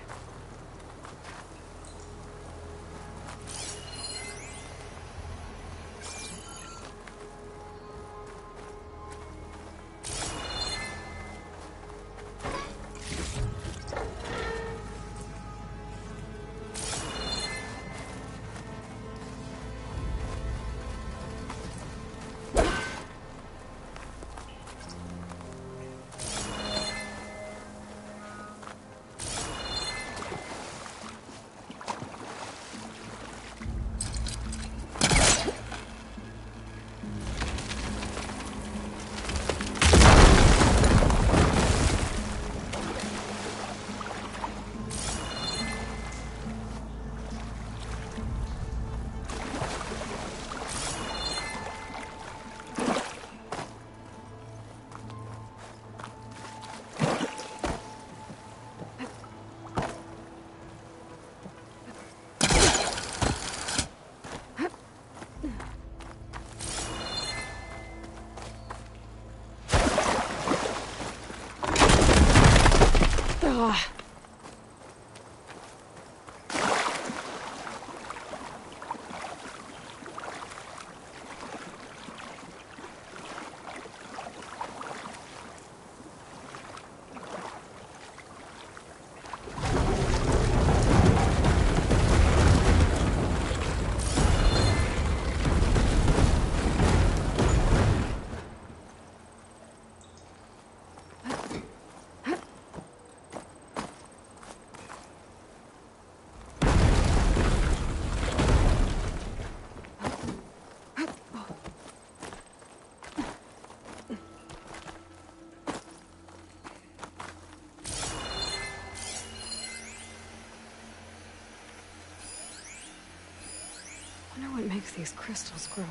Speaker 2: I wonder what makes these crystals grow.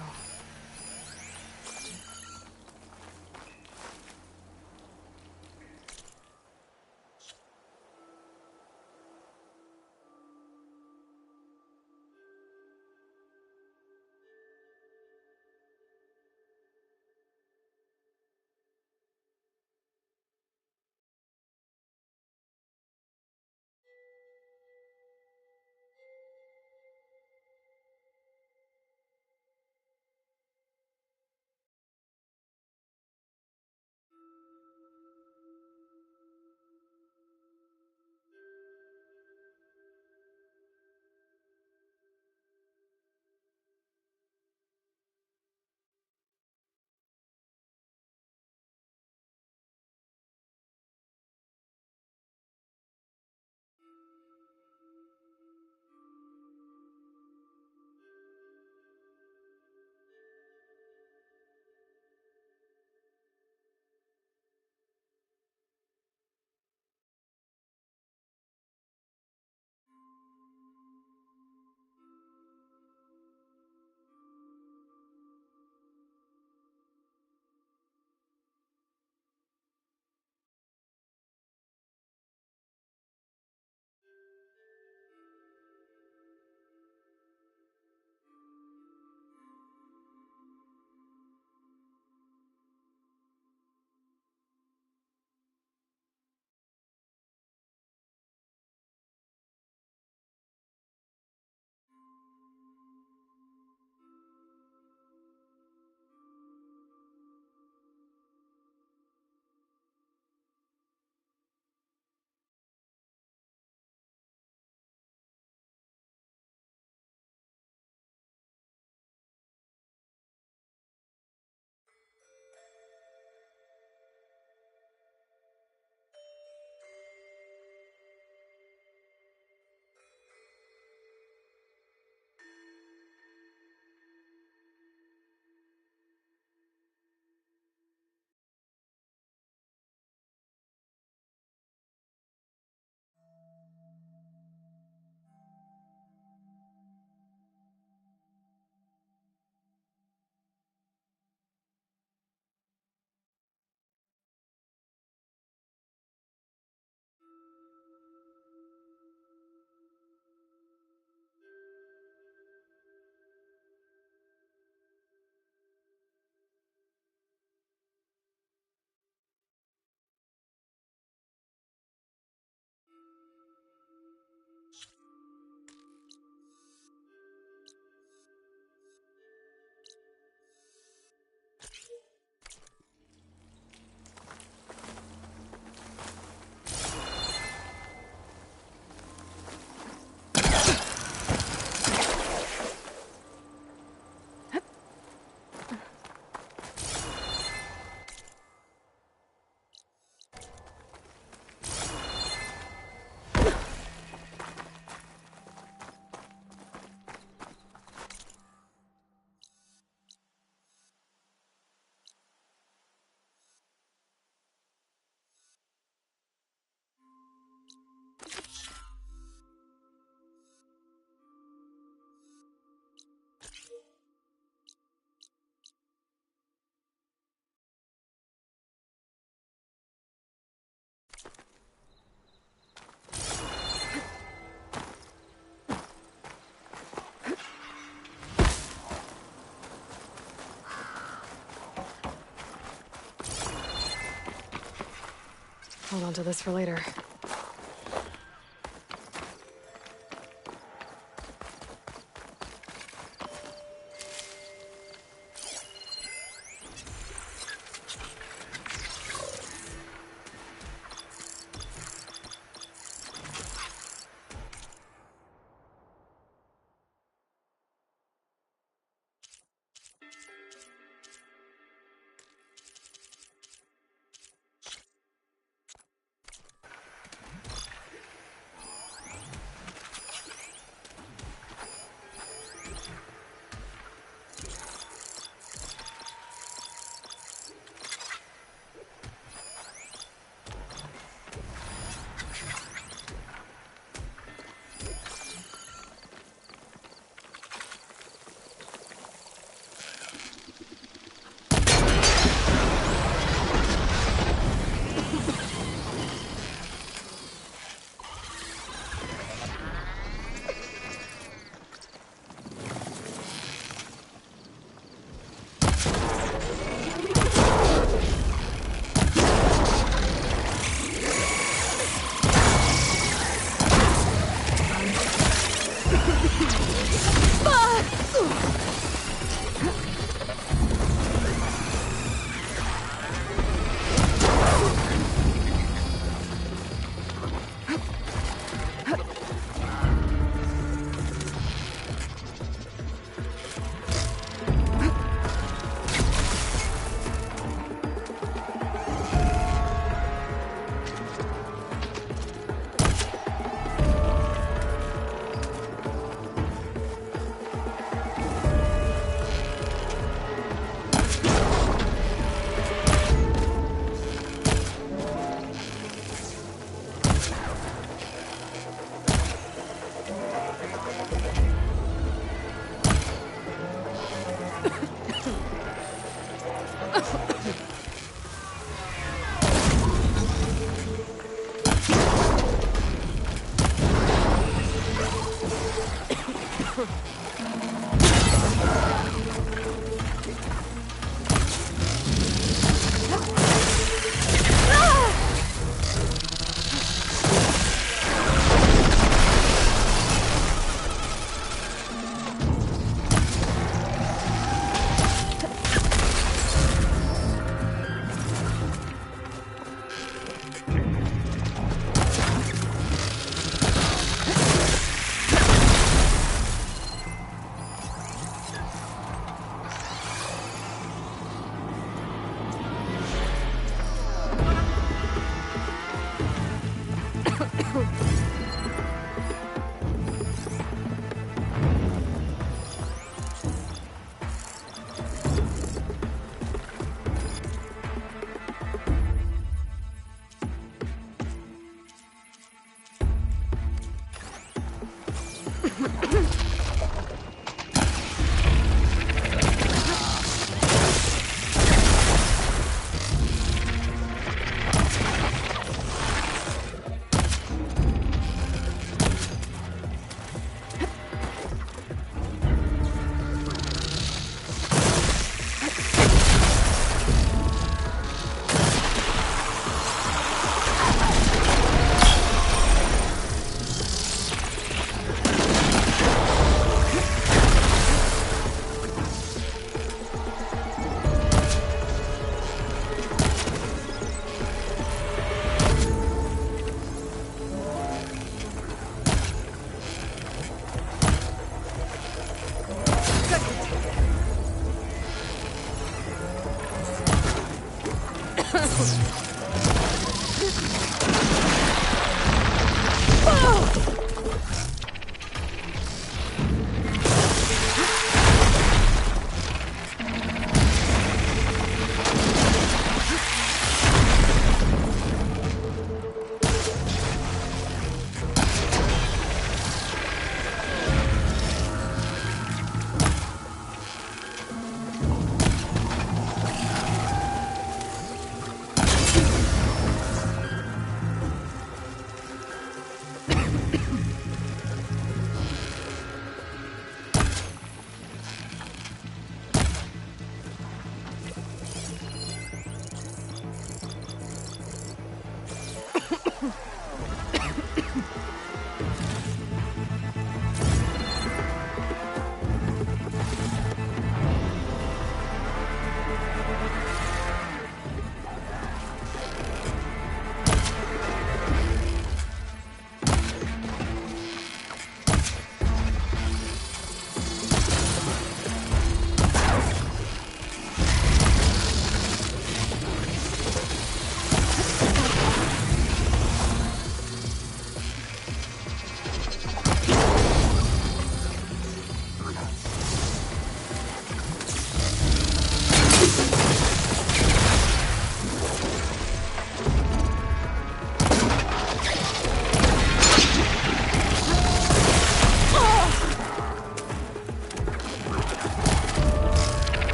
Speaker 2: Hold on to this for later.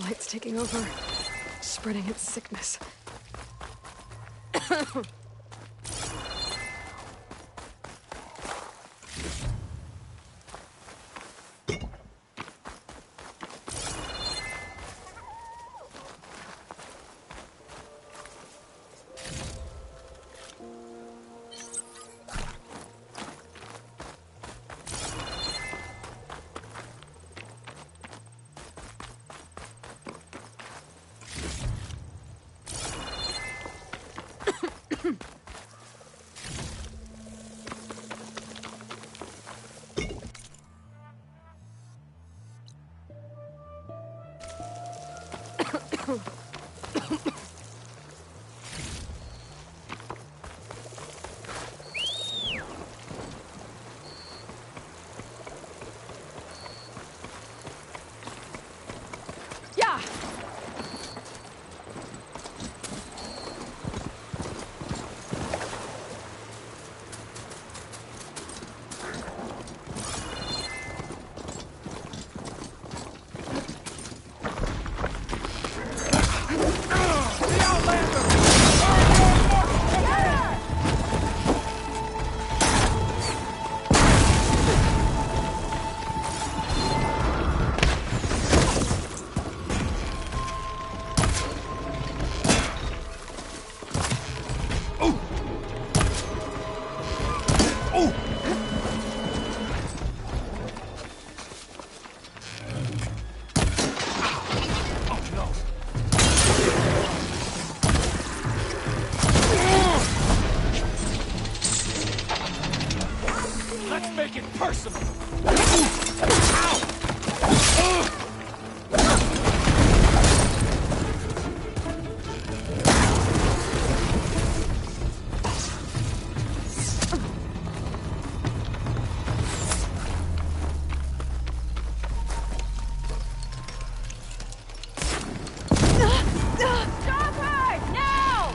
Speaker 2: Light's taking over, spreading its sickness. Yeah!
Speaker 13: Let's make it personal!
Speaker 22: Stop her! Now!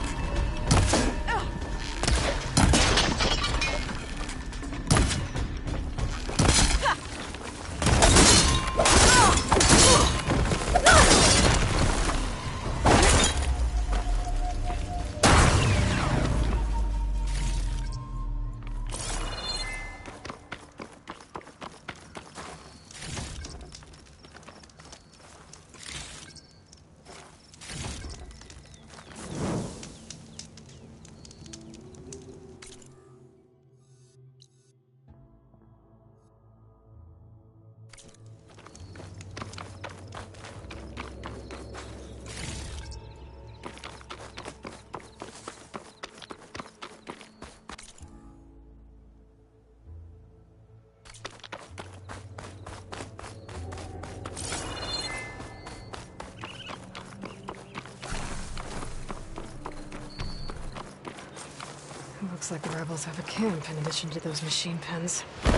Speaker 2: Looks like the rebels have a camp in addition to those machine pens. I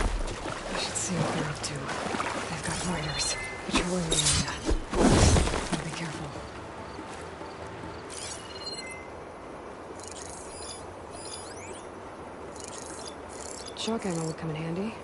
Speaker 2: should see what they're up to. They've got riders patrolling the area. Gotta be careful. Shock ammo would come in handy.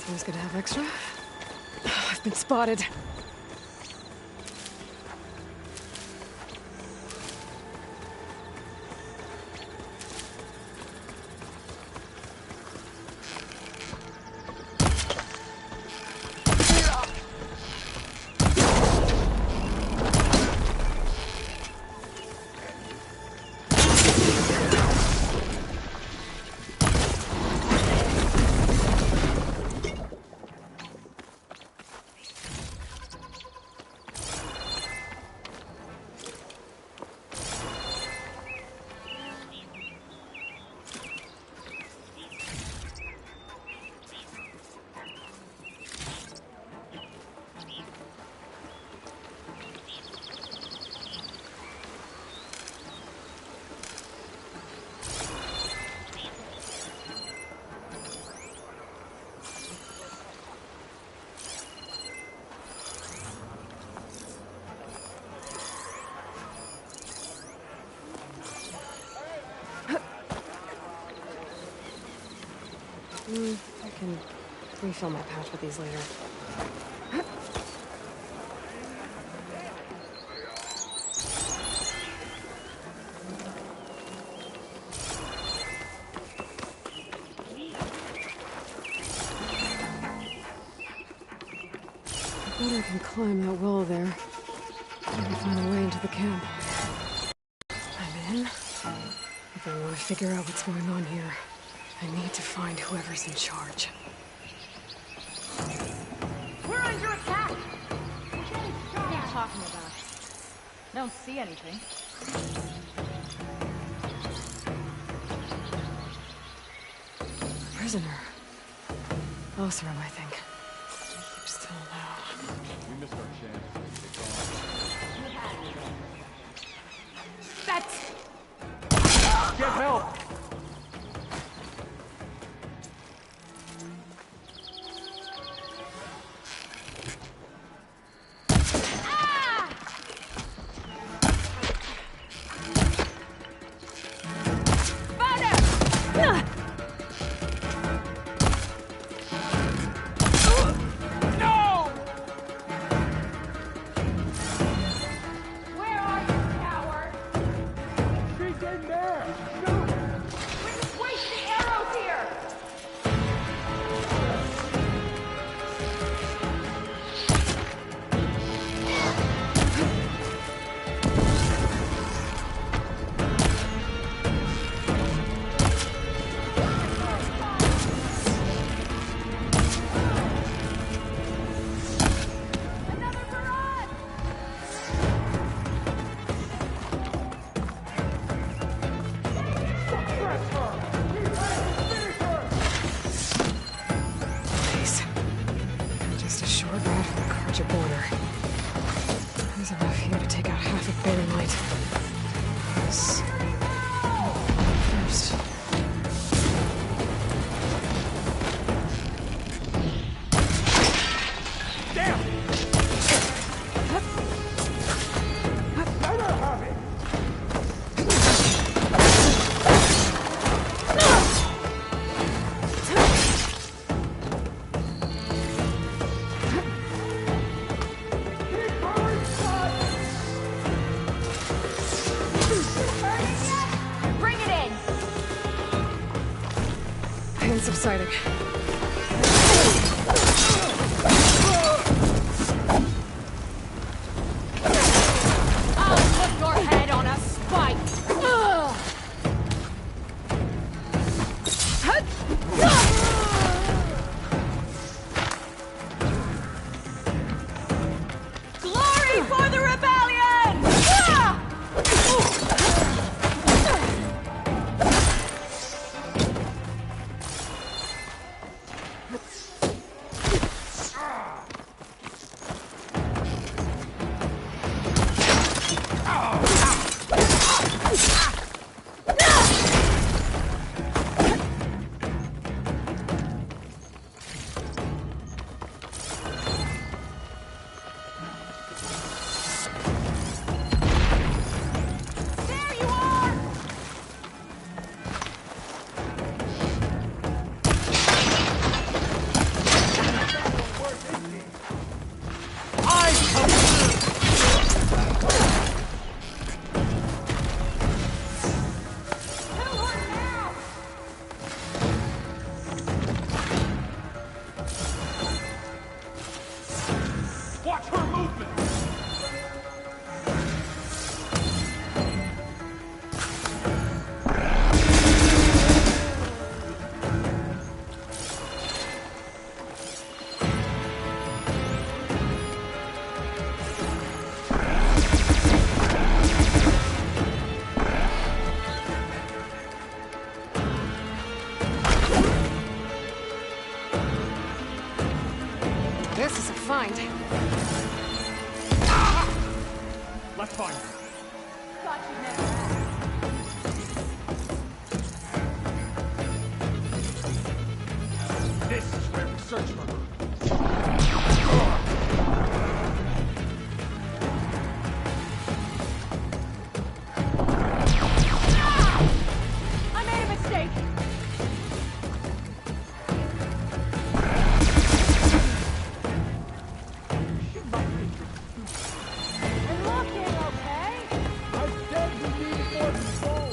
Speaker 2: Who's gonna have extra? I've been spotted. I can refill my pouch with these later. I bet I can climb that wall there. Maybe find a way into the camp. I'm in. If I want to figure out what's going on here, I need to find whoever's in charge.
Speaker 4: We're under attack! What are you talking about? I don't see anything.
Speaker 2: Prisoner. Oseram, I think. Keep still now.
Speaker 12: We missed our chance.
Speaker 4: That's...
Speaker 12: Get help!
Speaker 2: Subsiding.
Speaker 4: I'll put your head on a spike! Ready for the rebellion! Ah!
Speaker 13: Watch her movement!
Speaker 2: This is a find.
Speaker 13: Let's find her.
Speaker 4: Thought you'd never ask.
Speaker 13: This is where we search for her.
Speaker 4: I made a mistake. And looking okay.
Speaker 20: I said we needed more control.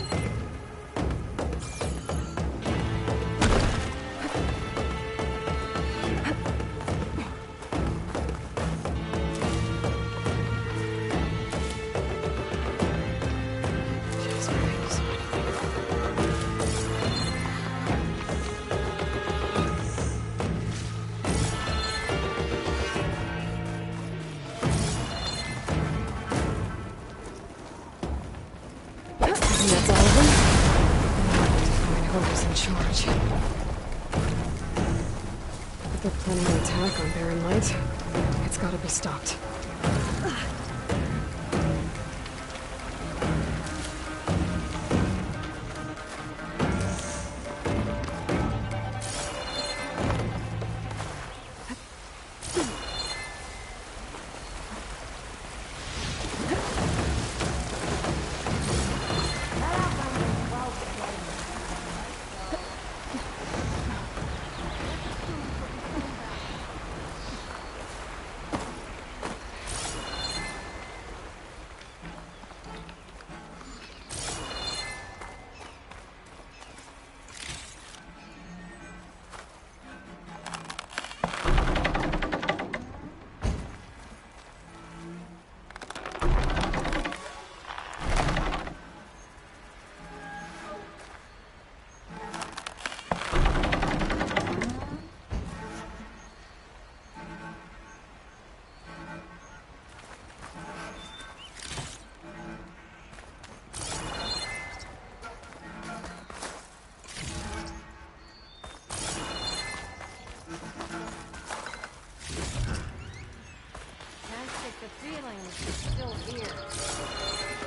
Speaker 2: And that's all of them? Now I have to find whoever's in charge. If they're planning an attack on Barren Light, it's gotta be stopped.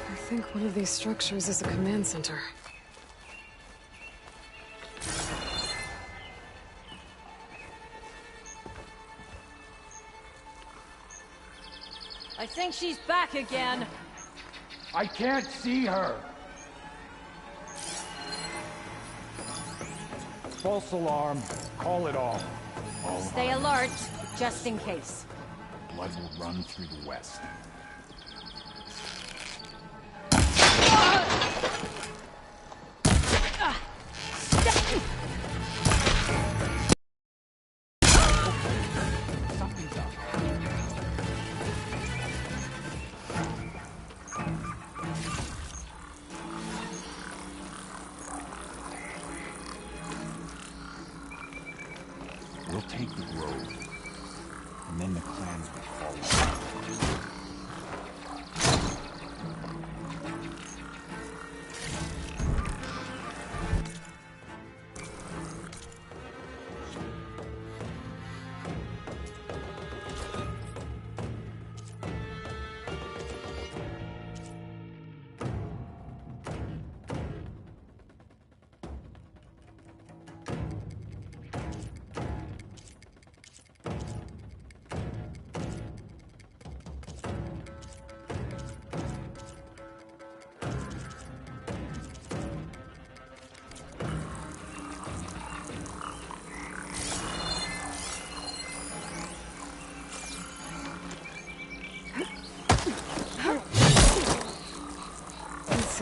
Speaker 2: I think one of these structures is a command center.
Speaker 4: I think she's back again.
Speaker 20: I can't see her. False alarm. Call it off.
Speaker 4: Stay alert, just in case.
Speaker 20: Blood will run through the west.
Speaker 13: Something's up.
Speaker 20: We'll take the grove, and then the clans will follow.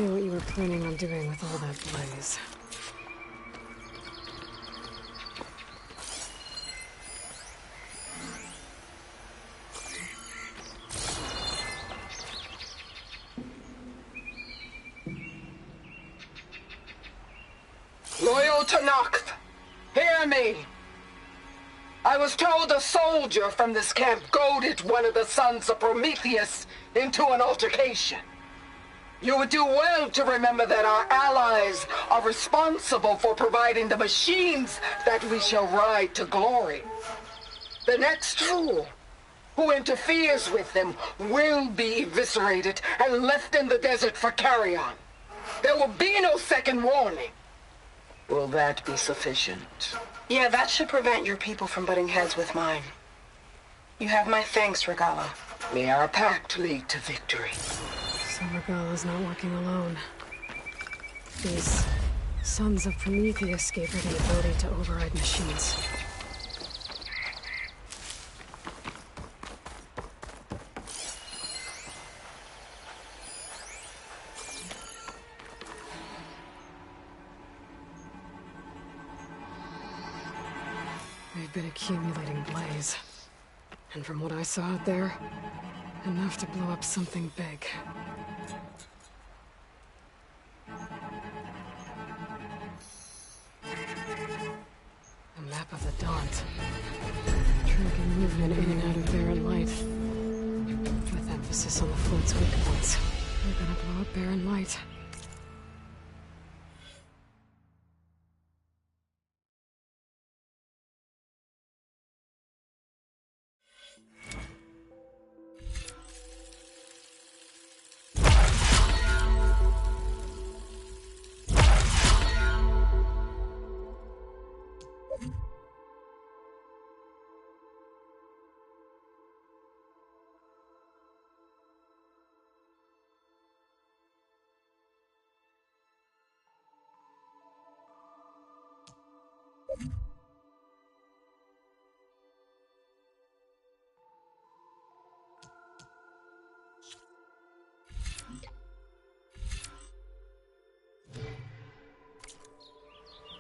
Speaker 2: see what you were planning on doing with all that blaze.
Speaker 22: Loyal to Noct, hear me. I was told a soldier from this camp goaded one of the sons of Prometheus into an altercation. You would do well to remember that our allies are responsible for providing the machines that we shall ride to glory. The next fool who interferes with them will be eviscerated and left in the desert for carrion. There will be no second warning. Will that be sufficient?
Speaker 9: Yeah, that should prevent your people from butting heads with mine. You have my thanks, Regalla.
Speaker 22: May our pact lead to victory.
Speaker 2: So Regalla's not working alone. These sons of Prometheus gave her the ability to override machines. They've been accumulating blaze. And from what I saw out there, enough to blow up something big. A map of the Daunt. Tracking movement in and out of Barren Light. With emphasis on the flood's weak points. We're gonna blow up Barren Light.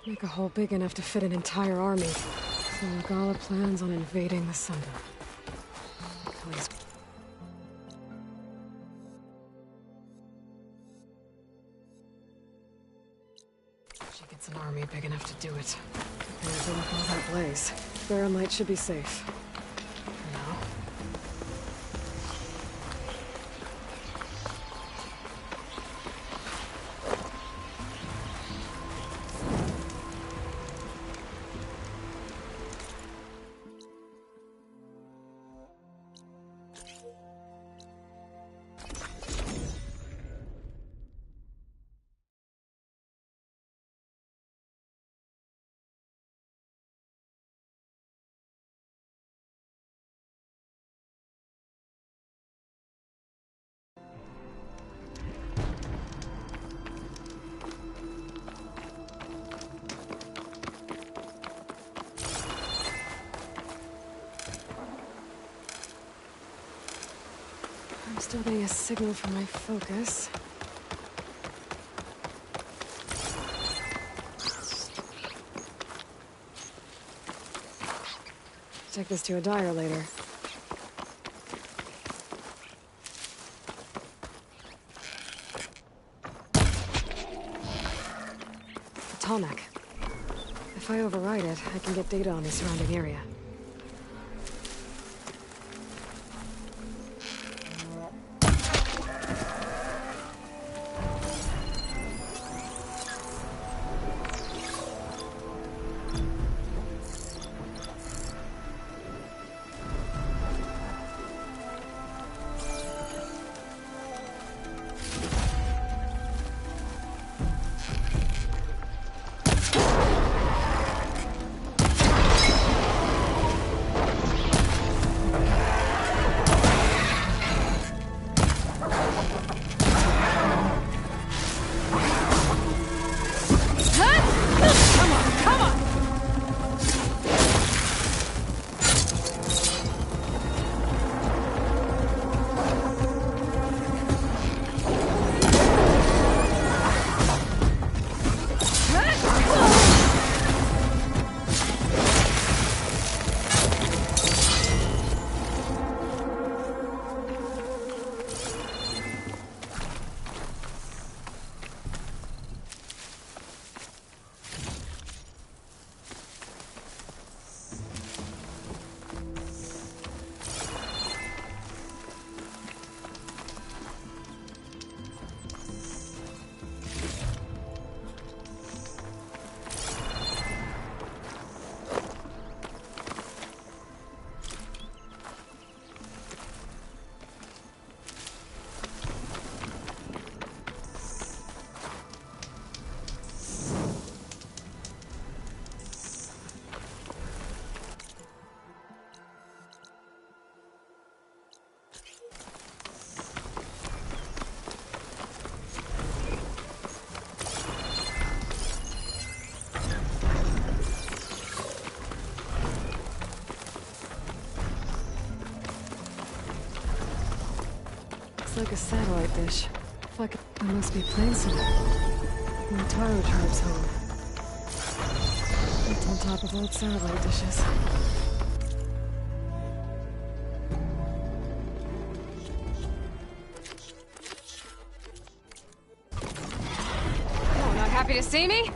Speaker 2: Make a hole big enough to fit an entire army. So Regalla plans on invading the Sunday. Please. She gets an army big enough to do it. And build up all that blaze. Barren Light should be safe. For now. Still getting a signal from my focus. Take this to a dyer later. A Tallneck. If I override it, I can get data on the surrounding area. Looks like a satellite dish. Like it must be Plainson. The Taro tribe's home. It's on top of old satellite dishes.
Speaker 10: Oh, not happy to see me?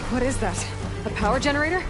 Speaker 2: What is that? A power generator?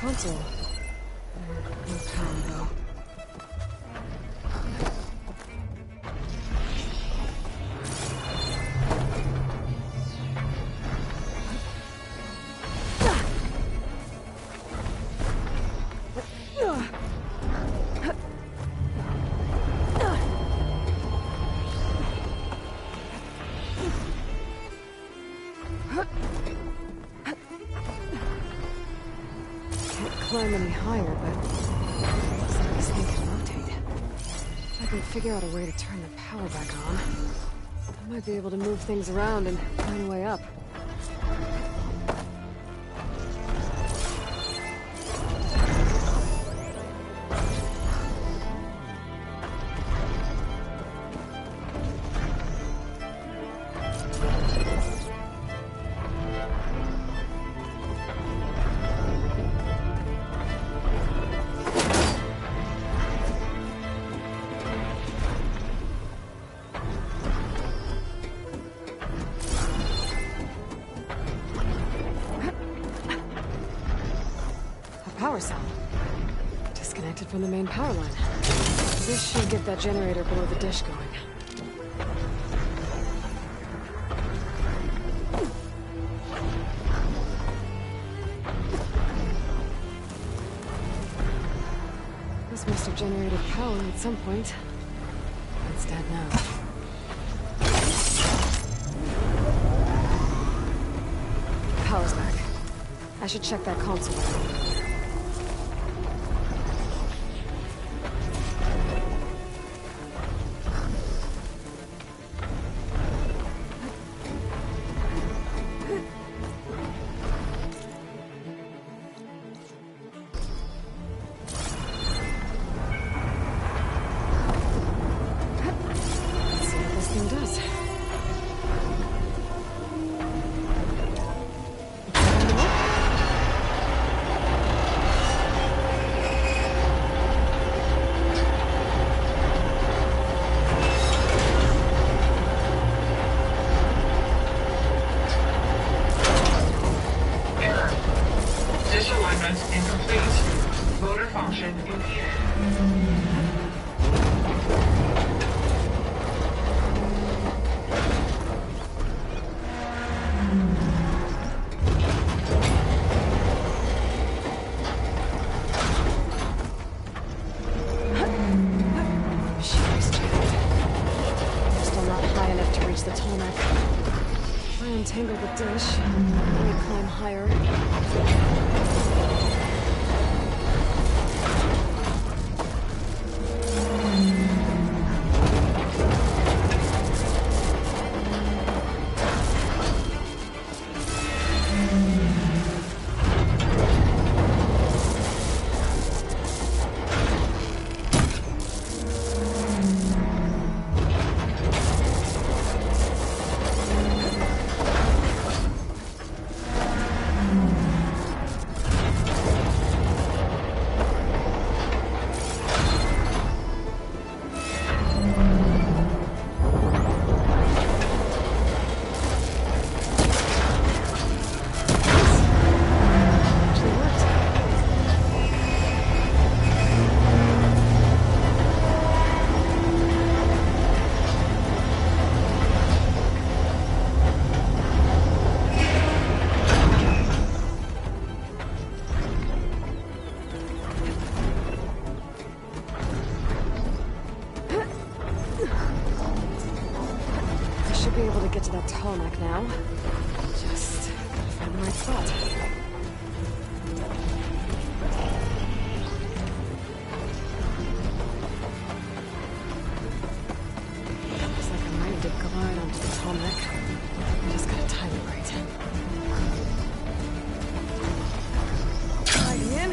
Speaker 2: Console. No power, though. Climb any higher, but looks like this thing can rotate. If I can figure out a way to turn the power back on, I might be able to move things around and find a way up. power cell. Disconnected from the main power line. This should get that generator below the dish going. This must have generated power at some point. It's dead now. Power's back. I should check that console. Untangle the dish. Let me climb higher. Be able to get to that tarmac now. Just gotta find the right spot. Looks like I'm ready to glide onto the tarmac. I just gotta time it right. Sliding in.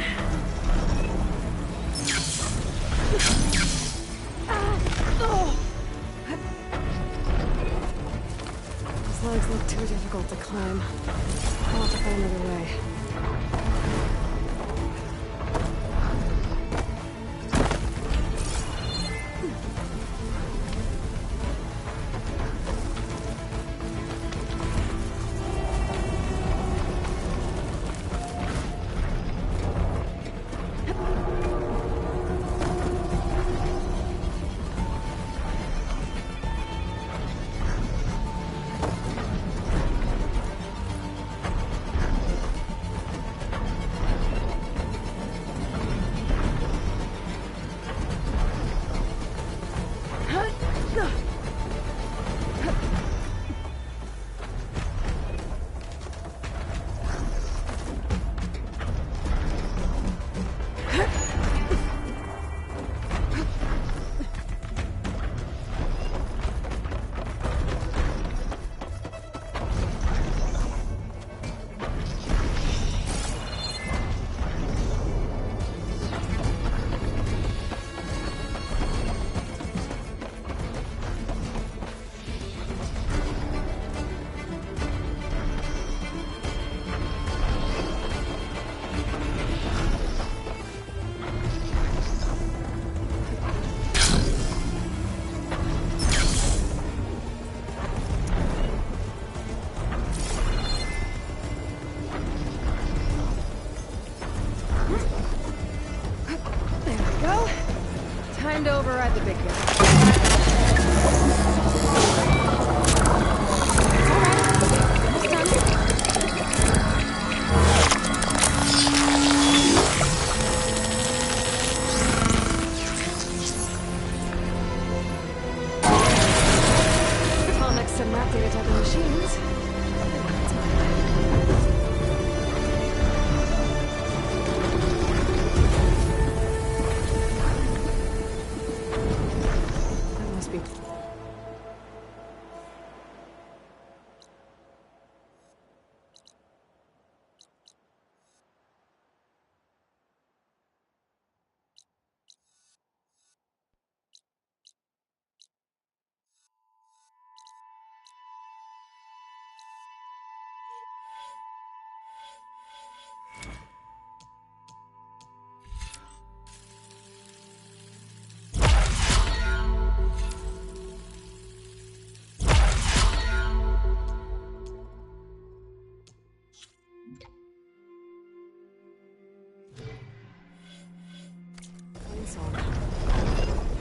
Speaker 2: Legs look too difficult to climb. I'll have to find another way.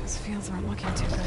Speaker 2: Those fields aren't looking too good.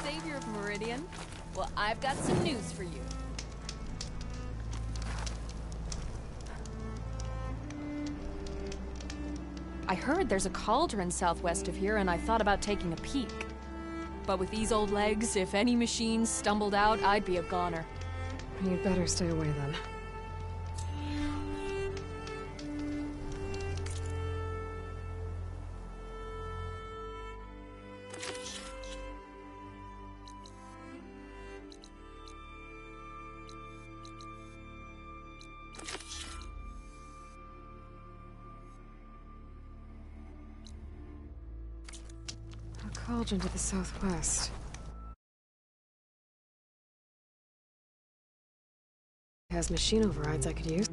Speaker 10: Savior of Meridian? Well, I've got some news for you. I heard there's a cauldron southwest of here, and I thought about taking a peek. But with these old legs, if any machines stumbled out, I'd be a goner.
Speaker 2: You'd better stay away then. Cauldron to the southwest. Has machine overrides I could use.